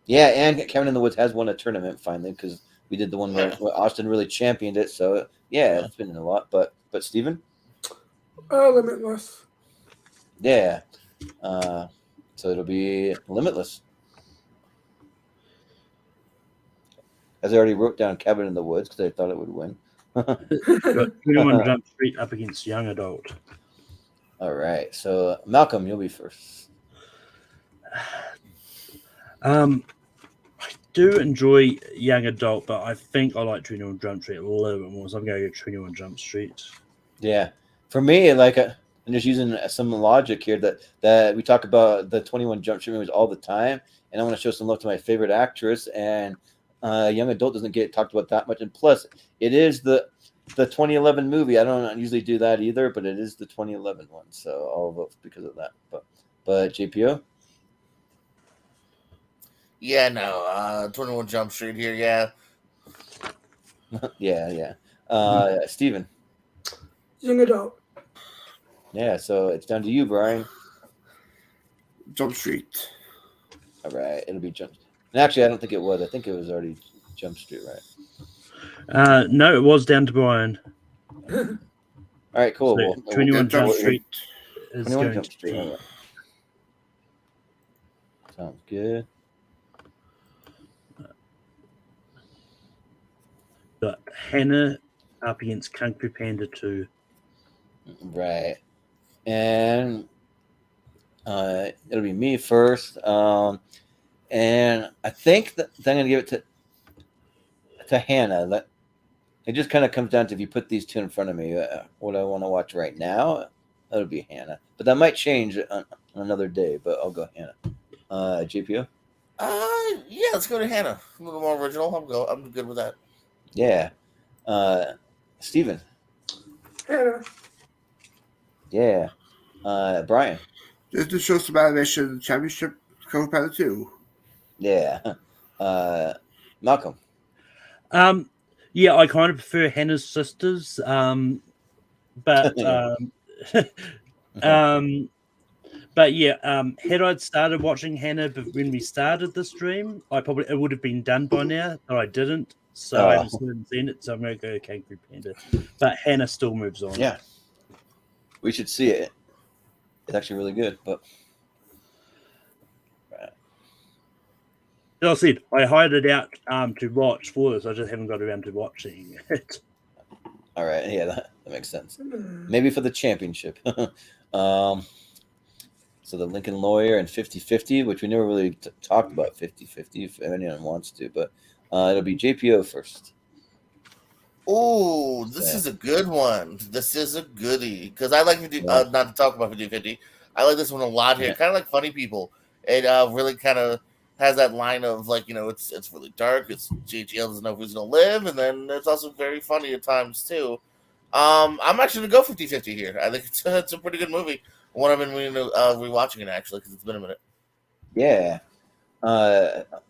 Yeah, and Cabin in the Woods has won a tournament finally because we did the one where Austin really championed it. So, yeah, it's been in a lot. But Steven? Limitless. Yeah. So it'll be Limitless. As I already wrote down Cabin in the Woods because I thought it would win. 21 Jump Street up against Young Adult. All right. So, Malcolm, you'll be first. I do enjoy Young Adult, but I think I like 21 Jump Street a little bit more, so I'm going to go 21 Jump Street. Yeah. For me, like, I'm just using some logic here that we talk about the 21 Jump Street movies all the time, and I want to show some love to my favorite actress, and Young Adult doesn't get talked about that much. And plus, it is the 2011 movie. I don't usually do that either, but it is the 2011 one, so I'll vote because of that. But JPO? Yeah, no. 21 Jump Street here, yeah. Yeah. Steven? Young Adult. Yeah, so it's down to you, Brian. Jump Street. All right, it'll be Jump. And actually, I don't think it was. I think it was already Jump Street, right? No, it was down to Brian. All right, cool. So 21 Jump Street is 21 going Jump to Street. be... All right. Sounds good. Got Hannah up against Kung Fu Panda 2. Right. And it'll be me first. And I think that I'm going to give it to Hannah. It just kind of comes down to if you put these two in front of me, what I want to watch right now, that'll be Hannah. But that might change on another day, but I'll go Hannah. JPO? Yeah, let's go to Hannah. A little more original. I'm good with that. Yeah. Steven? Hannah. Yeah. Brian? Just to show some animation championship cover panel 2. Yeah. Malcolm? Yeah, I kind of prefer Hannah's sisters, but but yeah, had I started watching Hannah when we started the stream, it would have been done by now, but I didn't, so I just hadn't seen it. So I'm going to go Kung Fu Panda, but Hannah still moves on. Yeah, we should see it. It's actually really good, but. As I said, I hired it out to watch for this. I just haven't got around to watching it. All right. Yeah, that makes sense. Maybe for the championship. So the Lincoln Lawyer and 50-50, which we never really talked about 50-50 if anyone wants to, but it'll be JPO first. Oh, this is a good one. This is a goodie because I like not to talk about 50-50. I like this one a lot here. Kind of like Funny People. It really kind of has that line of like, it's really dark. It's JGL doesn't know if he's gonna live, and then it's also very funny at times too. I'm actually gonna go 50-50 here. I think it's a pretty good movie. One I've been meaning to rewatching it actually because it's been a minute. Yeah.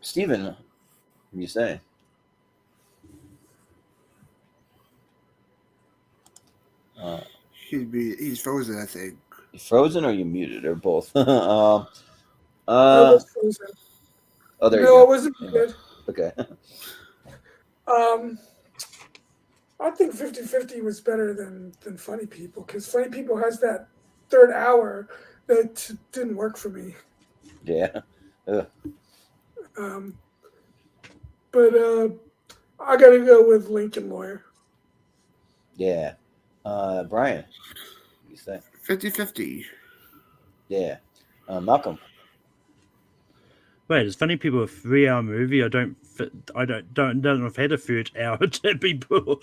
Steven, what do you say? He's frozen, I think. You frozen or you muted or both? I was frozen. Oh, there you No, go. it wasn't good. Okay. I think 50-50 was better than Funny People because Funny People has that third hour that didn't work for me. Yeah. But I gotta go with Lincoln Lawyer. Yeah. Brian, what do you say? 50-50. Yeah. Malcolm. Wait, is Funny People a 3-hour movie? I don't know if I had a third hour to people.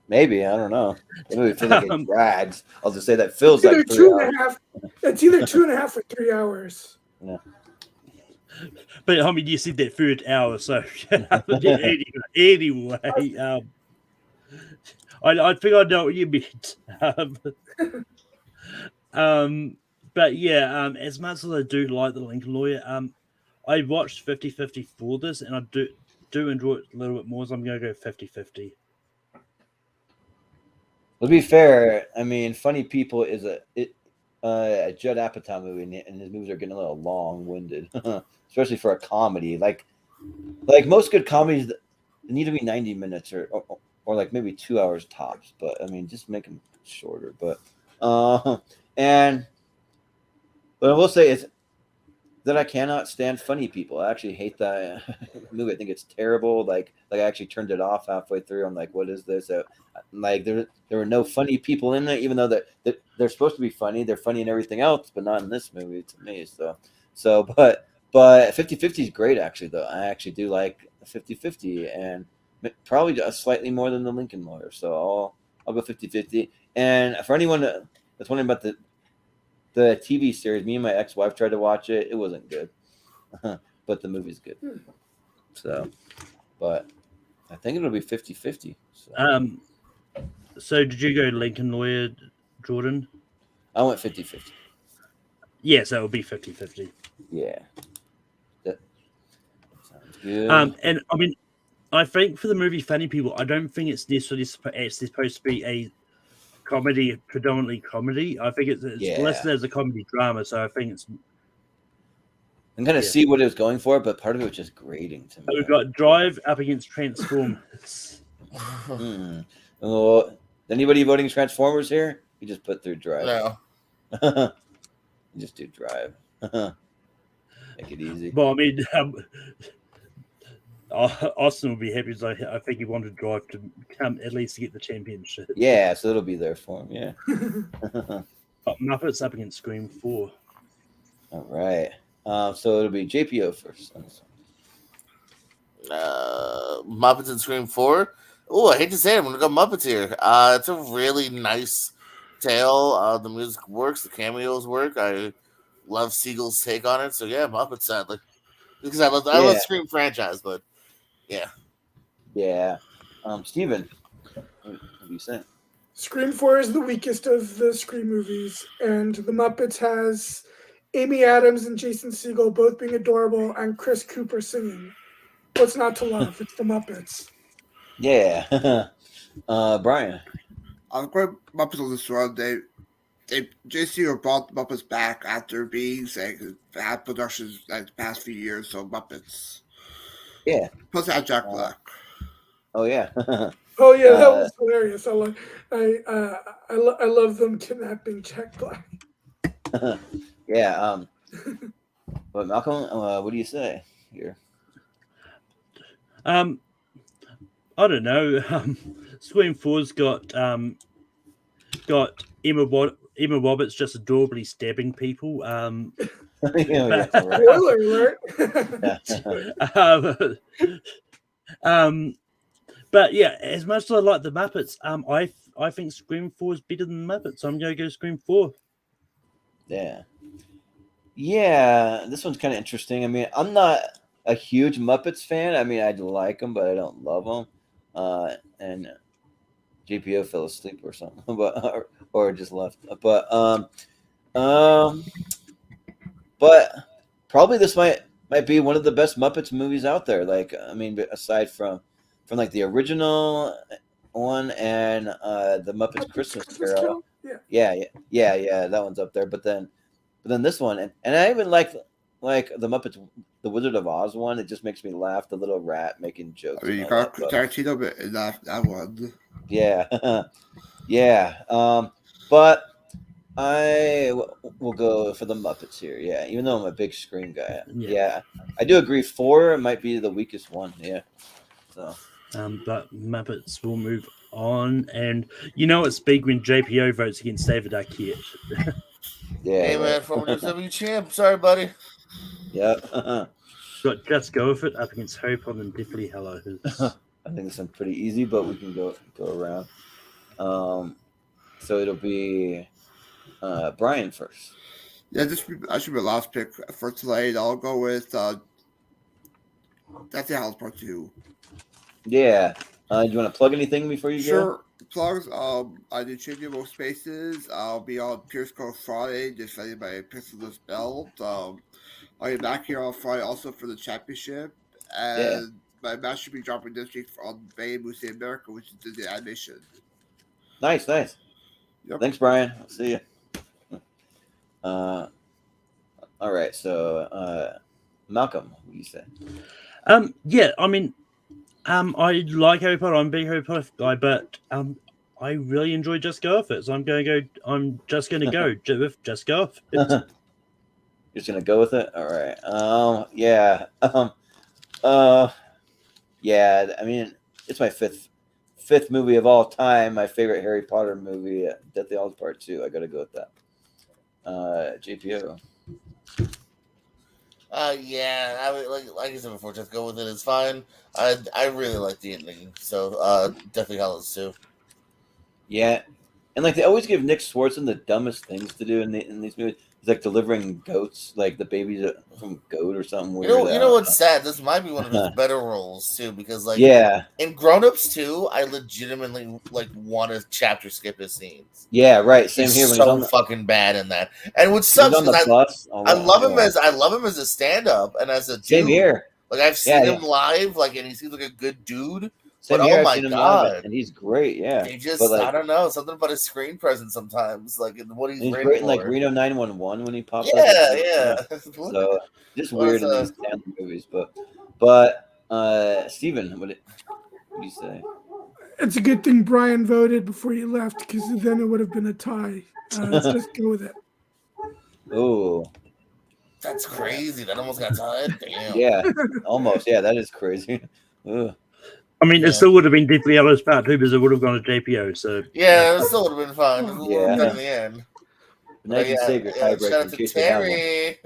Maybe, I don't know. Maybe it feels like it drags. I'll just say that feels It's either like 2.5. It's either 2.5 or 3 hours. Yeah. But I mean, you said that third hour, so anyway, I think I know what you meant. But yeah, as much as I do like the Lincoln Lawyer, I watched 50-50 for this, and I do enjoy it a little bit more, so I'm going to go 50-50. To be fair, I mean, Funny People is a Judd Apatow movie, and his movies are getting a little long-winded, especially for a comedy. Like most good comedies need to be 90 minutes or like maybe 2 hours tops. But I mean, just make them shorter. But I will say is that I cannot stand Funny People. I actually hate that movie. I think it's terrible. Like I actually turned it off halfway through. I'm like, what is this? Like there were no funny people in it, even though they're supposed to be funny. They're funny in everything else, but not in this movie to me. But 50-50 is great actually though. I actually do like 50-50 and probably just slightly more than the Lincoln Lawyer. So I'll go 50-50. And for anyone that's wondering about the TV series, me and my ex-wife tried to watch it. It wasn't good, but the movie's good. So, but I think it'll be 50-50. So did you go Lincoln Lawyer, Jordan? I went 50-50. Yes, that would be 50-50. Yeah. That sounds good. And I mean, I think for the movie Funny People, I don't think it's necessarily supposed to be a predominantly comedy. I think it's listed as a comedy drama, so I think it's. I'm gonna see what it was going for, but part of it was just grating to me. We've got Drive up against Transformers. Well, anybody voting Transformers here? You just put through Drive. No. You just do Drive. Make it easy. Well, I mean, Austin will be happy because I think he wanted Drive to come at least to get the championship. Yeah, so it'll be there for him. Yeah. Muppets up against Scream 4. All right. So it'll be JPO first. Muppets and Scream 4. Oh, I hate to say it, I'm gonna go Muppets here. It's a really nice tale. The music works, the cameos work. I love Siegel's take on it. So yeah, Muppets sadly. Because I love the Scream franchise, but yeah. Yeah. Steven, what do you say? Scream 4 is the weakest of the Scream movies, and the Muppets has Amy Adams and Jason Segel both being adorable and Chris Cooper singing. What's not to love? It's the Muppets. Yeah. Brian. I'm going Muppets on this one. JC brought Muppets back after being had productions like the past few years, so Muppets. Yeah. Plus, I had Jack Black. Oh yeah. Oh yeah, that was hilarious. I love them kidnapping Jack Black. Yeah. But Malcolm, what do you say here? I don't know. Scream 4's got Emma Roberts just adorably stabbing people. Spoiler alert! But yeah, as much as I like the Muppets, I think Scream 4 is better than the Muppets, so I'm going to go Scream 4. Yeah. Yeah, this one's kind of interesting. I mean, I'm not a huge Muppets fan. I mean, I like them, but I don't love them. And JPO fell asleep or something, but or just left. But probably this might be one of the best Muppets movies out there. Like, I mean, aside from like the original one and the Muppets Christmas Carol. Yeah, that one's up there. But then this one, and I even like the Muppets, the Wizard of Oz one. It just makes me laugh. The little rat making jokes. I mean, you got Tarantino bit in that one. Yeah, yeah. But I will go for the Muppets here. Yeah, even though I'm a big Scream guy. Yeah, I do agree. 4 might be the weakest one. Yeah. So. But Muppets will move on, and it's big when JPO votes against David Arquette. Yeah. Hey man, former WWE champ. Sorry, buddy. Yeah. Got Just Go With It up against Harry Potter and Deathly Hallows. I think this one's pretty easy, but we can go around. So it'll be Brian first. Yeah, I should be the last pick for tonight. I'll go with Deathly Hallows Part 2. Yeah. Do you want to plug anything before you go? Sure. Plugs. I did Changing Most Spaces. I'll be on Pierce Code Friday, defending my Pistolist belt. I'll be back here on Friday also for the championship. And my match should be dropping this week on Bay Musi America, which is the animation. Nice. Yep. Thanks, Brian. I'll see you. All right. So, Malcolm, what do you say? Yeah, I mean, I like Harry Potter. I'm a big Harry Potter guy, but I really enjoy Just Go With It. So I'm just going to go with Just Go With It. You're just gonna go with it. All right. Yeah. Yeah. I mean, it's my fifth movie of all time. My favorite Harry Potter movie, Deathly Hallows Part 2. I gotta go with that. JPO. Yeah, I mean, like I said before, Just Go With It is fine. I really like the ending, so Deathly Hallows too. Yeah, and like they always give Nick Swartzen the dumbest things to do in these movies. He's like delivering goats, like the babies from goat or something weird. You know what's sad? This might be one of his better roles too, because like in Grown Ups 2, I legitimately want to chapter skip his scenes. Yeah, right. Same here. He's so fucking bad in that. And what sucks is I love him as a stand-up and as a dude. Same here. Like I've seen him live, and he seems like a good dude. Same but here, oh my god, and he's great. Yeah, he just I don't know, something about his screen presence sometimes, like what he's great in like Reno 911 when he pops up. Yeah. So just weird in these movies, but Steven, what do you say? It's a good thing Brian voted before you left, because then it would have been a tie. Let's just go with it. Oh, that's crazy. That almost got tied. Damn. Yeah, almost. Yeah, that is crazy. Ugh. I mean, it still would have been Deathly Hallows Part 2 because it would have gone to JPO. So yeah, it still would have been fun. Yeah, in the end. But now you can save your tiebreaker. Shout out to Terry.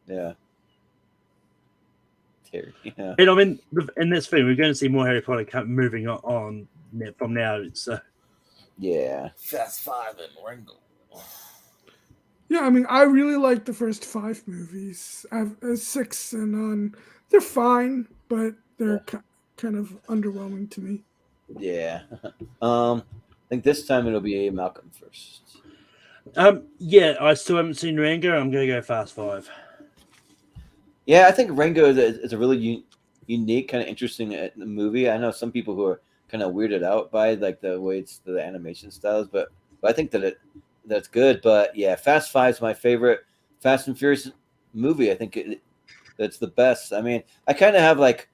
Yeah. Terry. Yeah. And I mean, in this film, we're going to see more Harry Potter moving on from now. So yeah. Fast 5 and Ringo. Yeah, I mean, I really like the first 5 movies. I have 6 and on. They're fine, but they're kind of underwhelming to me. Yeah. I think this time it'll be Malcolm first. Yeah, I still haven't seen Rango. I'm going to go Fast 5. Yeah, I think Rango is a really unique, kind of interesting movie. I know some people who are kind of weirded out by like the way the animation styles, but I think that's good. But yeah, Fast 5 is my favorite Fast and Furious movie. I think that's the best. I mean, I kind of have like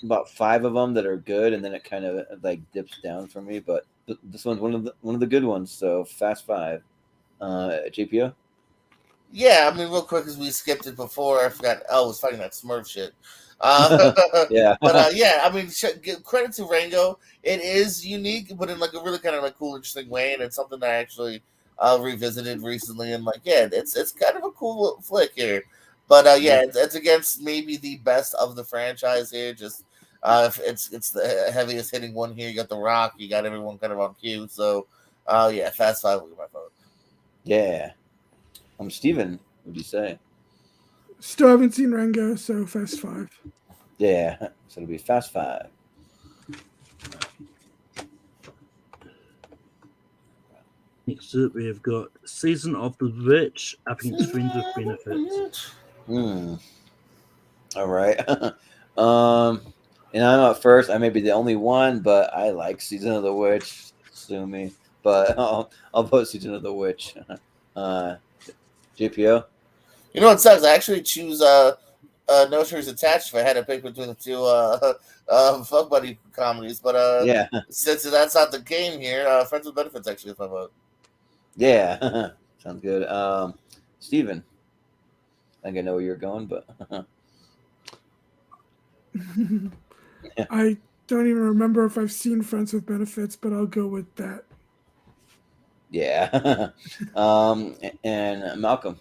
about 5 of them that are good, and then it kind of like dips down for me. But this one's one of the good ones. So Fast 5. JPO. Yeah, I mean, real quick, as we skipped it before, I forgot. I was fighting that Smurf shit. Yeah, but yeah, I mean, give credit to Rango. It is unique, but in like a really kind of like cool, interesting way, and it's something that I actually revisited recently. And like, yeah, it's kind of a cool flick here. But yeah, it's against maybe the best of the franchise here. Just If it's the heaviest hitting one here. You got The Rock. You got everyone kind of on cue. So, yeah, Fast 5 will get my vote. Yeah. Steven, what do you say? Still haven't seen Rango, so Fast 5. Yeah, so it'll be Fast 5. Next up, we have got Season of the Witch up against Friends with Benefits. All right. And I'm up first. I may be the only one, but I like Season of the Witch. Sue me, but I'll vote Season of the Witch. GPO. You know what sucks? I actually choose No Strings Attached if I had to pick between the two Fuck Buddy comedies, but Yeah. since that's not the game here, Friends with Benefits actually is my vote. Yeah. Sounds good. Steven. I think I know where you're going, but I don't even remember if I've seen Friends with Benefits, but I'll go with that. yeah. And Malcolm.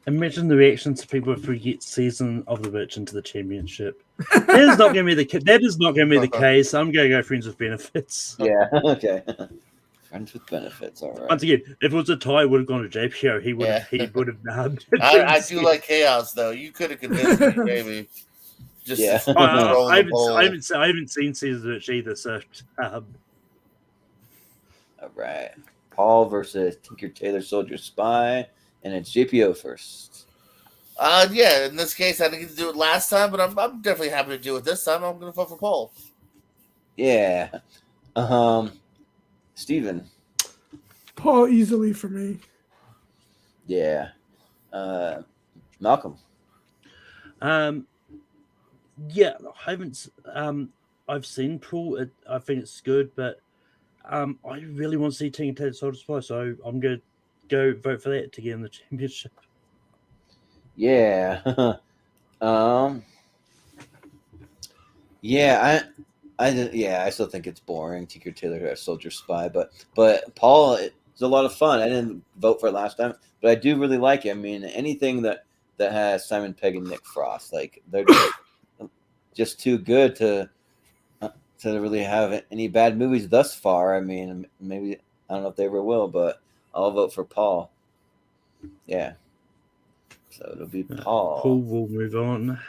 Imagine the reactions of people if we get Season of the Witch into the championship. That is not going to be the case. I'm going to go Friends with Benefits. Yeah. Okay. Friends with Benefits. All right. Once again, if it was a tie, it would have gone to JPO. He would have nabbed it. I do like chaos though. You could have convinced me, maybe. Just Yeah. I haven't seen Season of the Witch either. So. All right. Paul versus Tinker Tailor Soldier Spy, and it's JPO first. Yeah. In this case, I didn't get to do it last time, but I'm definitely happy to do it this time. I'm going to vote for Paul. Yeah. Steven. Paul easily for me. Yeah. Malcolm. Yeah, I haven't. I've seen Paul. I think it's good, but I really want to see Tinker Tailor Soldier Spy, so I'm going to go vote for that to get in the championship. Yeah. Yeah, I still think it's boring. Tinker Tailor Soldier Spy, but Paul, it's a lot of fun. I didn't vote for it last time, but I do really like it. I mean, anything that has Simon Pegg and Nick Frost, like they're just too good to really have any bad movies thus far. I mean, maybe I don't know if they ever will, but I'll vote for Paul. Yeah. So it'll be Paul. Paul will move on.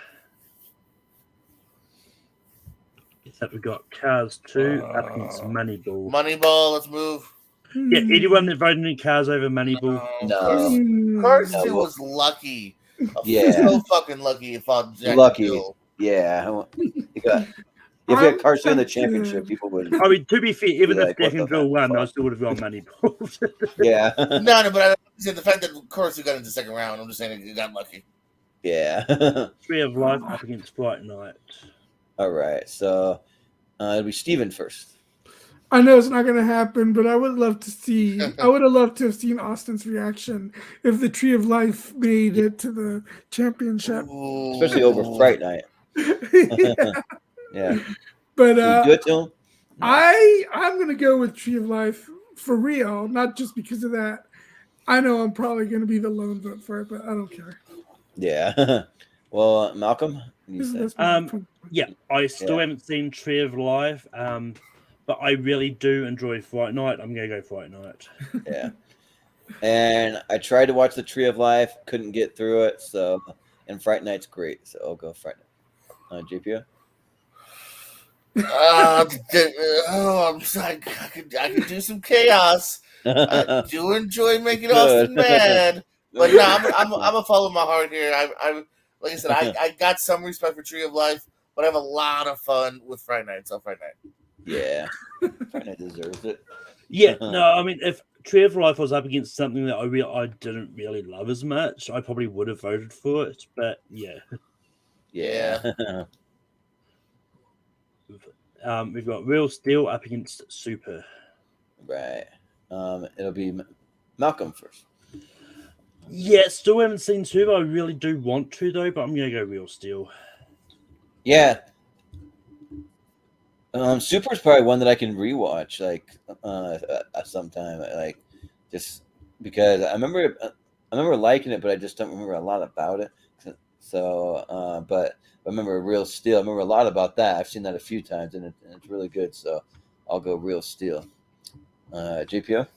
That we got Cars 2 up against Moneyball. Moneyball, let's move. Yeah, anyone that voted in Cars over Moneyball? No. Cars 2 was lucky. Yeah. So fucking lucky if I lucky. Yeah. If we had Cars 2 in the championship, people would. I mean, to be fair, even if like, Jack and Bill won, I still would have gone Moneyball. Yeah. No, but I said the fact that Cars 2 got into the second round, I'm just saying it got lucky. Yeah. Tree of Life up against Fright Night. All right, so it'll be Steven first. I know it's not going to happen, but I would love to see. I would have loved to have seen Austin's reaction if the Tree of Life made it to the championship, Especially over Fright Night. Yeah. But do it to him? I'm going to go with Tree of Life for real, not just because of that. I know I'm probably going to be the lone vote for it, but I don't care. Yeah. Well, Malcolm. Yeah, I still haven't seen Tree of Life, but I really do enjoy Fright Night. I'm going to go Fright Night. Yeah. And I tried to watch the Tree of Life, couldn't get through it. So, and Fright Night's great, so I'll go Fright Night. JPO. I could do some chaos. I do enjoy making Austin mad, but no, I'm gonna follow my heart here. I like I said, I got some respect for Tree of Life, but I have a lot of fun with Friday Night. So Friday Night. Yeah, Friday Night deserves it. Yeah, no, I mean, if Tree of Life was up against something that I didn't really love as much, I probably would have voted for it. But yeah, yeah. We've got Real Steel up against Super. Right. It'll be Malcolm first. Yeah, still haven't seen Super. I really do want to though, but I'm gonna go Real Steel. Yeah. Super's probably one that I can rewatch at some time, like just because I remember liking it, but I just don't remember a lot about it. So, but I remember Real Steel. I remember a lot about that. I've seen that a few times, and it's really good. So I'll go Real Steel. JPO?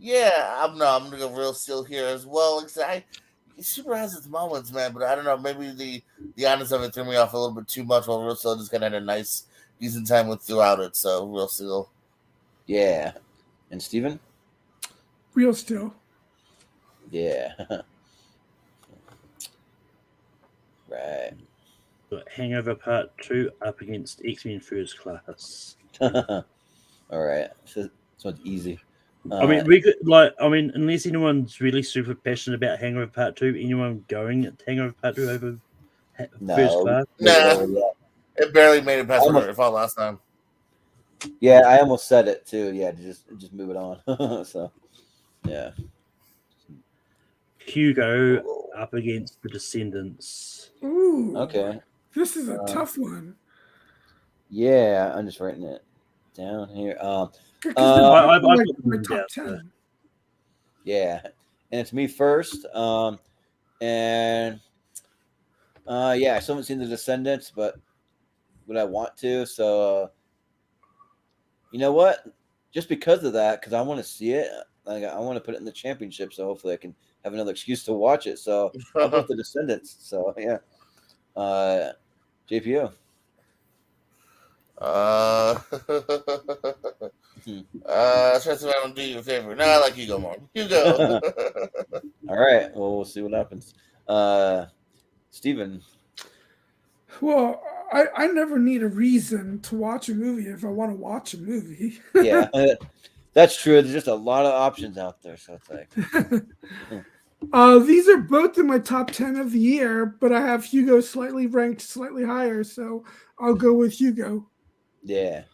Yeah, I'm gonna go Real Steel here as well. Super has its moments, man, but I don't know. Maybe the honest of it threw me off a little bit too much. While Real Steel just kind of had a nice, decent time with throughout it. So Real Steel. Yeah. And Steven? Real Steel. Yeah. Right. Got Hangover Part 2 up against X-Men First Class. All right. This one's easy. I mean, unless anyone's really super passionate about Hangover Part 2, anyone going at Hangover Part 2 over First Class? Nah, it barely made it past whatever it fought last time. Yeah, I almost said it too. Yeah, just move it on. So, yeah. Hugo up against the Descendants. Ooh. Okay. This is a tough one. Yeah, I'm just writing it down here. I my top 10. Yeah, and it's me first. And yeah, I still haven't seen The Descendants, but would I want to? So, you know what? Just because of that, because I want to see it, like I want to put it in the championship, so hopefully I can have another excuse to watch it. So I'll put The Descendants. So yeah, JPO. Try to see if I don't do you a favor. No, I like Hugo more. Hugo. All right. Well, we'll see what happens. Steven. Well, I never need a reason to watch a movie if I want to watch a movie. Yeah, that's true. There's just a lot of options out there. So it's like. These are both in my top 10 of the year, but I have Hugo ranked slightly higher, so I'll go with Hugo. Yeah.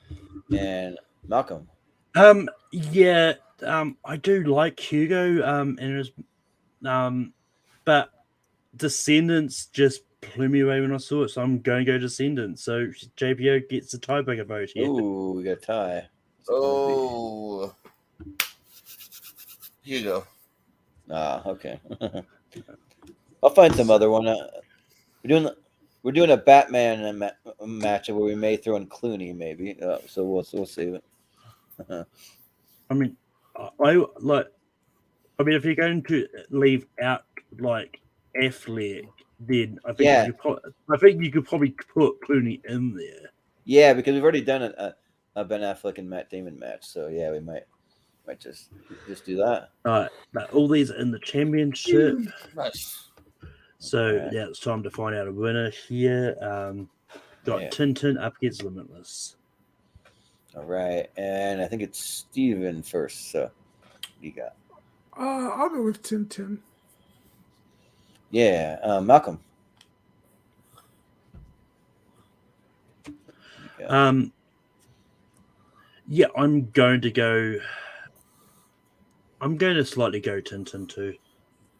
And Malcolm. Yeah, I do like Hugo, but Descendants just blew me away when I saw it, so I'm going to go Descendants. So JPO gets the tiebreaker vote here. Ooh, we got a tie. Oh, Hugo. Ah, okay. I'll find some other one. We're doing a Batman match where we may throw in Clooney, maybe. So we'll see it. I mean, if you're going to leave out like Affleck, then I think you could probably put Clooney in there. Yeah, because we've already done a Ben Affleck and Matt Damon match, so yeah, we might just do that. All right, but all these are in the championship. Nice. So yeah, it's time to find out a winner here. Got Tintin up against Limitless. All right, and I think it's Steven first. So, what do you got? I'll go with Tintin. Yeah, Malcolm. Yeah, I'm going to slightly go Tintin too.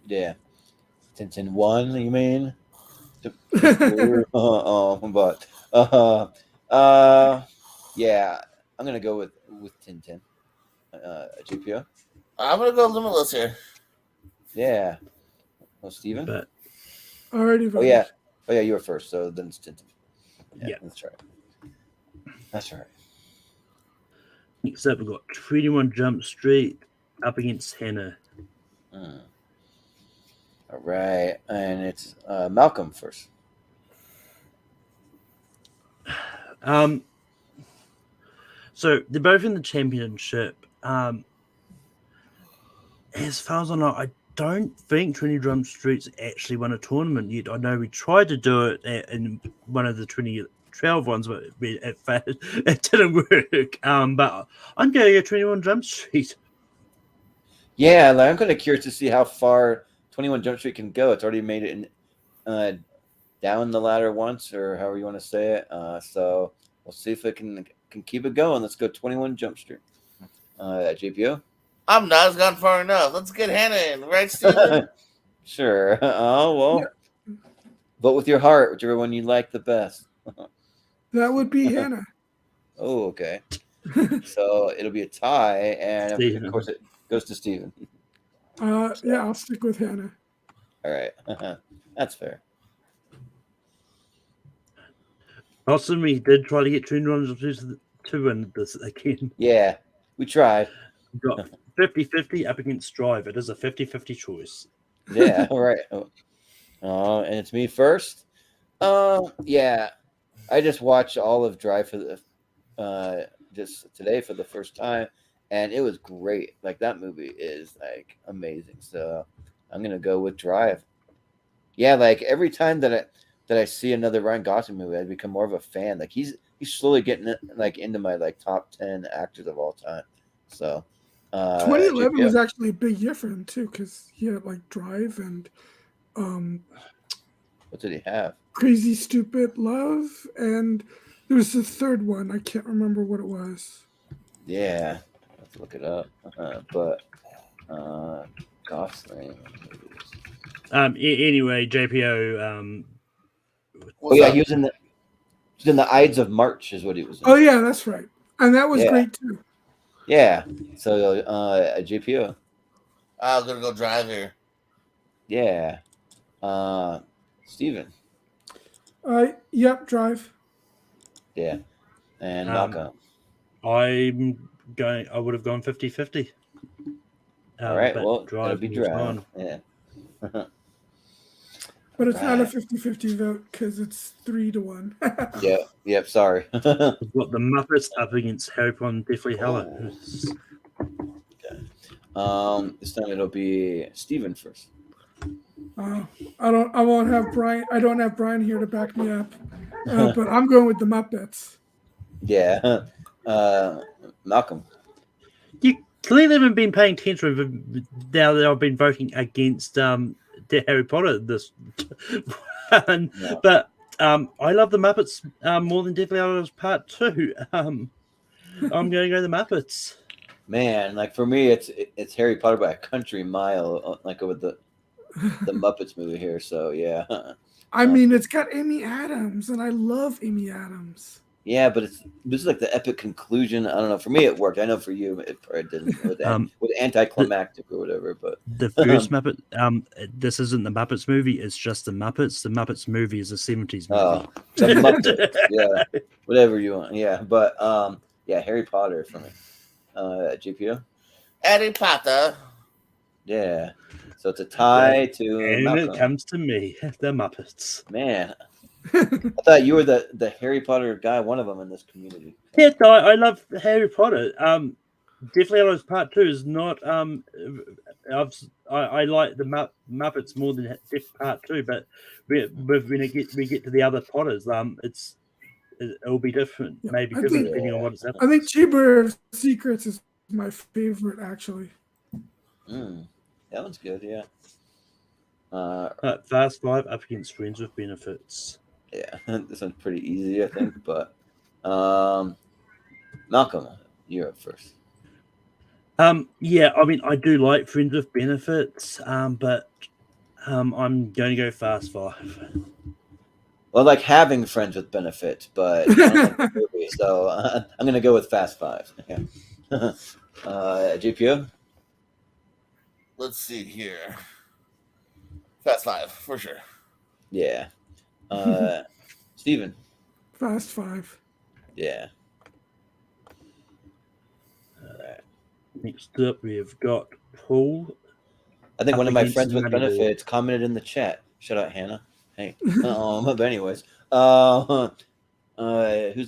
Yeah, Tintin 1. You mean? Yeah, I'm gonna go with Tintin. GPO. I'm gonna go Limitless here. Yeah. Oh, Steven? But already voted. Oh yeah, you were first, so then it's Tintin. Yeah, that's right. That's right. Next up, we've got 21 Jump Street up against Hannah. All right, and it's Malcolm first. So they're both in the championship. As far as I know, I don't think 20 Jump Street's actually won a tournament yet. I know we tried to do it in one of the 2012 ones, but it didn't work. But I'm going to go 21 Jump Street. Yeah, like, I'm kind of curious to see how far 21 Jump Street can go. It's already made it in, down the ladder once, or however you want to say it. So we'll see if it can keep it going. Let's go 21 Jump Street. JPO? I'm not as gone far enough. Let's get Hannah in, right, Steven? Sure. Oh, well. Yeah. Vote with your heart, whichever one you like the best. That would be Hannah. Oh, okay. So it'll be a tie, and Steven. Of course it goes to Steven. Yeah, I'll stick with Hannah. All right. That's fair. Also, we did try to get Twin Runners to win this again. Yeah, we tried. We got 50-50 up against Drive. It is a 50-50 choice. Yeah, all right. And it's me first. Yeah, I just watched all of Drive for the just today for the first time, and it was great. Like that movie is like amazing. So I'm gonna go with Drive. Yeah, like every time that I see another Ryan Gosling movie, I become more of a fan. Like he's slowly getting like into my like top 10 actors of all time. So 2011 JPO. was actually a big year for him too, because he had like Drive and What did he have? Crazy Stupid Love, and there was the third one. I can't remember what it was. Yeah, let's look it up. But Gosling. Anyway, JPO. Oh yeah, he was in the Ides of March, is what he was in. Oh yeah, that's right, and that was Yeah. great too. Yeah. So JPO. I'm gonna go Drive here. Yeah. Steven. Yep, Drive. Yeah. And Malcolm. I would have gone 50-50. All right. but Well, Drive it'll be was Drive. mine. Yeah. But it's not a Right. 50-50 vote because it's 3-1. Yeah. Yep. Sorry. We've got the Muppets up against Harry Potter and Deathly Hallows. This time it'll be Steven first. I won't have Brian. I don't have Brian here to back me up. But I'm going with the Muppets. Yeah. Malcolm. You clearly haven't been paying attention now that I've been voting against Harry Potter this. No. But I love the Muppets more than Deathly Hallows Part 2. I'm going to go the Muppets. Man, like for me, it's Harry Potter by a country mile, like over the Muppets movie here. So yeah. I mean, it's got Amy Adams, and I love Amy Adams. Yeah, but this is like the epic conclusion. I don't know. For me, it worked. I know for you, it probably didn't with anticlimactic or whatever. But the first Muppet, this isn't the Muppets movie. It's just the Muppets. The Muppets movie is a 70s movie. Oh, the Muppets. Yeah, whatever you want. Yeah, but yeah, Harry Potter for me. GPO. Harry Potter. Yeah. So it's a tie to And Malcolm. it comes to me, the Muppets. Man, I thought you were the Harry Potter guy, one of them in this community. Yeah, no, I love Harry Potter. Deathly Hallows Part 2 is not. I like the Muppets more than Part 2, but when we get to the other Potters, it'll be different. Yeah, Maybe I different think- depending on what it's happening. I think Chamber of Secrets is my favorite, actually. That one's good. Yeah. Fast 5 up against Friends with Benefits. Yeah, this one's pretty easy, I think. But Malcolm, you're up first. Yeah, I mean, I do like Friends with Benefits, but I'm going to go Fast 5. Well, like having friends with benefits, but I don't like the movie, so I'm going to go with Fast 5. Yeah. GPO? Let's see here. Fast 5 for sure. Yeah. Steven? Fast 5. Yeah. All right. Next up, we've got Paul. I think Up one of my against friends with Moneyball. benefits commented in the chat. Shout out, Hannah. Hey. But anyways, who's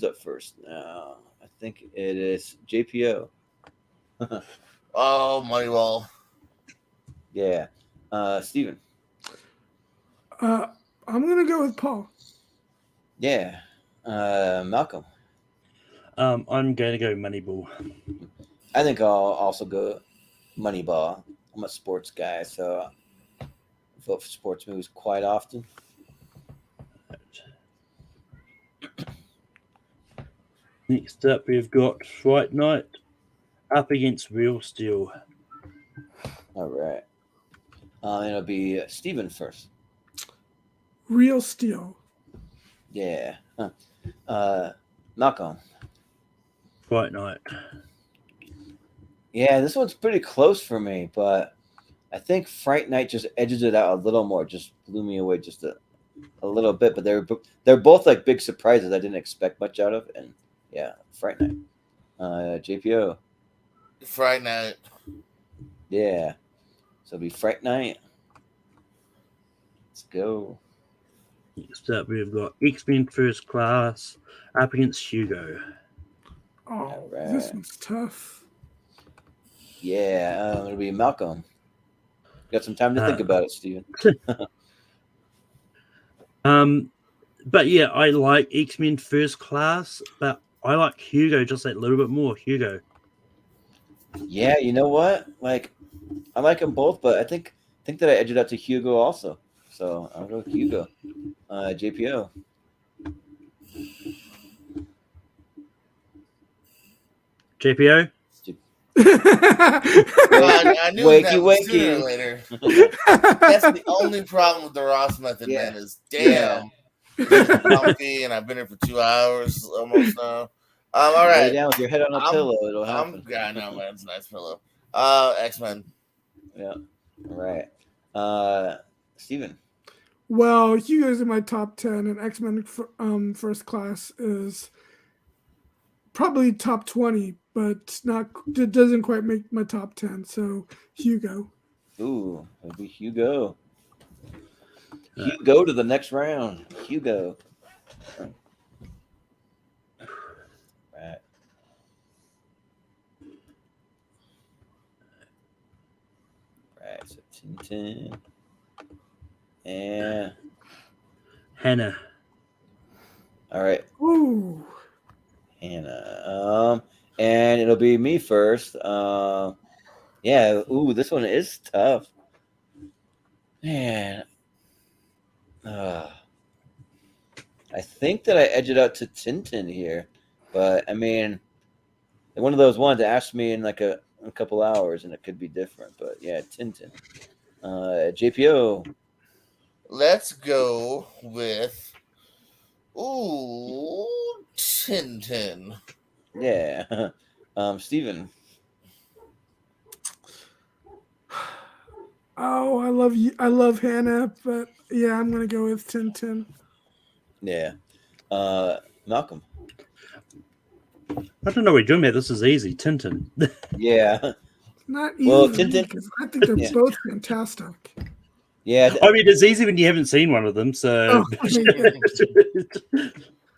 up first? I think it is JPO. Oh, Moneyball. Yeah. Steven. I'm gonna go with Paul. Yeah. Malcolm. I'm going to go Moneyball. I think I'll also go Moneyball. I'm a sports guy, so I vote for sports movies quite often. Next up, we've got Fright Night up against Real Steel. All right. It'll be Steven first. Real Steel. Yeah. Malcolm. Fright Night. Yeah, this one's pretty close for me, but I think Fright Night just edges it out a little more. Just blew me away just a a little bit, but they're both like big surprises I didn't expect much out of, and yeah, Fright Night. JPO. Fright Night. Yeah. So it'll be Fright Night. Let's go. Next up, we've got X-Men First Class up against Hugo. Oh, Alright. this one's tough. Yeah, it'll be Malcolm. Got some time to think about it, Steven. But yeah, I like X-Men First Class, but I like Hugo just that little bit more. Hugo. Yeah, you know what? Like, I like them both, but I think that I edge it out to Hugo also. So I'll go with Hugo. JPO. JPO. I knew Wakey, that was wakey. sooner or later. That's the only problem with the Ross method, Yeah. man. Is damn, it's comfy, and I've been here for 2 hours almost now. All Lay right, down with your head on a pillow. It'll happen. Yeah, I know, man. It's a nice pillow. X-Men. Yeah. All right. Steven. Well, Hugo's in my top 10, and X-Men First Class is probably top 20, but it doesn't quite make my top 10. So Hugo. Ooh, it'll be Hugo. Hugo to the next round. Hugo. Right. Right. So Tintin. And Hannah. all right. Ooh. Hannah. And it'll be me first. Yeah. Ooh, this one is tough. Man. I think that I edge it out to Tintin here, but I mean, one of those ones to ask me in like a couple hours, and it could be different. But yeah, Tintin. JPO. Let's go with Tintin. Yeah. Steven. Oh, I love Hannah, but yeah, I'm gonna go with Tintin. Yeah. Malcolm. I don't know what you're doing here. This is easy. Tintin. Yeah. Not easy, Well, Tintin. because I think they're both fantastic. Yeah. I mean, it's easy when you haven't seen one of them. So,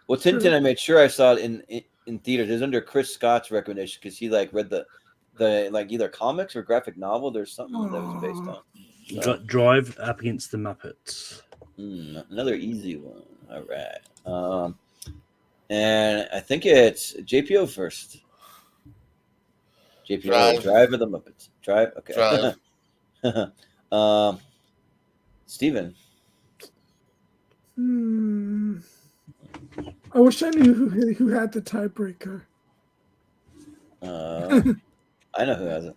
Well, Tintin, I made sure I saw it in theaters. It was under Chris Scott's recommendation because he like read the like either comics or graphic novel. There's something that was based on. you got Drive up against the Muppets. Another easy one. All right. And I think it's JPO first. JPO, Drive or the Muppets? Drive? Okay. Drive. Steven. I wish I knew who had the tiebreaker. I know who has it.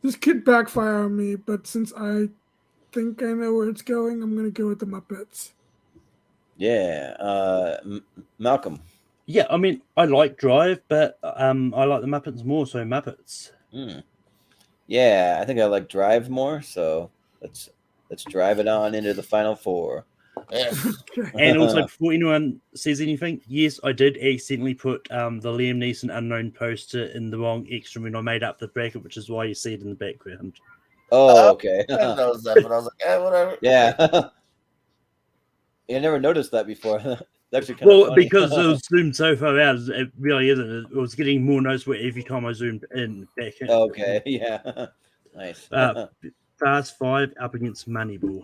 This could backfire on me, but since I think I know where it's going, I'm going to go with the Muppets. Yeah. Malcolm. Yeah, I mean, I like Drive, but I like the Muppets more, so Muppets. Yeah, I think I like Drive more, so let's drive it on into the final four. And also, before anyone says anything, yes, I did accidentally put the Liam Neeson unknown poster in the wrong extra when I made up the bracket, which is why you see it in the background. Oh, okay. I noticed that, but I was like, whatever. Yeah. I never noticed that before. That's kind of funny. Because it was zoomed so far out, it really isn't. It was getting more noticeable every time I zoomed in back in. Okay, yeah. Nice. Fast 5 up against Moneyball.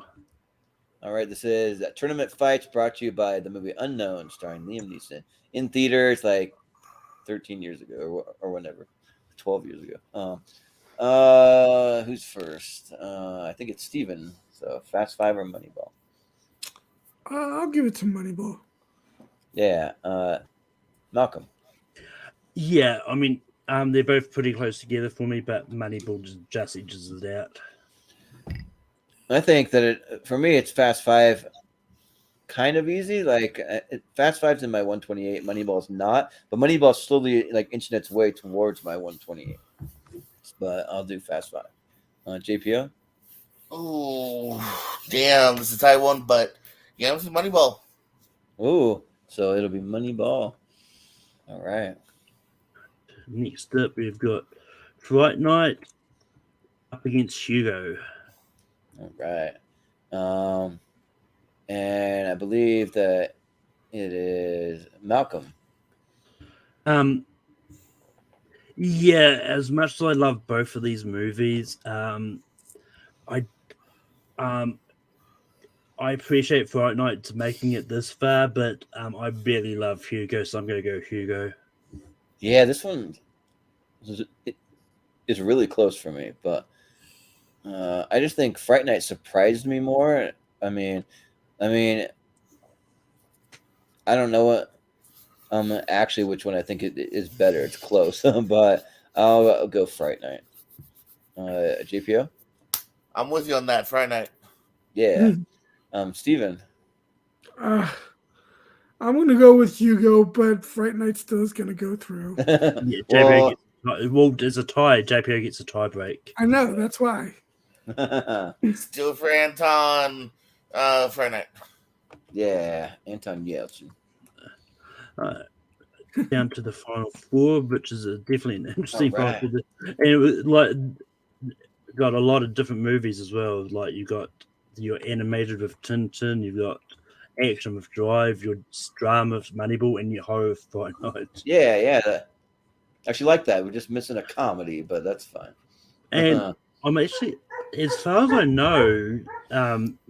All right, this is Tournament Fights brought to you by the movie Unknown, starring Liam Neeson, in theaters like 13 years ago or whatever, 12 years ago. Who's first? I think it's Steven. So Fast 5 or Moneyball? I'll give it to Moneyball. Yeah. Malcolm. Yeah, I mean, they're both pretty close together for me, but Moneyball just edges it out. I think that for me, it's Fast 5 kind of easy. Like Fast 5's in my 128, Moneyball's not, but Moneyball's slowly like inching its way towards my 128. But I'll do Fast 5. JPO? Oh, damn. This is a tight one, but yeah, this is Moneyball. Ooh, so it'll be Moneyball. All right. Next up, we've got Fright Night up against Hugo. All right. And I believe that it is Malcolm. Yeah, as much as I love both of these movies, I appreciate Fright Night making it this far, but I really love Hugo, so I'm going to go Hugo. Yeah, this one is really close for me, but I just think Fright Night surprised me more. I mean, I don't know what actually which one I think is better. It's close, but I'll go Fright Night. JPO? I'm with you on that. Friday Night. Yeah. Steven? I'm going to go with Hugo, but Fright Night still is going to go through. Yeah, JPO there's a tie. JPO gets a tie break. I know, that's why. Still for Anton. Friday Night. Yeah, Anton Yelchin. Down to the final four, which is definitely an interesting All final four. And it was, like, got a lot of different movies as well. Like you got your animated with Tintin, you've got action with Drive, your drama with Moneyball, and your horror with Fright Night. Yeah. Actually like that. We're just missing a comedy, but that's fine. And I'm actually, as far as I know,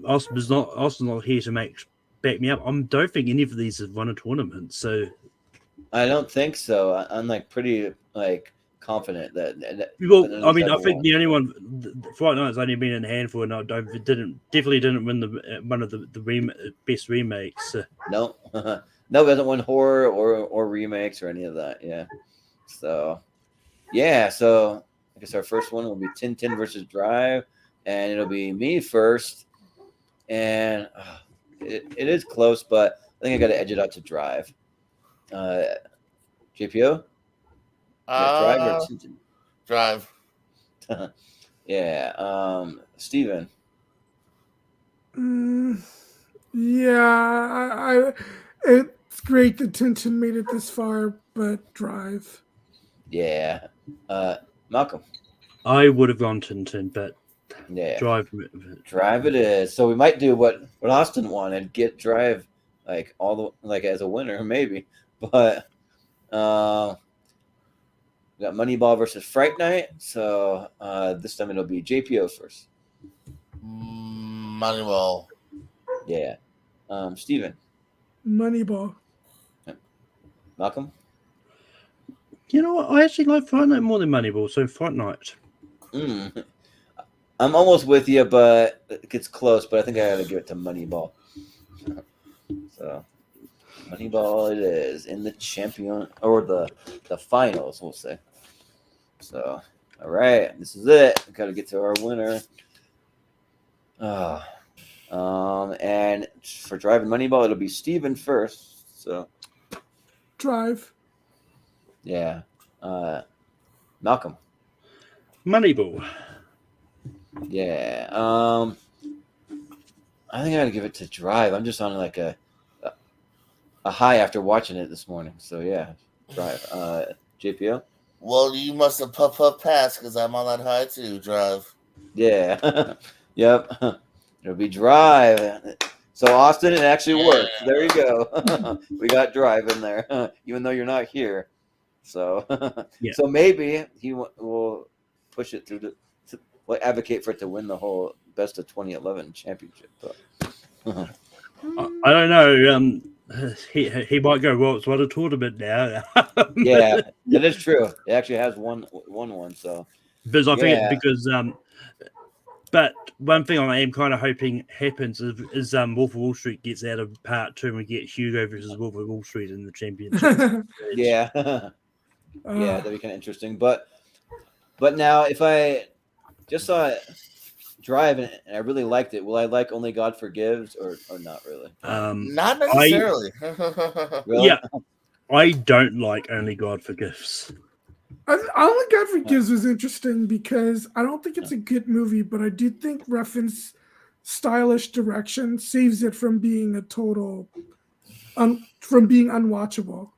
Austin's not here to back me up. I don't think any of these have won a tournament, so I don't think so. I'm like pretty confident that. Well, I mean, I think the only one, Fright Night's only been in a handful, and definitely didn't win one of the best remakes. So. No, it hasn't won horror or remakes or any of that. Yeah, so I guess our first one will be Tintin versus Drive, and it'll be me first, and it is close, but I think I got to edge it out to Drive. JPO? Drive or Tintin? Drive. Yeah. Steven? Yeah, it's great that Tintin made it this far, but Drive. Yeah. Malcolm? I would have gone Tintin, but yeah, Drive it is. So we might do what Austin wanted, get Drive as a winner, maybe. But we got Moneyball versus Fright Night. So this time it'll be JPO first. Moneyball. Yeah. Steven? Moneyball. Malcolm? You know what? I actually like Fright Night more than Moneyball, so Fright Night. I'm almost with you, but it gets close. But I think I got to give it to Moneyball. So Moneyball it is in the champion or the finals, we'll say. So all right, this is it. We got to get to our winner. And for Drive and Moneyball, it'll be Steven first. So Drive. Yeah. Malcolm. Moneyball. Yeah. I think I gotta give it to Drive. I'm just on a high after watching it this morning. So yeah, Drive. JPO. Well, you must have passed because I'm on that high too. Drive. Yeah. Yep. It'll be Drive. So Austin, it actually worked. There you go. We got Drive in there, even though you're not here. So, So maybe he will push it through to advocate for it to win the whole best of 2011 championship. But I don't know. He might go, well, it's what a tournament now. Yeah, that is true. It actually has won one. So because I think but one thing I am kind of hoping happens is Wolf of Wall Street gets out of part 2 and we get Hugo versus Wolf of Wall Street in the championship. Yeah, that'd be kind of interesting. But now, if I just saw it Drive and I really liked it, will I like Only God Forgives or not really? Not necessarily. Really? Yeah, I don't like Only God Forgives. I only God Forgives was interesting because I don't think it's a good movie, but I do think Refn's stylish direction saves it from being a total, from being unwatchable.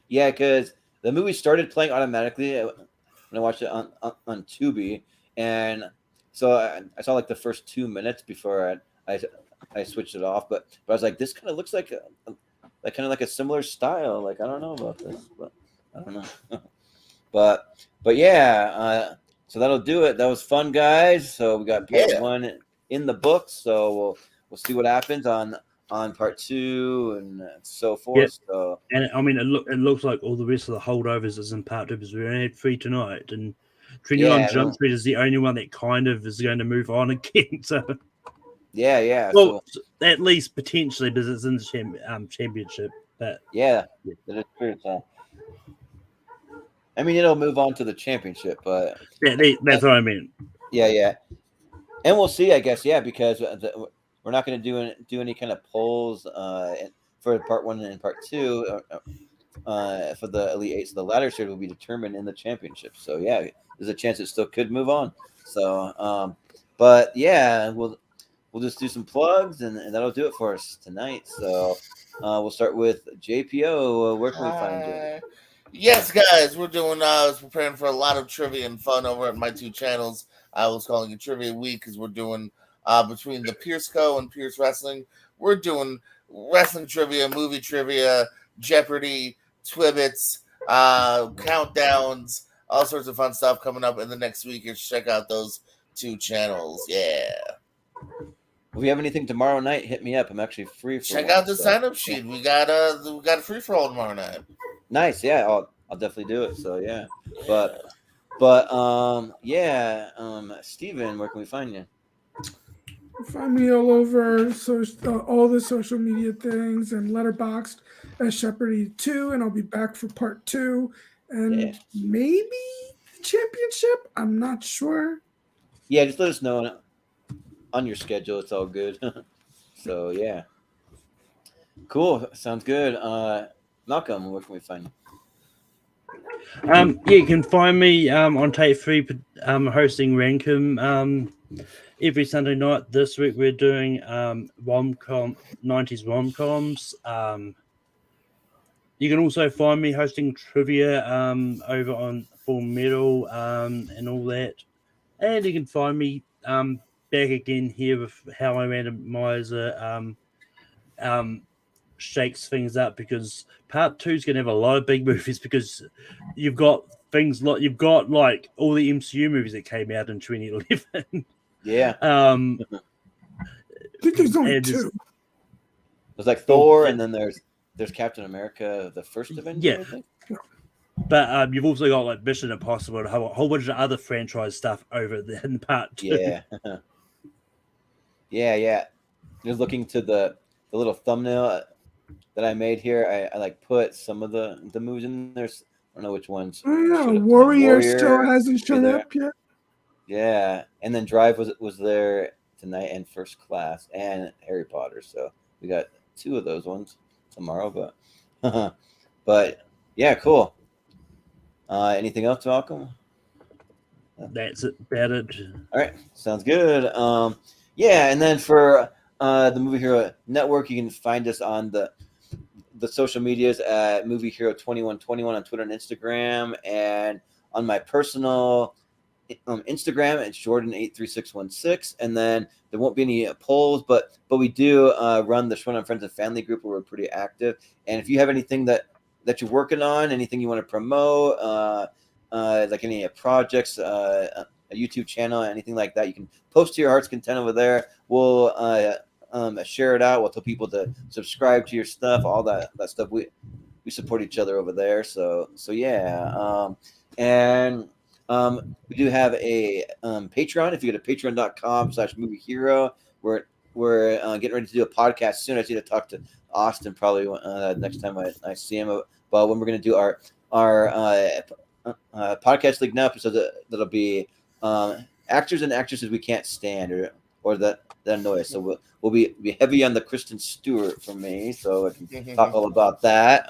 Yeah, because the movie started playing automatically when I watched it on Tubi, and so I saw like the first 2 minutes before I switched it off. But I was like, this kind of looks like a similar style. Like I don't know about this, but I don't know. but yeah, so that'll do it. That was fun, guys. So we got part 1 in the books. So we'll see what happens on part 2 and so forth. Yeah. So And I mean, it looks like all the rest of the holdovers is in part 2 because we only had 3 tonight, and 21 Jump Street is the only one that kind of is going to move on again. So yeah. Well, so, at least potentially because it's in the championship. But yeah, that is true. So I mean, it'll move on to the championship, but that's what I mean. Yeah, and we'll see. I guess because we're not going to do any kind of polls for part 1 and part 2 for the Elite 8. So the ladder series will be determined in the championship. So yeah, there's a chance it still could move on. So but yeah, we'll just do some plugs and that'll do it for us tonight. So we'll start with JPO. Where can we find you? Yes, guys, we're doing. I was preparing for a lot of trivia and fun over at my 2 channels. I was calling it Trivia Week because we're doing between the Pierce Co. and Pierce Wrestling. We're doing wrestling trivia, movie trivia, Jeopardy, Twibbits, countdowns, all sorts of fun stuff coming up in the next week. You should check out those 2 channels. Yeah. If we have anything tomorrow night, hit me up. I'm actually free. Check out the sign-up sheet. We got a free for all tomorrow night. Nice, yeah. I'll definitely do it. So yeah, but Steven, where can we find you? Find me all over all the social media things and Letterboxd as Shepard82, and I'll be back for part 2 and maybe the championship. I'm not sure. Yeah, just let us know on your schedule. It's all good. So yeah, cool. Sounds good. Malcolm, where can we find you? You can find me on Tape 3 hosting Rankum every Sunday night. This week we're doing 90s rom-coms. You can also find me hosting trivia over on Full Metal and all that. And you can find me back again here with How I Randomizer shakes things up, because part 2 is going to have a lot of big movies, because you've got things like all the MCU movies that came out in 2011. Yeah. I think there's only 2. There's like Thor, and then there's Captain America, the first Avenger. Yeah. I think. But you've also got like Mission Impossible and a whole bunch of other franchise stuff over there in part 2. Yeah. Just looking to the little thumbnail that I made here, I like put some of the movies in there. I don't know which ones. Warrior still hasn't shown up yet. Yeah, and then Drive was there tonight, and First Class and Harry Potter. So we got 2 of those ones tomorrow. But yeah, cool. Anything else, Malcolm? That's it. About it. All right, sounds good. Yeah, and then for the Movie Hero Network, you can find us on the social medias at Movie Hero 2121 on Twitter and Instagram, and on my personal Instagram it's Jordan83616. And then there won't be any polls, but we do run the Schwinn on Friends and Family group where we're pretty active. And if you have anything that you're working on, anything you want to promote, like any projects, a YouTube channel, anything like that, you can post to your heart's content over there. We'll share it out. We'll tell people to subscribe to your stuff, all that stuff. We support each other over there. So yeah. And we do have a Patreon. If you go to patreon.com/movie hero, we're getting ready to do a podcast soon. I need to talk to Austin probably next time I see him. But when we're going to do our podcast league now episode, that'll be actors and actresses we can't stand, or or that noise. So we'll be heavy on the Kristen Stewart for me, so I can talk all about that.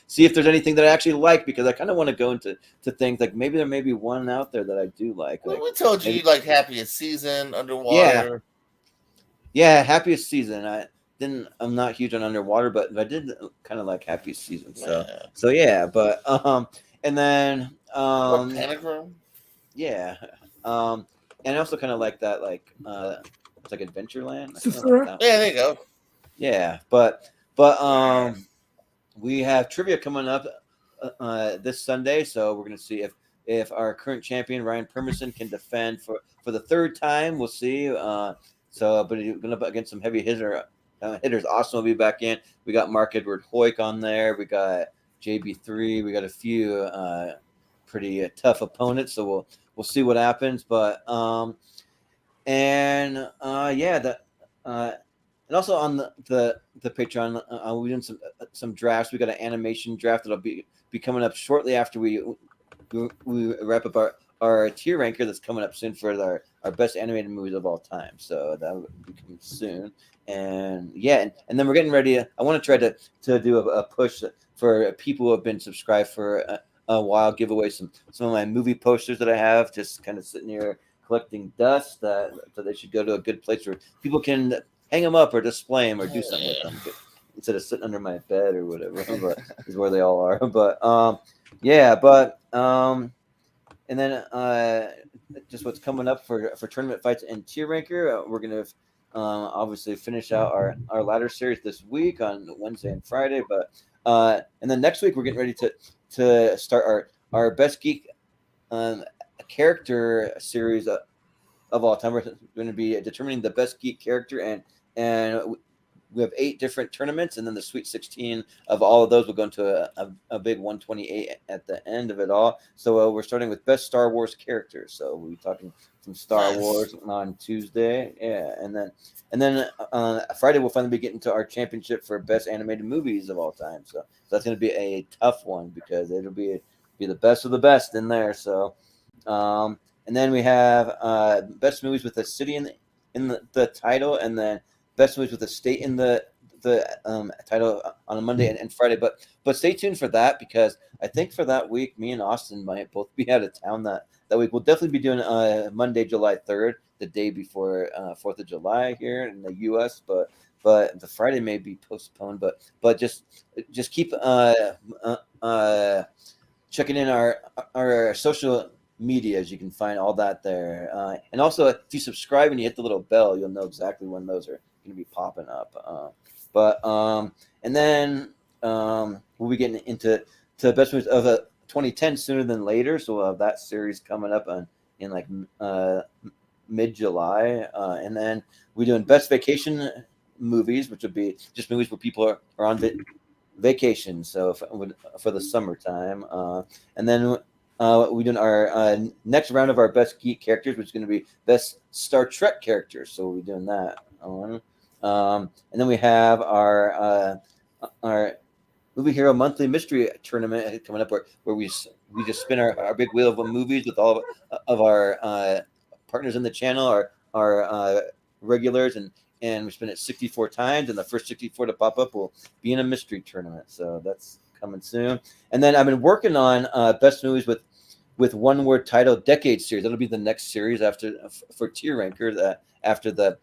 See if there's anything that I actually like, because I kind of want to go into things like maybe there may be one out there that I do like. Well, we told you maybe, like Happiest Season, Underwater. Yeah, Happiest Season. I'm not huge on Underwater, but I did kind of like Happiest Season. So yeah, but and then Panic Room. Yeah, and I also kind of like that, like it's like Adventureland. Like yeah, there you go. Yeah, but we have trivia coming up this Sunday, so we're gonna see if our current champion Ryan Permerson can defend for the third time. We'll see. But he's going up against some heavy hitters. Austin will be back in. We got Mark Edward Hoyk on there. We got JB3. We got a few pretty tough opponents. So we'll see what happens. But and also on the Patreon, we're doing some drafts. We got an animation draft that'll be coming up shortly after we wrap up our tier ranker that's coming up soon for our best animated movies of all time. So that will be coming soon. And and then we're getting ready. I want to try to do a push for people who have been subscribed for a while. Give away some of my movie posters that I have, just kind of sitting here collecting dust. So they should go to a good place where people can hang them up or display them or do something with them instead of sitting under my bed or whatever. But is where they all are. But and then just what's coming up for tournament fights and tier ranker. We're gonna obviously finish out our ladder series this week on Wednesday and Friday. But and then next week we're getting ready to start our best geek character series of all time. We're going to be determining the best geek character, and we have 8 different tournaments, and then the Sweet 16 of all of those will go into a big 128 at the end of it all. So we're starting with best Star Wars characters. So we'll be talking some Star Wars on Tuesday, and then Friday we'll finally be getting to our championship for best animated movies of all time. So that's going to be a tough one because it'll be the best of the best in there. So and then we have best movies with a city in the title, and then best movies with a state in the title on a Monday and Friday. But stay tuned for that, because I think for that week, me and Austin might both be out of town that week. We'll definitely be doing Monday, July 3rd, the day before 4th of July here in the U.S., but the Friday may be postponed. But just keep checking in our social medias. You can find all that there. And also, if you subscribe and you hit the little bell, you'll know exactly when those are going to be popping up. And then we'll be getting into best movies of 2010 sooner than later. So we'll have that series coming up in like mid-July. And then we're doing best vacation movies, which would be just movies where people are on vacation. So for the summertime. And then we're doing our next round of our best geek characters, which is going to be best Star Trek characters. So we'll be doing that on. And then we have our Movie Hero Monthly Mystery Tournament coming up, where we just spin our big wheel of movies with all of our partners in the channel, our regulars, and we spin it 64 times, and the first 64 to pop up will be in a mystery tournament. So that's coming soon. And then I've been working on best movies with one word title decade series. That'll be the next series for tier ranker after the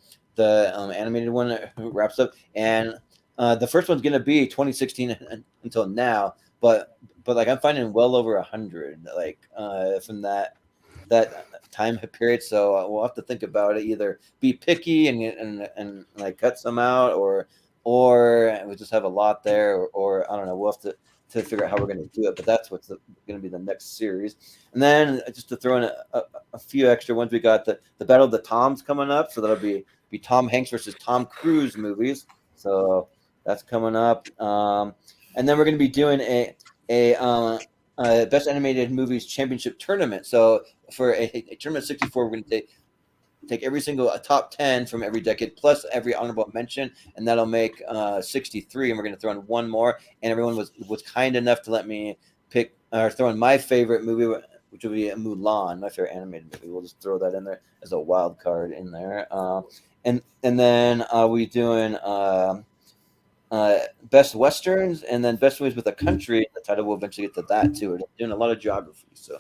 animated one wraps up. And the first one's going to be 2016 until now, but like I'm finding well over 100 like from that time period. So we'll have to think about it, either be picky and like cut some out, or we just have a lot there, or I don't know. We'll have to figure out how we're going to do it, but that's what's going to be the next series. And then just to throw in a few extra ones, we got the Battle of the Toms coming up. So that'll be Tom Hanks versus Tom Cruise movies. So that's coming up. And then we're going to be doing a Best Animated Movies Championship tournament. So for a tournament 64, we're going to take every single top 10 from every decade plus every honorable mention, and that'll make 63. And we're going to throw in one more. And everyone was kind enough to let me pick or throw in my favorite movie which will be Mulan, my favorite animated movie. We'll just throw that in there as a wild card in there. And then we doing best westerns, and then best movies with a country. The title will eventually get to that too. We're doing a lot of geography, so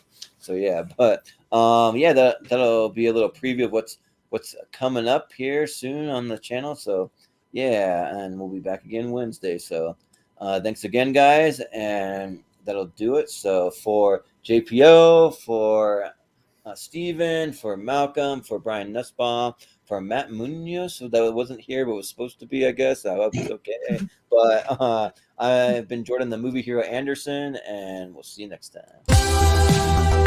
yeah. But yeah, that'll be a little preview of what's coming up here soon on the channel. So yeah, and we'll be back again Wednesday. So thanks again, guys, and that'll do it. So for JPO, for Steven, for Malcolm, for Brian Nussbaum, for Matt Munoz, so that wasn't here but was supposed to be, I guess. I hope it's okay. But I've been Jordan, the movie hero Anderson, and we'll see you next time.